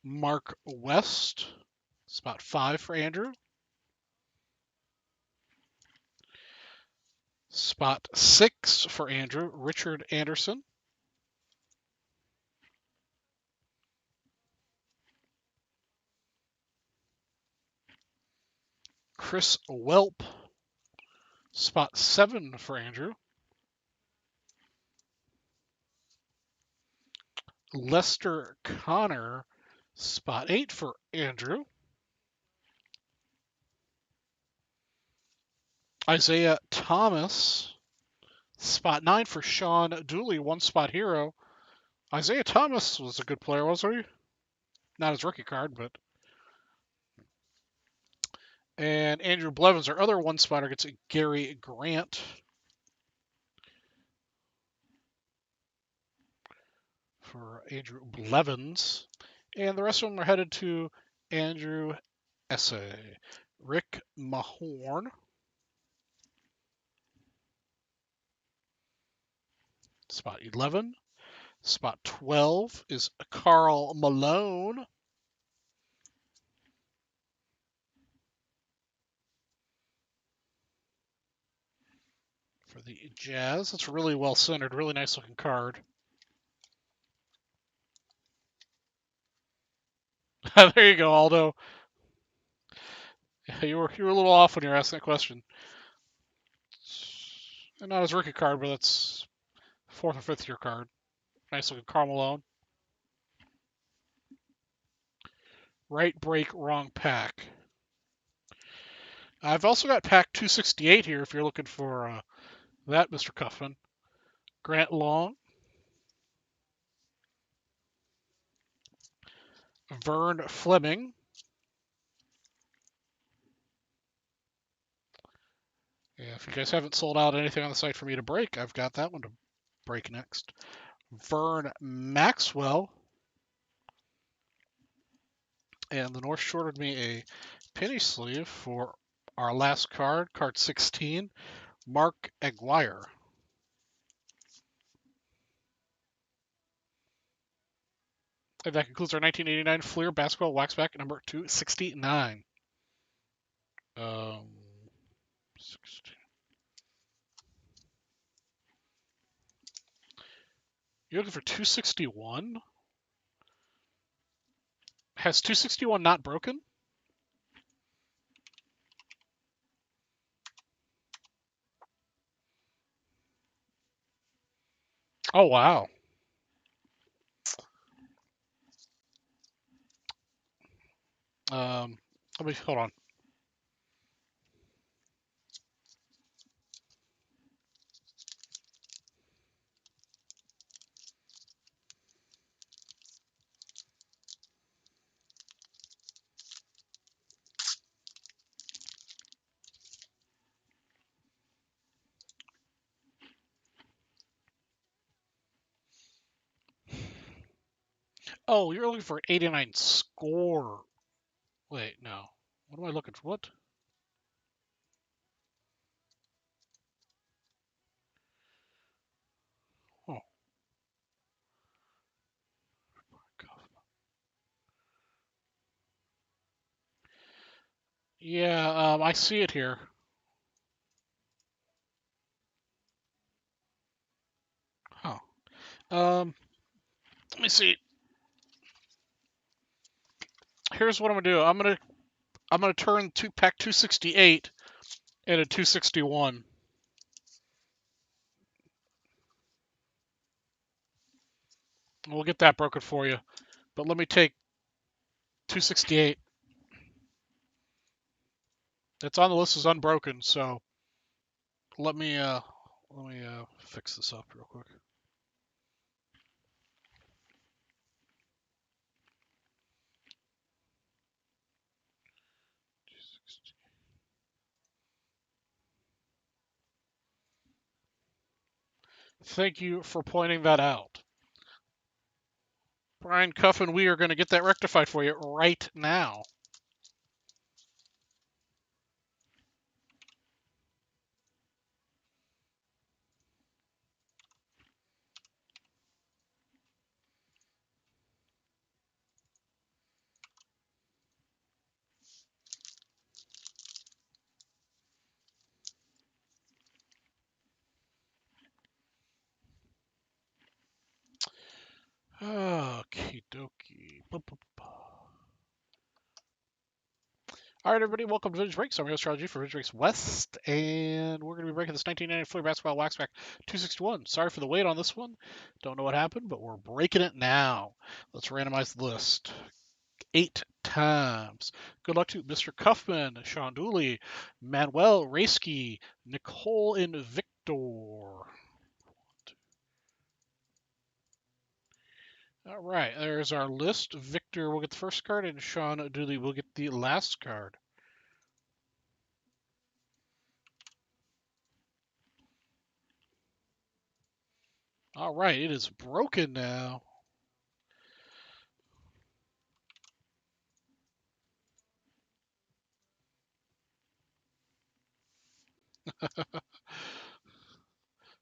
Mark West. Spot 5 for Andrew. Spot 6 for Andrew. Richard Anderson. Chris Welp. Spot 7 for Andrew. Lester Connor. Spot 8 for Andrew. Isaiah Thomas. Spot 9 for Sean Dooley. 1 spot hero. Isaiah Thomas was a good player, wasn't he? Not his rookie card, but. And Andrew Blevins, our other 1 spotter, gets a Gary Grant. For Andrew Blevins. And the rest of them are headed to Andrew Essay. Rick Mahorn. Spot 11. Spot 12 is Karl Malone. For the Jazz. It's really well centered. Really nice looking card. There you go, Aldo. You were a little off when you were asking that question. And not his rookie card, but that's 4th or 5th year card. Nice looking Karl Malone. Right break, wrong pack. I've also got pack 268 here if you're looking for that, Mr. Cuffman. Grant Long. Vern Fleming. Yeah, if you guys haven't sold out anything on the site for me to break, I've got that one to break next. Vern Maxwell. And the North shorted me a penny sleeve for our last card, card 16, Mark Aguirre. And that concludes our 1989 Fleer Basketball Waxpack number 269. 16. You're looking for 261? Has 261 not broken? Oh, wow. Let me, hold on. Oh, you're looking for an 89 score. Wait, no. What am I looking for? What? Oh, God. Yeah, I see it here. Huh. Let me see. Here's what I'm gonna do. I'm gonna turn pack 268 into 261. We'll get that broken for you. But let me take 268. It's on the list as unbroken, so let me fix this up real quick. Thank you for pointing that out. Brian Cuffin, we are going to get that rectified for you right now. Okie dokie. All right, everybody, welcome to Vintage Breaks. I'm your host, Charlie G for Vintage Breaks West, and we're going to be breaking this 1990 Fleer Basketball Waxpack 261. Sorry for the wait on this one. Don't know what happened, but we're breaking it now. Let's randomize the list 8 times. Good luck to Mr. Cuffman, Sean Dooley, Manuel Reski, Nicole, and Victor. All right, there's our list. Victor will get the first card, and Sean Dooley will get the last card. All right, it is broken now.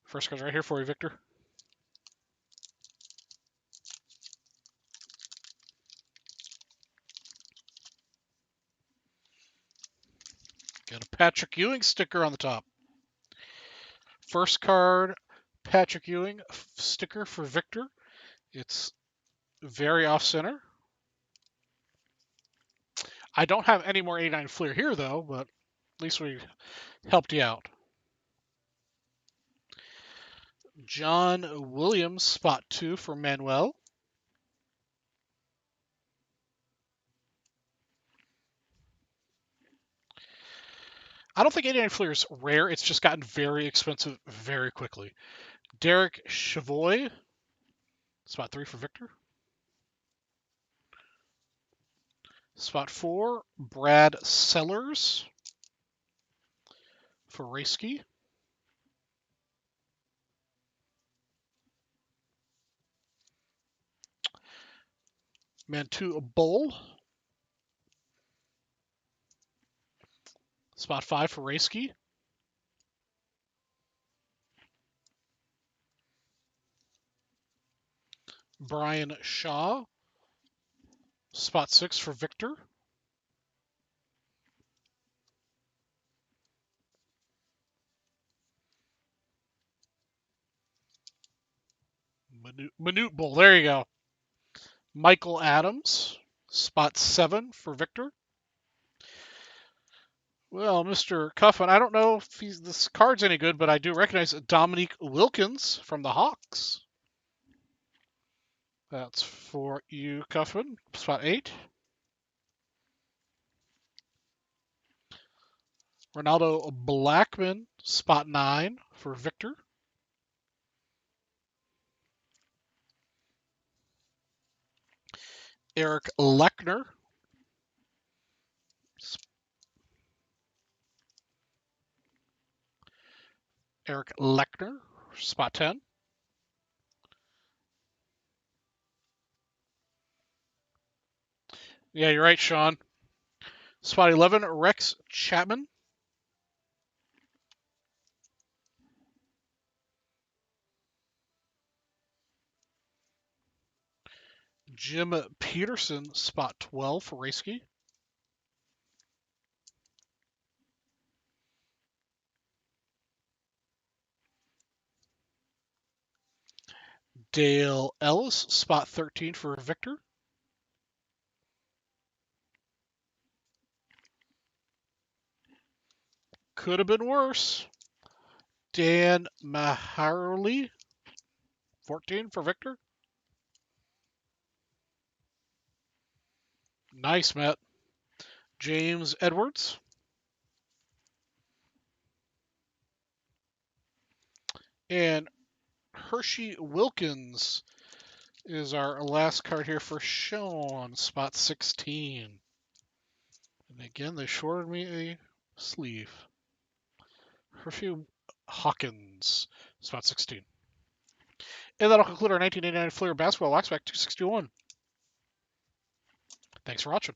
First card's right here for you, Victor. Got a Patrick Ewing sticker on the top. First card, Patrick Ewing sticker for Victor. It's very off-center. I don't have any more 89 Fleer here, though, but at least we helped you out. John Williams, spot 2 for Manuel. I don't think 89 Fleer is rare. It's just gotten very expensive very quickly. Derek Chavoy, spot 3 for Victor. Spot 4, Brad Sellers for Rayski. Mantu Bull. Spot 5 for Rayski. Brian Shaw. Spot 6 for Victor. Minute Bull. There you go. Michael Adams. Spot 7 for Victor. Well, Mr. Cuffin, I don't know if this card's any good, but I do recognize Dominique Wilkins from the Hawks. That's for you, Cuffin. Spot 8. Ronaldo Blackman, spot 9 for Victor. Eric Lechner. Eric Lechner, spot 10. Yeah, you're right, Sean. Spot 11, Rex Chapman. Jim Peterson, spot 12 for Rayski. Dale Ellis, spot 13 for Victor. Could have been worse. Dan Maharly, 14 for Victor. Nice, Matt. James Edwards. And Hershey Wilkins is our last card here for Sean, spot 16. And again, they shorted me a sleeve. Hershey Hawkins, spot 16. And that'll conclude our 1989 Fleer Basketball Wax Pack 261. Thanks for watching.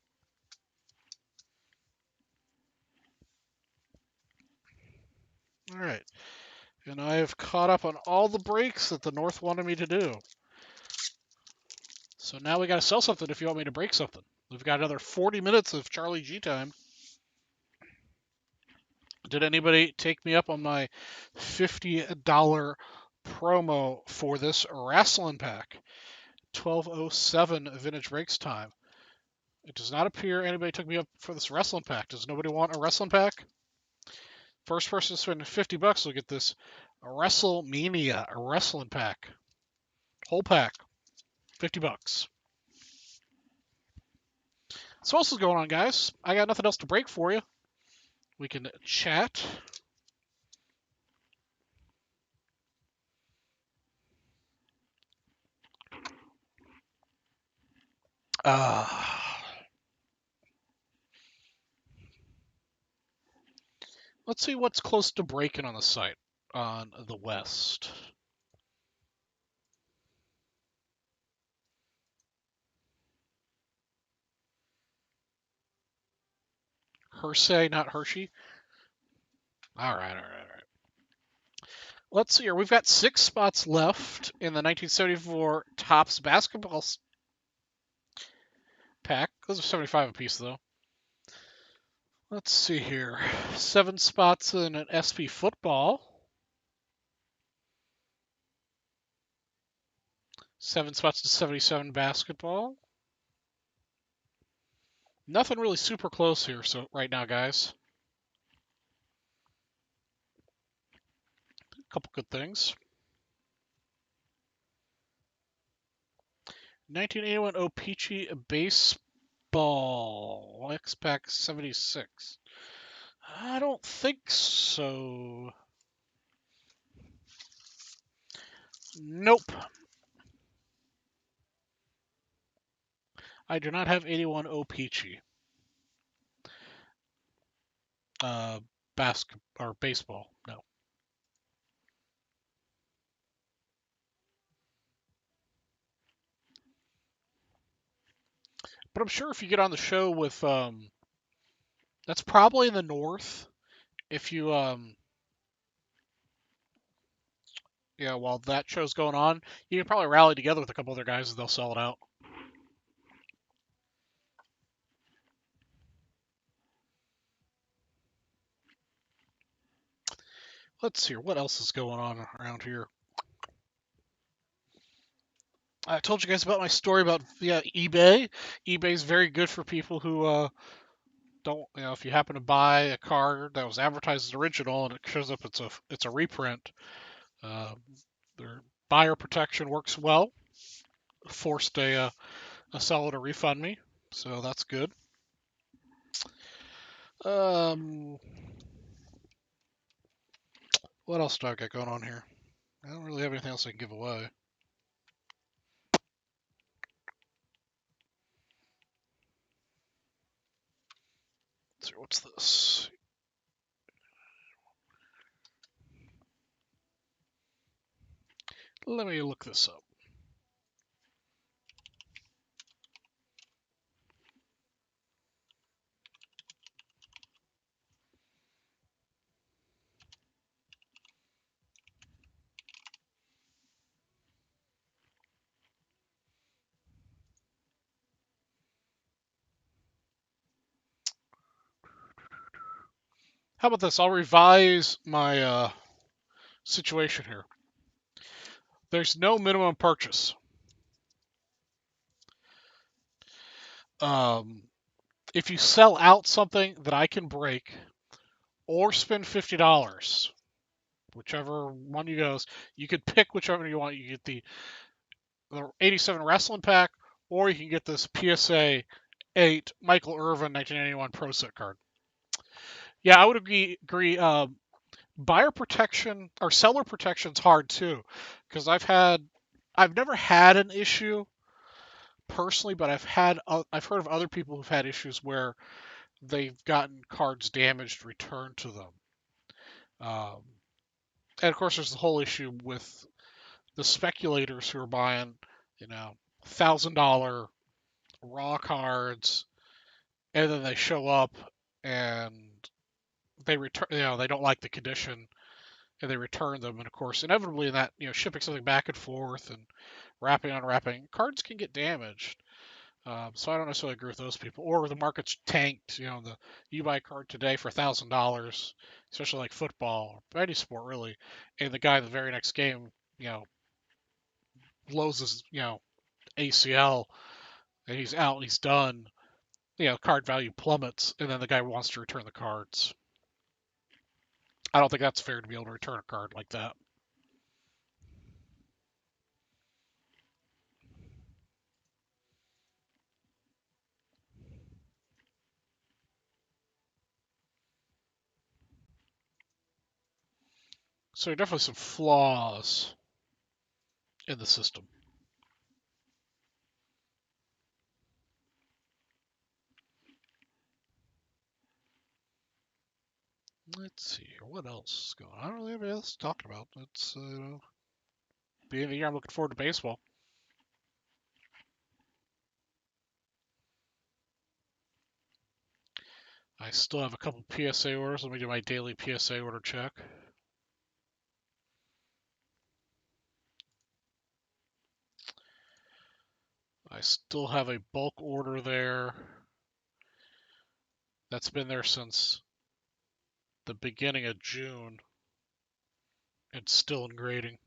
All right. And I have caught up on all the breaks that the North wanted me to do. So now we got to sell something if you want me to break something. We've got another 40 minutes of Charlie G time. Did anybody take me up on my $50 promo for this wrestling pack? 1207 vintage breaks time. It does not appear anybody took me up for this wrestling pack. Does nobody want a wrestling pack? First person to spend $50 will get this WrestleMania, a wrestling pack. Whole pack, $50. So what else is going on, guys? I got nothing else to break for you. We can chat. Let's see what's close to breaking on the site on the West. Hersey, not Hershey. All right. Let's see here. We've got 6 spots left in the 1974 Topps Basketball Pack. Those are 75 apiece, though. Let's see here. 7 spots in an SP Football. 7 spots in 77 Basketball. Nothing really super close here so right now, guys. A couple good things. 1981 OPC Baseball X Pack 76. I don't think so. Nope. I do not have 81 OPC. Or baseball. No. But I'm sure if you get on the show with that's probably in the north. If you yeah, while that show's going on, you can probably rally together with a couple other guys and they'll sell it out. Let's see what else is going on around here. I told you guys about my story about eBay. eBay's very good for people who don't, if you happen to buy a car that was advertised as original and it shows up it's a reprint, uh, their buyer protection works well. Forced a seller to refund me, so that's good. Um, what else do I got going on here? I don't really have anything else I can give away. Let's see, what's this? Let me look this up. How about this? I'll revise my situation here. There's no minimum purchase. If you sell out something that I can break or spend $50, whichever one you goes, you could pick whichever you want. You get the 87 wrestling pack, or you can get this PSA 8 Michael Irvin 1991 Pro Set card. Yeah, I would agree. Buyer protection or seller protection's hard too, because I've never had an issue personally, but I've heard of other people who've had issues where they've gotten cards damaged returned to them. Um, and of course, there's the whole issue with the speculators who are buying, $1,000 raw cards, and then they show up and they return, they don't like the condition and they return them. And of course, inevitably, in that, shipping something back and forth and wrapping, unwrapping, cards can get damaged. So I don't necessarily agree with those people. Or the market's tanked. You buy a card today for $1,000, especially like football or any sport really, and the guy the very next game, blows his, ACL and he's out and he's done. Card value plummets, and then the guy wants to return the cards. I don't think that's fair to be able to return a card like that. So there are definitely some flaws in the system. Let's see here. What else is going on? I don't really have anything else to talk about. It's beginning of the year. I'm looking forward to baseball. I still have a couple PSA orders. Let me do my daily PSA order check. I still have a bulk order there. That's been there since the beginning of June. It's still in grading.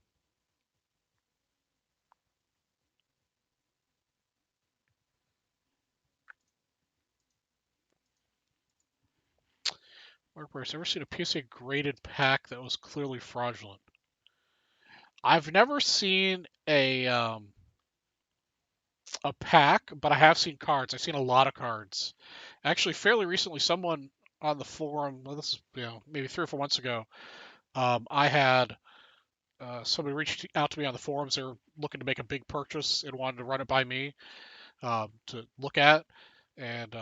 Marketplace, ever seen a PSA graded pack that was clearly fraudulent? I've never seen a a pack, but I have seen cards. I've seen a lot of cards. Actually, fairly recently, someone on the forum, well, this is maybe 3 or 4 months ago, I had somebody reached out to me on the forums. They were looking to make a big purchase and wanted to run it by me to look at, and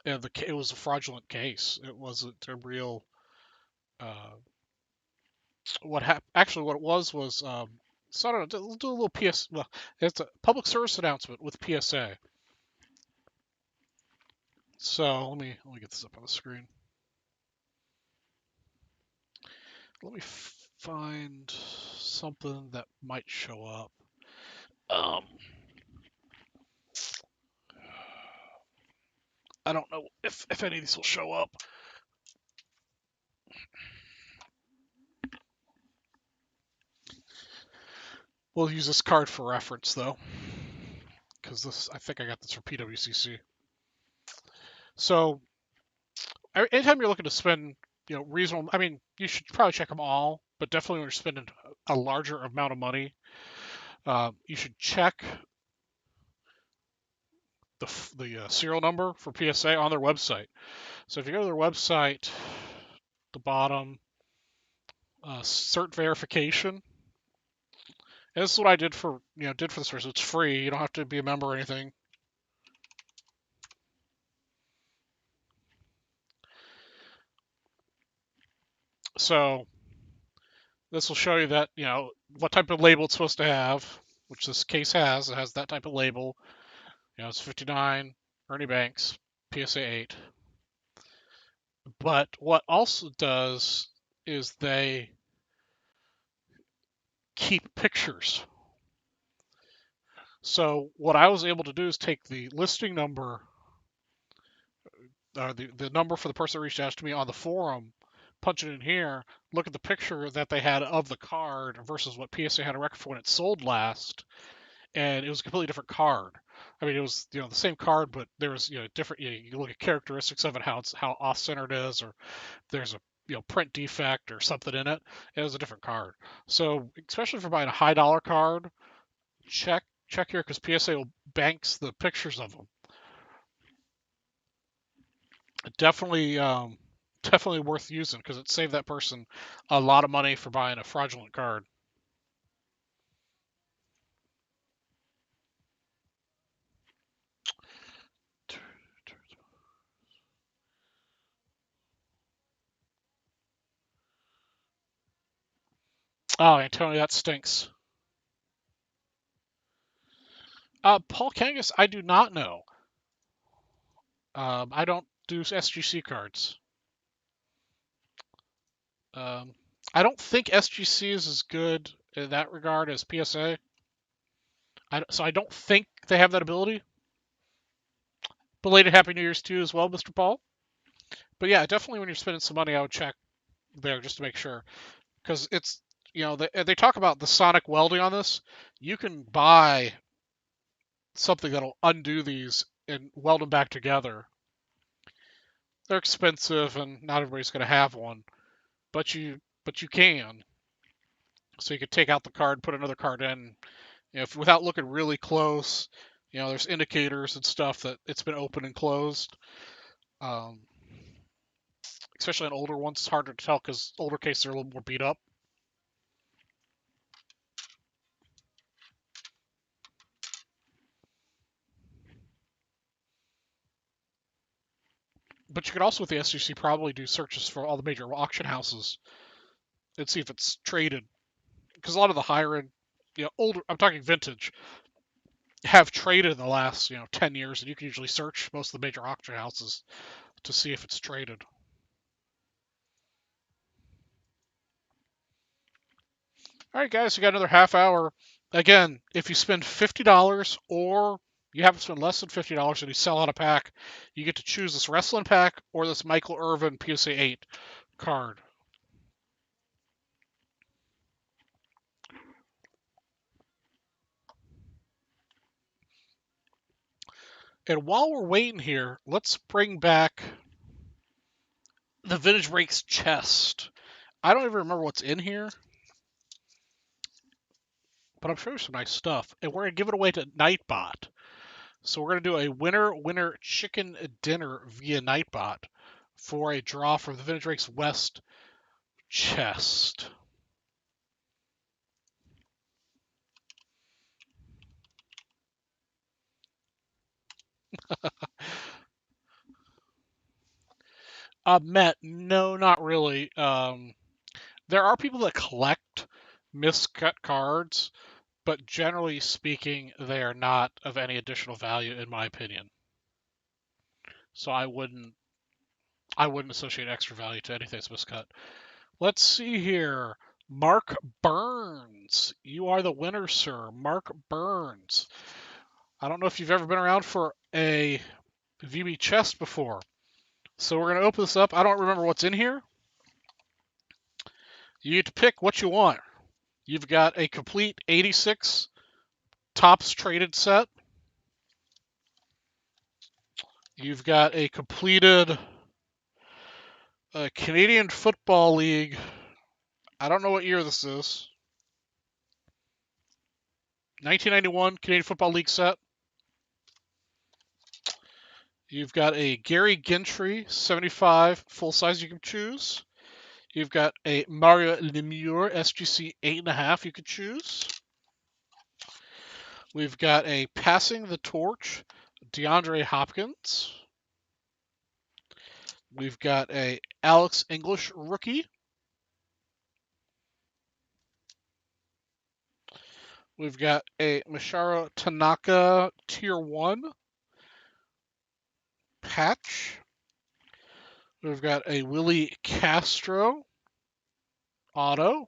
it was a fraudulent case. It wasn't a real. Actually what it was so I don't know. We'll do a little PS. Well, it's a public service announcement with PSA. So let me get this up on the screen. Let me find something that might show up. I don't know if any of these will show up. We'll use this card for reference though, because I think I got this from PWCC. So anytime you're looking to spend, reasonable. I mean, you should probably check them all, but definitely when you're spending a larger amount of money, you should check the serial number for PSA on their website. So if you go to their website, the bottom, cert verification. And this is what I did for this person. It's free. You don't have to be a member or anything. So this will show you that what type of label it's supposed to have, which this case has. It has that type of label. It's 59 Ernie Banks PSA 8. But what also does is they keep pictures. So what I was able to do is take the listing number, the number for the person that reached out to me on the forum, punch it in here, look at the picture that they had of the card versus what PSA had a record for when it sold last, and it was a completely different card. I mean, it was the same card, but there was different. You look at characteristics of it, how off-center it is, or there's a print defect or something in it. It was a different card. So especially for buying a high dollar card, check here because PSA will banks the pictures of them. Definitely definitely worth using because it saved that person a lot of money for buying a fraudulent card. Oh, Antonio, that stinks. Paul Kangas, I do not know. I don't do SGC cards. I don't think SGC is as good in that regard as PSA. So I don't think they have that ability. Belated Happy New Year's to you as well, Mr. Paul. But yeah, definitely when you're spending some money, I would check there just to make sure. Because it's, they talk about the sonic welding on this. You can buy something that'll undo these and weld them back together. They're expensive and not everybody's going to have one, but you can. So you could take out the card, put another card in, without looking really close. There's indicators and stuff that it's been open and closed. Especially on older ones, it's harder to tell because older cases are a little more beat up. But you could also, with the SGC, probably do searches for all the major auction houses and see if it's traded. Because a lot of the higher end, older, I'm talking vintage, have traded in the last, 10 years, and you can usually search most of the major auction houses to see if it's traded. All right, guys, we got another half hour. Again, if you spend $50 or you haven't spent less than $50 and you sell out a pack, you get to choose this wrestling pack or this Michael Irvin PSA 8 card. And while we're waiting here, let's bring back the Vintage Breaks chest. I don't even remember what's in here. but I'm sure there's some nice stuff. And we're going to give it away to Nightbot. So we're going to do a winner chicken dinner via Nightbot for a draw from the Vintage Rakes West chest. Matt, no, not really. There are people that collect miscut cards, but generally speaking, they are not of any additional value, in my opinion. So I wouldn't associate extra value to anything that's miscut. Let's see here. Mark Burns. You are the winner, sir. Mark Burns. I don't know if you've ever been around for a VB chest before. So we're going to open this up. I don't remember what's in here. You get to pick what you want. You've got a complete 86 Topps traded set. You've got a completed Canadian Football League. I don't know what year this is. 1991 Canadian Football League set. You've got a Gary Gentry 75 full size you can choose. You've got a Mario Lemieux SGC 8.5 you could choose. We've got a Passing the Torch DeAndre Hopkins. We've got a Alex English rookie. We've got a Masahiro Tanaka Tier 1 patch. We've got a Willie Castro auto.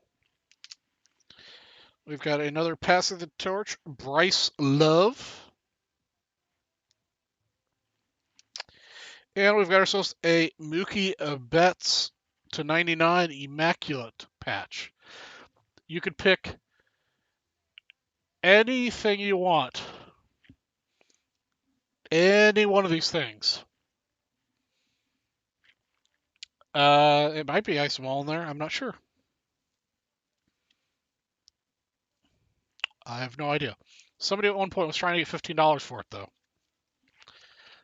We've got another Passing the Torch, Bryce Love. And we've got ourselves a Mookie Betts /99 Immaculate patch. You could pick anything you want. Any one of these things. It might be Ice Mall in there. I'm not sure. I have no idea. Somebody at one point was trying to get $15 for it, though.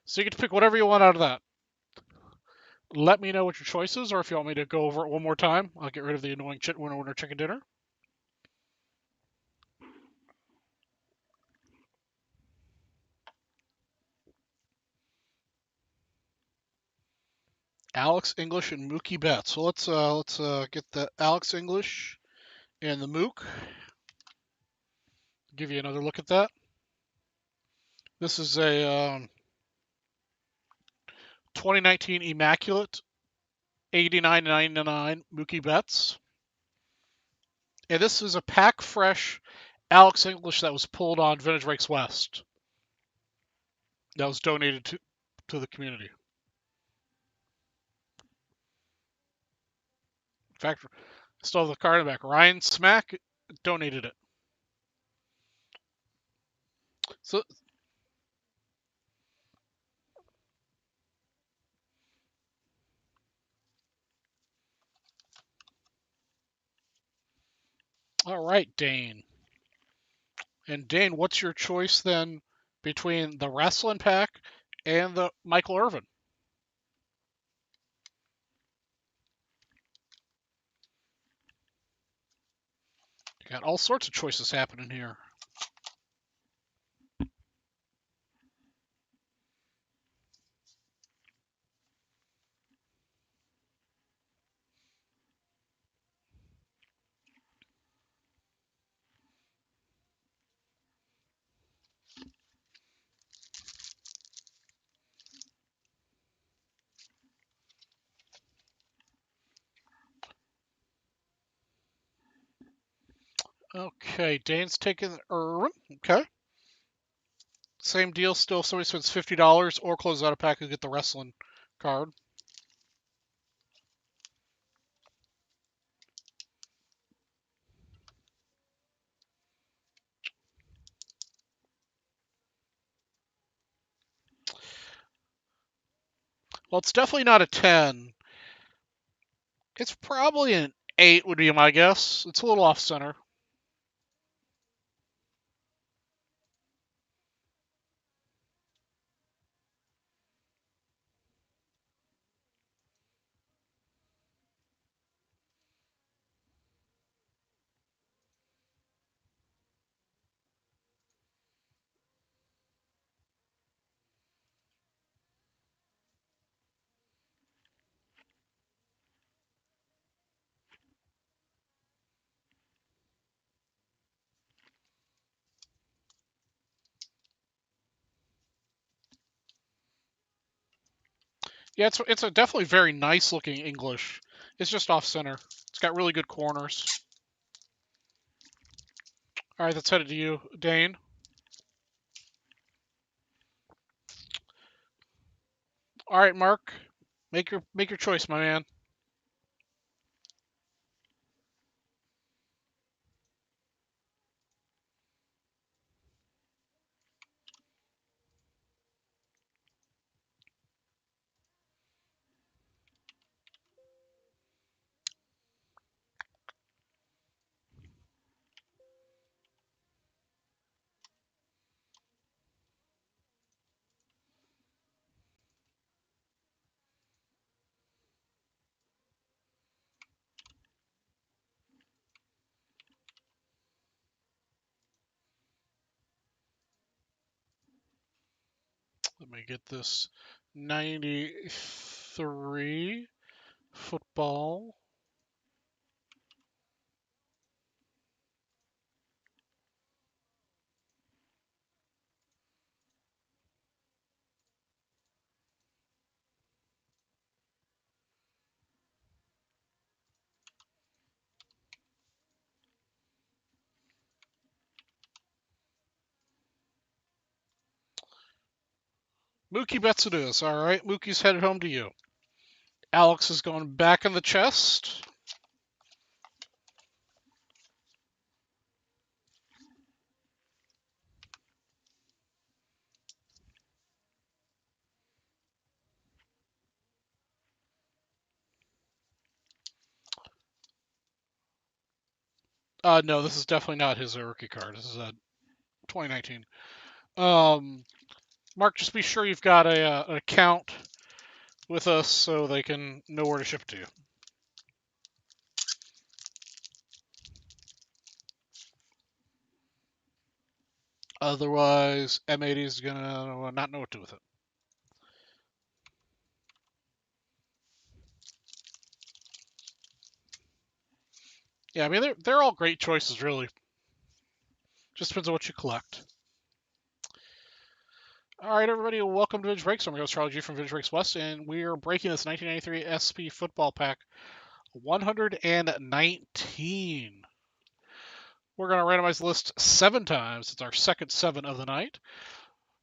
So you get to pick whatever you want out of that. Let me know what your choice is, or if you want me to go over it one more time, I'll get rid of the annoying winner chicken dinner. Alex English and Mookie Betts. So let's get the Alex English and the Mook. Give you another look at that. This is a 2019 Immaculate 89.99 Mookie Betts. And this is a pack fresh Alex English that was pulled on Vintage Rakes West. That was donated to the community. In fact, still have the card in the back. Ryan Smack donated it. So, all right, Dane. And Dane, what's your choice then between the wrestling pack and the Michael Irvin? You got all sorts of choices happening here. Okay, Dane's taking Irvin. Okay. Same deal still. If somebody spends $50 or closes out a pack and get the wrestling card. Well, it's definitely not a 10. It's probably an 8 would be my guess. It's a little off center. Yeah, it's a definitely very nice looking English. It's just off center. It's got really good corners. All right, that's headed to you, Dane. All right, Mark, make your choice, my man. Let me get this 93 football. Mookie Betts it is. All right, Mookie's headed home to you. Alex is going back in the chest. No, this is definitely not his rookie card. This is a 2019. Mark, just be sure you've got an account with us so they can know where to ship it to you. Otherwise, M80 is gonna not know what to do with it. Yeah, I mean they're all great choices, really. Just depends on what you collect. All right, everybody, welcome to Vintage Breaks. I'm your host, Charlie G from Vintage Breaks West, and we are breaking this 1993 SP Football Pack 119. We're going to randomize the list 7 times. It's our second 7 of the night.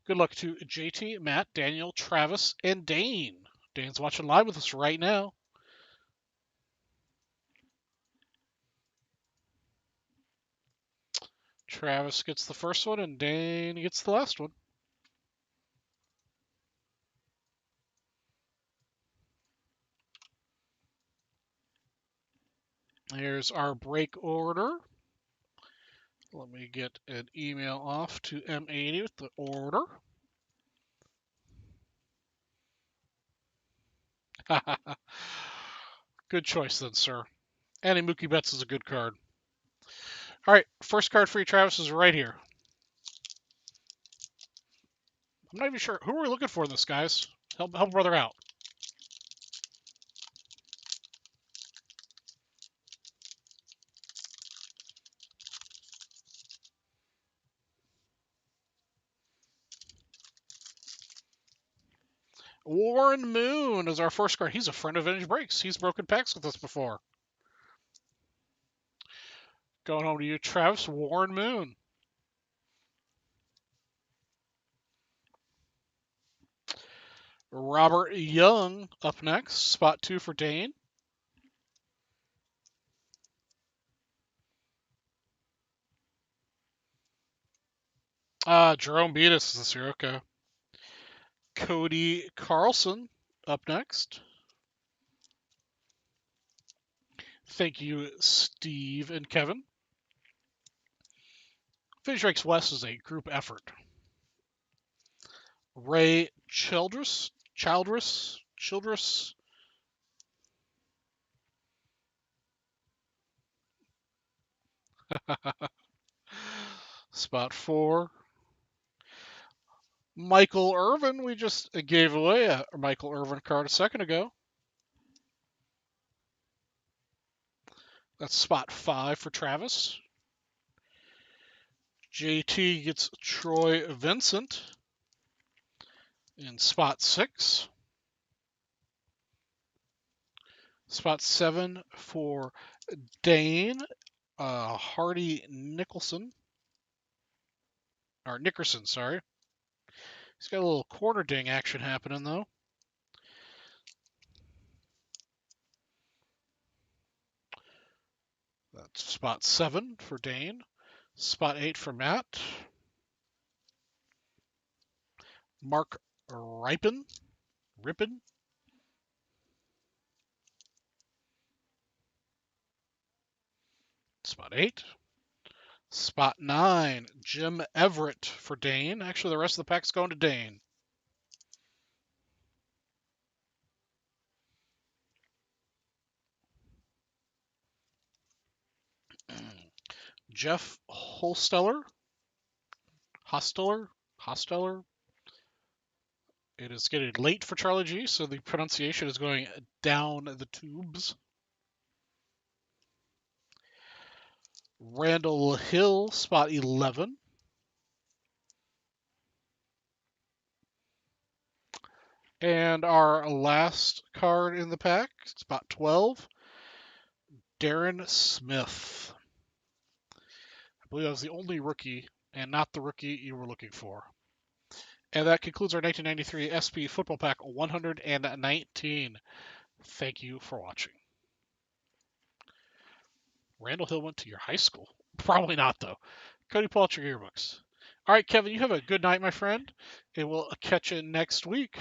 Good luck to JT, Matt, Daniel, Travis, and Dane. Dane's watching live with us right now. Travis gets the first one, and Dane gets the last one. Here's our break order. Let me get an email off to M80 with the order. Good choice then, sir. And Mookie Betts is a good card. All right, first card for you, Travis, is right here. I'm not even sure. Who are we looking for in this, guys? Help brother out. Warren Moon is our first card. He's a friend of Vintage Breaks. He's broken packs with us before. Going home to you, Travis. Warren Moon. Robert Young up next. Spot 2 for Dane. Jerome Beatus is this year. Okay. Cody Carlson up next. Thank you, Steve and Kevin. Vintage Breaks West is a group effort. Ray Childress. Spot 4. Michael Irvin. We just gave away a Michael Irvin card a second ago. That's spot 5 for Travis. JT gets Troy Vincent in spot 6. Spot 7 for Dane. Hardy Nickerson, sorry. He's got a little corner ding action happening, though. That's spot 7 for Dane. Spot 8 for Matt. Mark Rippin. Spot 8. Spot 9, Jim Everett for Dane. Actually, the rest of the pack's going to Dane. Jeff Hosteller. It is getting late for Charlie G, so the pronunciation is going down the tubes. Randall Hill, spot 11. And our last card in the pack, spot 12, Darren Smith. I believe that was the only rookie, and not the rookie you were looking for. And that concludes our 1993 SP Football Pack 119. Thank you for watching. Randall Hill went to your high school? Probably not, though. Cody Paul, your yearbooks. All right, Kevin, you have a good night, my friend, and we'll catch you next week.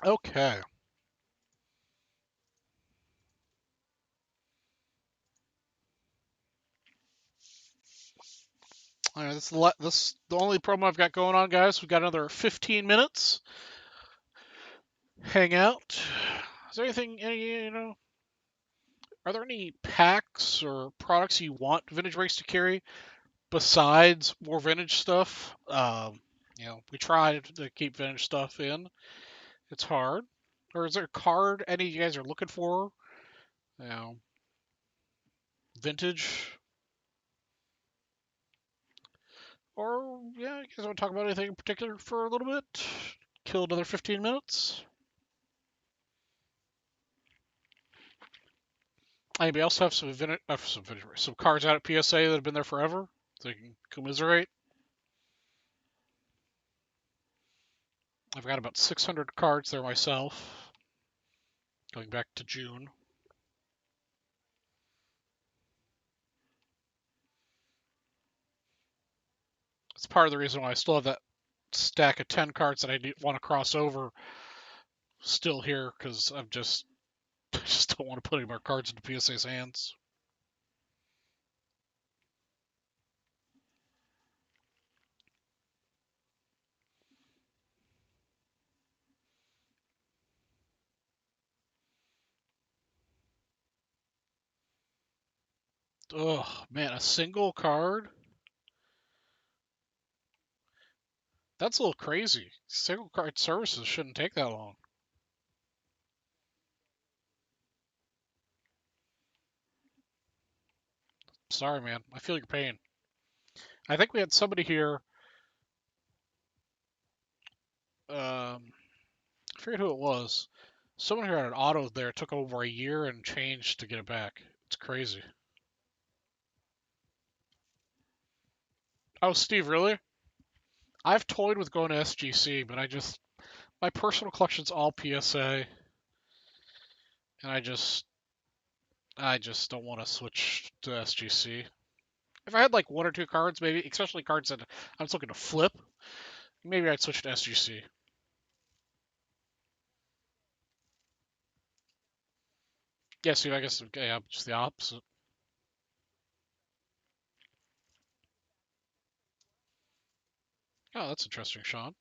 Okay. All right, this is the only promo I've got going on, guys. We've got another 15 minutes. Hang out. Is there anything, are there any packs or products you want Vintage Breaks to carry besides more vintage stuff? We try to keep vintage stuff in. It's hard. Or is there a card any of you guys are looking for? Vintage? Or, you guys want to talk about anything in particular for a little bit? Kill another 15 minutes? Anybody else have some cards out at PSA that have been there forever? So you can commiserate? I've got about 600 cards there myself, going back to June. It's part of the reason why I still have that stack of 10 cards that I want to cross over still here, because I just don't want to put any more cards into PSA's hands. Oh, man, a single card? That's a little crazy. Single card services shouldn't take that long. Sorry, man. I feel your pain. I think we had somebody here. I forget who it was. Someone here had an auto there. It took over a year and change to get it back. It's crazy. Oh, Steve, really? I've toyed with going to SGC, but my personal collection's all PSA, and I just don't want to switch to SGC. If I had like one or two cards, maybe, especially cards that I'm just looking to flip, maybe I'd switch to SGC. Yeah, Steve, I guess just the opposite. Oh, that's interesting, Sean.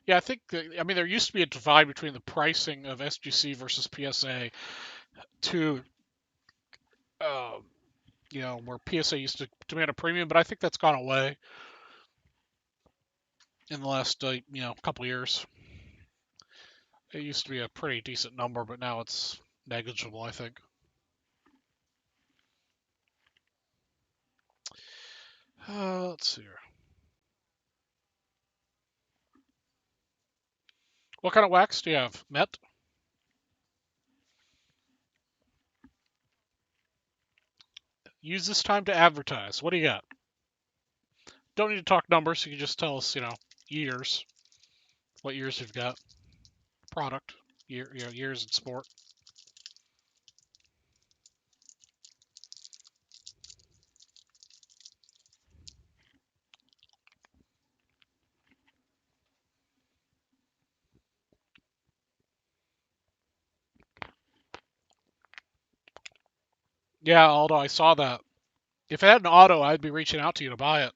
Yeah, I think there used to be a divide between the pricing of SGC versus PSA to you know, where PSA used to demand a premium, but I think that's gone away in the last, you know, couple years. It used to be a pretty decent number, but now it's negligible, I think. Let's see here. What kind of wax do you have, Met? Use this time to advertise. What do you got? Don't need to talk numbers. You can just tell us, you know, years. What years you've got. Product. Years in sport. Yeah, Aldo, I saw that. If it had an auto, I'd be reaching out to you to buy it.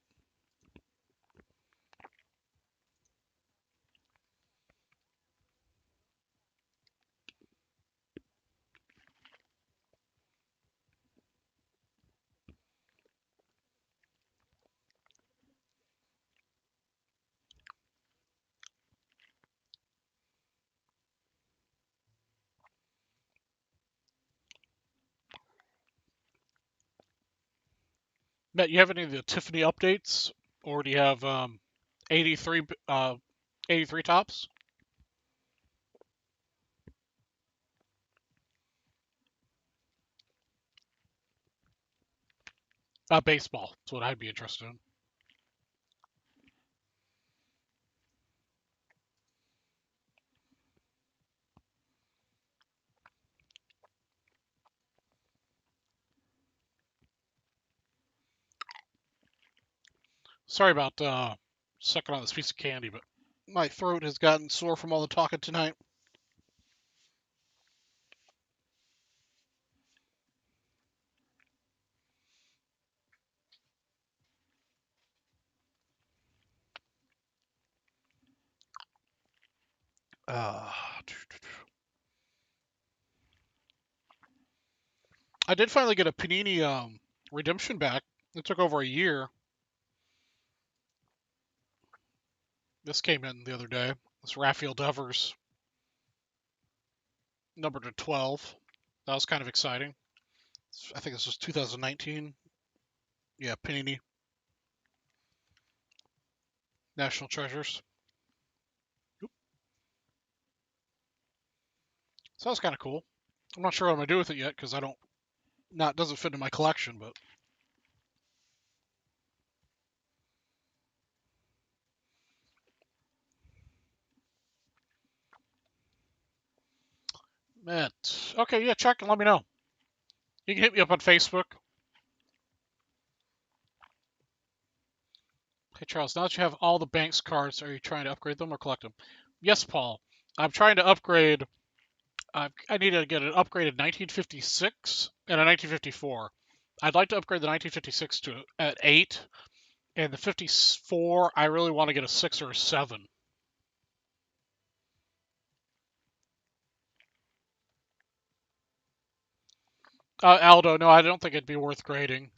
Matt, you have any of the Tiffany updates, or do you have 83 83 tops? Baseball. That's what I'd be interested in. Sorry about sucking on this piece of candy, but my throat has gotten sore from all the talking tonight. Uh, I did finally get a Panini redemption back. It took over a year. This came in the other day. This Raphael Devers, number to 12. That was kind of exciting. I think this was 2019. Yeah, Panini National Treasures. Oop. So that was kind of cool. I'm not sure what I'm gonna do with it yet because I don't not doesn't fit in my collection, but Matt. Okay, yeah, check and let me know. You can hit me up on Facebook. Hey Charles, now that you have all the bank's cards, are you trying to upgrade them or collect them? Yes, Paul. I'm trying to upgrade. I need to get an upgraded 1956 and a 1954. I'd like to upgrade the 1956 to at 8, and the 54 I really want to get a 6 or a 7. Aldo, no, I don't think it'd be worth grading.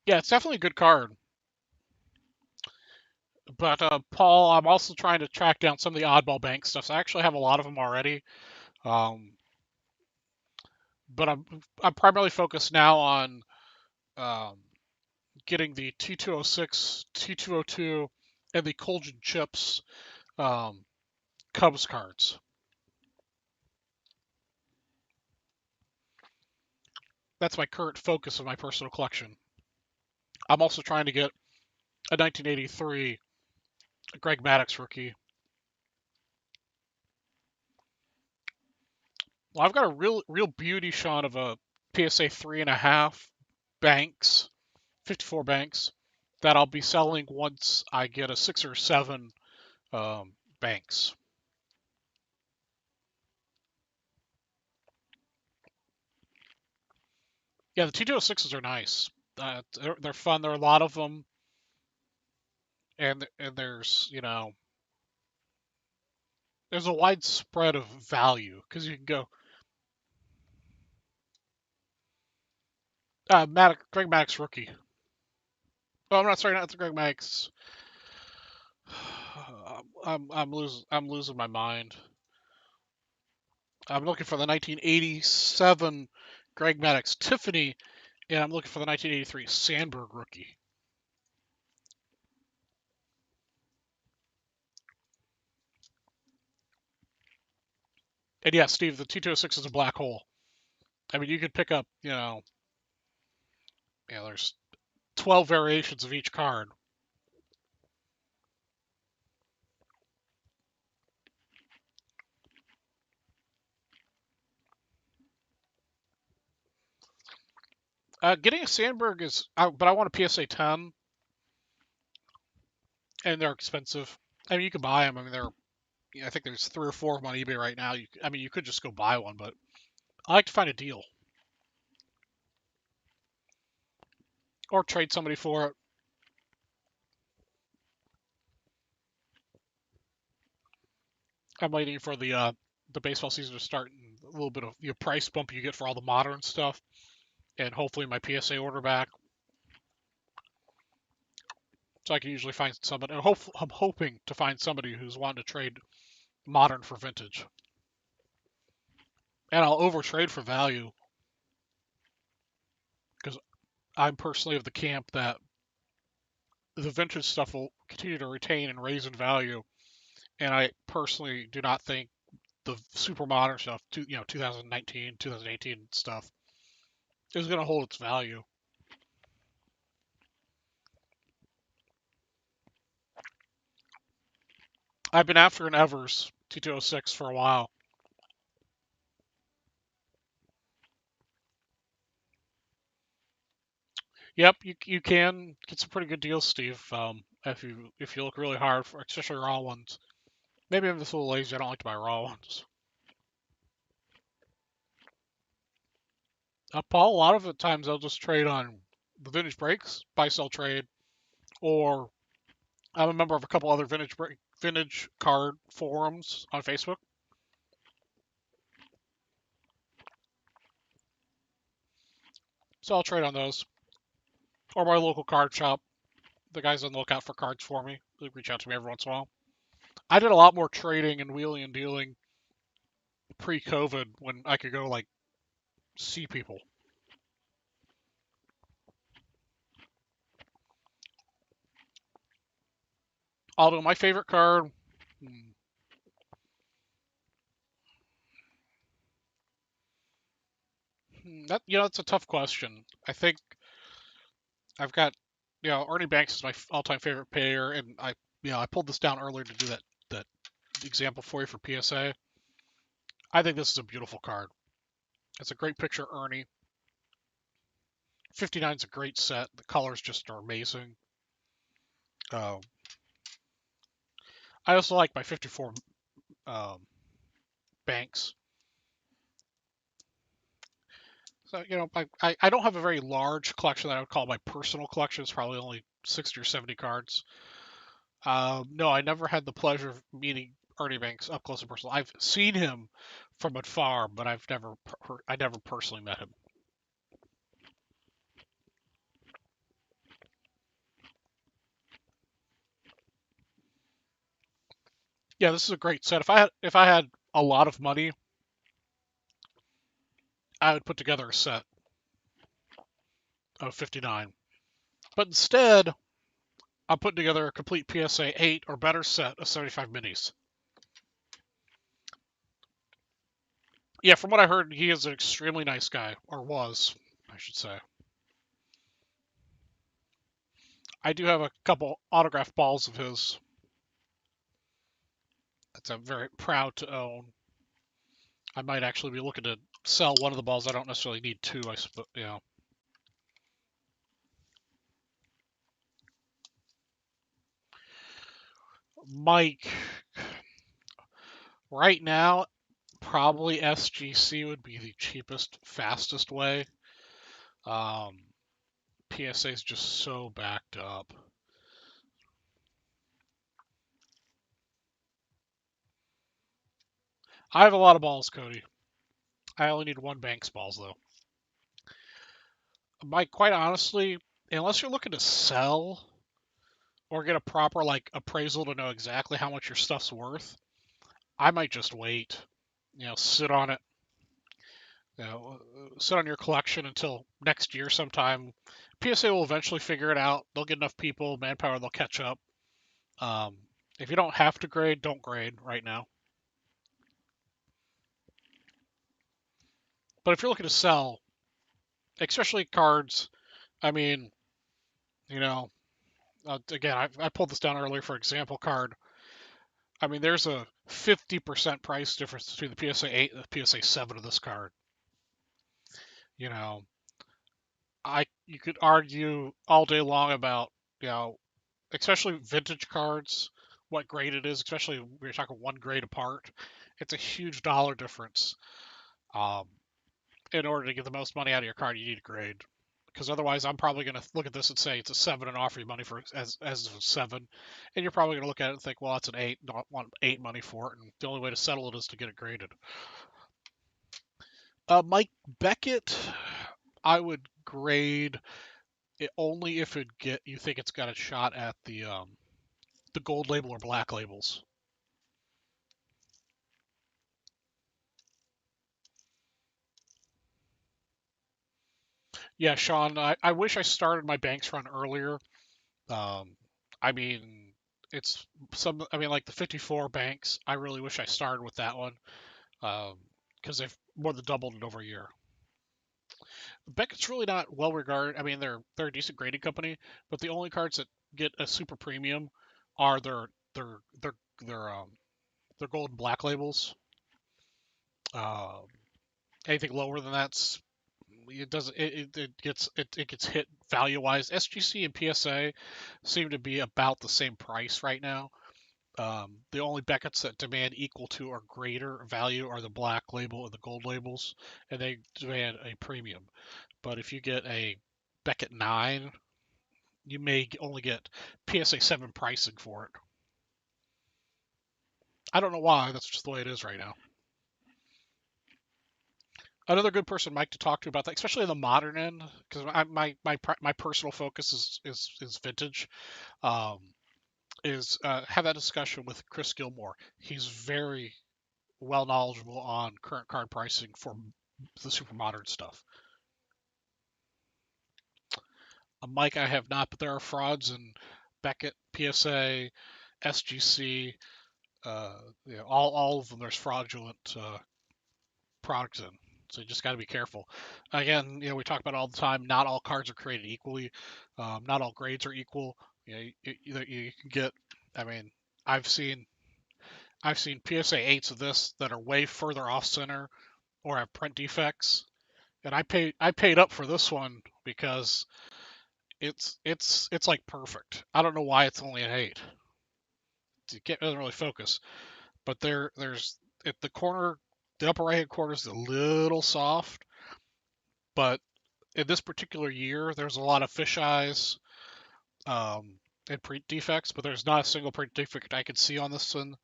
Yeah, it's definitely a good card. But Paul, I'm also trying to track down some of the oddball bank stuff. So I actually have a lot of them already. Um, but I'm primarily focused now on um, getting the T206, T202, and the Colgin Chips um, Cubs cards. That's my current focus of my personal collection. I'm also trying to get a 1983 Greg Maddux rookie. Well, I've got a real beauty shot of a PSA 3.5 Banks, 54 Banks, that I'll be selling once I get a 6 or 7 Banks. Yeah, the T206s are nice. They're fun. There are a lot of them, and there's there's a wide spread of value because you can go Greg Maddux rookie. Oh, I'm not sorry, not the Greg Maddux. I'm losing my mind. I'm looking for the 1987 Greg Maddux Tiffany, and I'm looking for the 1983 Sandberg rookie. And yeah, Steve, the T206 is a black hole. I mean, you could pick up, there's 12 variations of each card. Getting a Sandberg is, but I want a PSA 10, and they're expensive. I mean, you can buy them. I mean, I think there's 3 or 4 of them on eBay right now. You could just go buy one, but I like to find a deal or trade somebody for it. I'm waiting for the baseball season to start and a little bit of price bump you get for all the modern stuff, and hopefully my PSA order back. So I can usually find somebody. I'm hoping to find somebody who's wanting to trade modern for vintage, and I'll overtrade for value because I'm personally of the camp that the vintage stuff will continue to retain and raise in value, and I personally do not think the super modern stuff, 2019, 2018 stuff, is going to hold its value. I've been after an Evers T206 for a while. Yep, you can get some pretty good deals, Steve. If you look really hard for especially raw ones. Maybe I'm just a little lazy. I don't like to buy raw ones. Paul, a lot of the times I'll just trade on the vintage breaks, buy sell trade, or I'm a member of a couple other vintage card forums on Facebook. So I'll trade on those. Or my local card shop. The guys on the lookout for cards for me. They reach out to me every once in a while. I did a lot more trading and wheeling and dealing pre-COVID when I could go see people. Although my favorite card, that's a tough question. I think I've got Ernie Banks is my all-time favorite player, and I pulled this down earlier to do that example for you for PSA. I think this is a beautiful card. It's a great picture, Ernie. 59 is a great set. The colors just are amazing. Uh, I also like my 54 um, Banks. So I don't have a very large collection that I would call my personal collection. It's probably only 60 or 70 cards. No, I never had the pleasure of meeting Ernie Banks up close and personal. I've seen him from afar, but I never personally met him. Yeah, this is a great set. If I had a lot of money, I would put together a set of 59. But instead, I'm putting together a complete PSA 8 or better set of 75 minis. Yeah, from what I heard, he is an extremely nice guy, or was, I should say. I do have a couple autographed balls of his that I'm very proud to own. I might actually be looking to sell one of the balls. I don't necessarily need two, I suppose. Mike, right now, probably SGC would be the cheapest, fastest way. Um, PSA is just so backed up. I have a lot of balls, Cody. I only need one Banks balls though. Mike, quite honestly, unless you're looking to sell or get a proper like appraisal to know exactly how much your stuff's worth, I might just wait. Sit on it. Sit on your collection until next year sometime. PSA will eventually figure it out. They'll get enough people, manpower, they'll catch up. Um, if you don't have to grade, don't grade right now. But if you're looking to sell, especially cards, I mean, you know, again, I pulled this down earlier for example card. I mean, there's a 50% price difference between the PSA 8 and the PSA 7 of this card. You know, you could argue all day long about, you know, especially vintage cards, what grade it is, especially when you're talking one grade apart. It's a huge dollar difference. Um, in order to get the most money out of your card, you need a grade. Because otherwise, I'm probably going to look at this and say it's a 7 and offer you money for as a 7, and you're probably going to look at it and think, well, it's an 8, not want 8 money for it, and the only way to settle it is to get it graded. Mike Beckett, I would grade it only if you think it's got a shot at the gold label or black labels. Yeah, Sean, I wish I started my banks run earlier. Um, I mean, I mean, like the 54 banks, I really wish I started with that one because they've more than doubled it over a year. Beckett's really not well regarded. I mean, they're a decent grading company, but the only cards that get a super premium are their their their um their gold and black labels. Um, Anything lower than that's it doesn't it gets hit value wise. SGC and PSA seem to be about the same price right now. The only Beckett's that demand equal to or greater value are the black label and the gold labels, and they demand a premium. But if you get a Beckett 9, you may only get PSA 7 pricing for it. I don't know why. That's just the way it is right now. Another good person, Mike, to talk to about that, especially in the modern end, because my personal focus is vintage. Um, is have that discussion with Chris Gilmore. He's very well knowledgeable on current card pricing for the super modern stuff. Mike, I have not, but there are frauds in Beckett, PSA, SGC, all of them. There's fraudulent products in, so you just got to be careful. Again, we talk about it all the time. Not all cards are created equally. Not all grades are equal. You can get. I mean, I've seen PSA 8s of this that are way further off center or have print defects, and I paid up for this one because it's like perfect. I don't know why it's only an 8. It doesn't really focus, but there's at the corner, the upper right hand corner is a little soft, but in this particular year, there's a lot of fisheyes and print defects, but there's not a single print defect I can see on this one,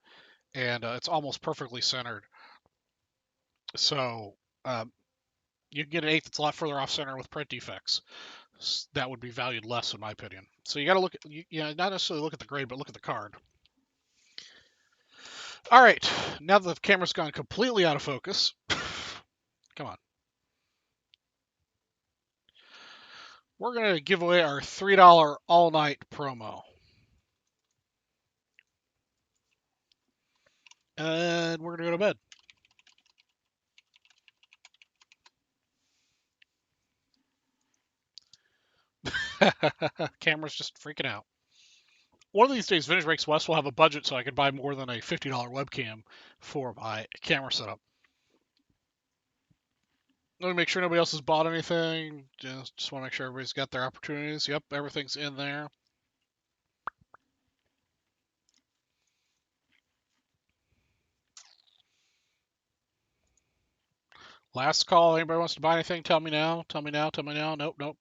and it's almost perfectly centered. So um, you can get an 8 that's a lot further off center with print defects. That would be valued less, in my opinion. So you got to look at, not necessarily look at the grade, but look at the card. All right, now that the camera's gone completely out of focus, come on. We're going to give away our $3 all-night promo. And we're going to go to bed. Camera's just freaking out. One of these days, Vintage Breaks West will have a budget so I can buy more than a $50 webcam for my camera setup. Let me make sure nobody else has bought anything. Just want to make sure everybody's got their opportunities. Yep, everything's in there. Last call. Anybody wants to buy anything? Tell me now. Tell me now. Tell me now. Nope. Nope.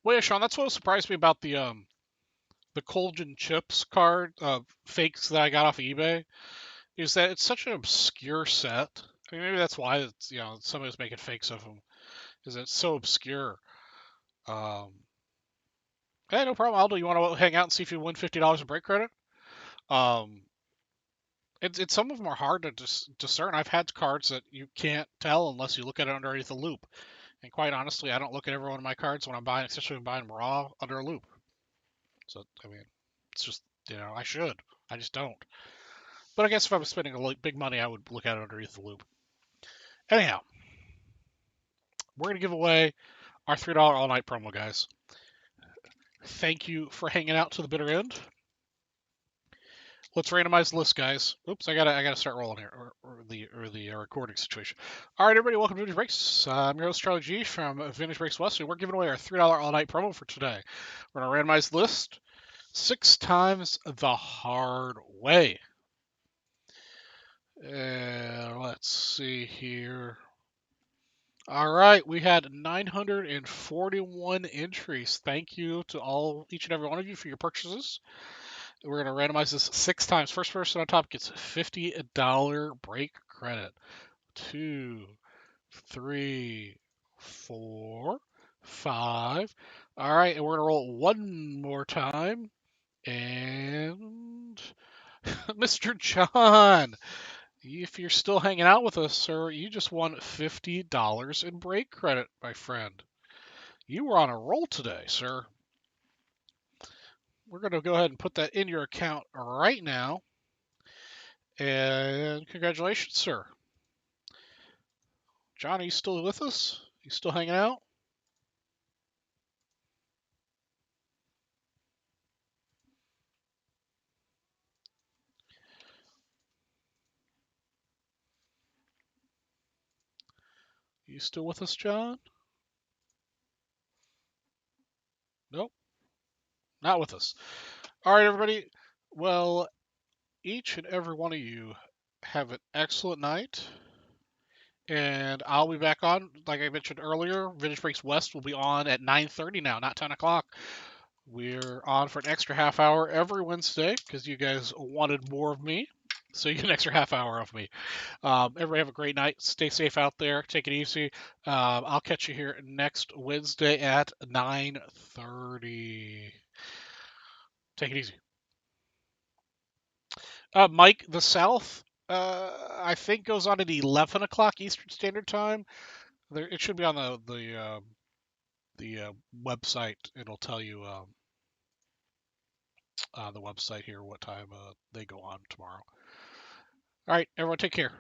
Well, yeah, Sean, that's what surprised me about the Colgin Chips card fakes that I got off of eBay is that it's such an obscure set. I mean, maybe that's why it's somebody's making fakes of them. because it's so obscure. Hey, no problem, Aldo. You want to hang out and see if you win $50 in break credit? Um, it's some of them are hard to discern. I've had cards that you can't tell unless you look at it underneath a loop. And quite honestly, I don't look at every one of my cards when I'm buying, especially when I'm buying them raw, under a loop. So, I mean, it's just, I should. I just don't. But I guess if I was spending big money, I would look at it underneath the loop. Anyhow, we're going to give away our $3 all-night promo, guys. Thank you for hanging out to the bitter end. Let's randomize the list, guys. Oops, I gotta start rolling here, or the recording situation. All right, everybody, welcome to Vintage Breaks. I'm your host Charlie G from Vintage Breaks West. We're giving away our $3 all-night promo for today. We're gonna randomize the list 6 times the hard way. Let's see here. All right, we had 941 entries. Thank you to each and every one of you for your purchases. We're going to randomize this 6 times. First person on top gets $50 break credit. 2, 3, 4, 5. All right, and we're going to roll it one more time. And Mr. John, if you're still hanging out with us, sir, you just won $50 in break credit, my friend. You were on a roll today, sir. We're going to go ahead and put that in your account right now. And congratulations, sir. John, are you still with us? You still hanging out? You still with us, John? Nope, not with us. All right, everybody. Well, each and every one of you have an excellent night. And I'll be back on, like I mentioned earlier, Vintage Breaks West will be on at 9:30 now, not 10 o'clock. We're on for an extra half hour every Wednesday because you guys wanted more of me. So you get an extra half hour of me. Everybody have a great night. Stay safe out there. Take it easy. I'll catch you here next Wednesday at 9:30. Take it easy. Mike, the South, I think goes on at 11 o'clock Eastern Standard Time. It should be on the website. It'll tell you on the website here what time they go on tomorrow. All right, everyone, take care.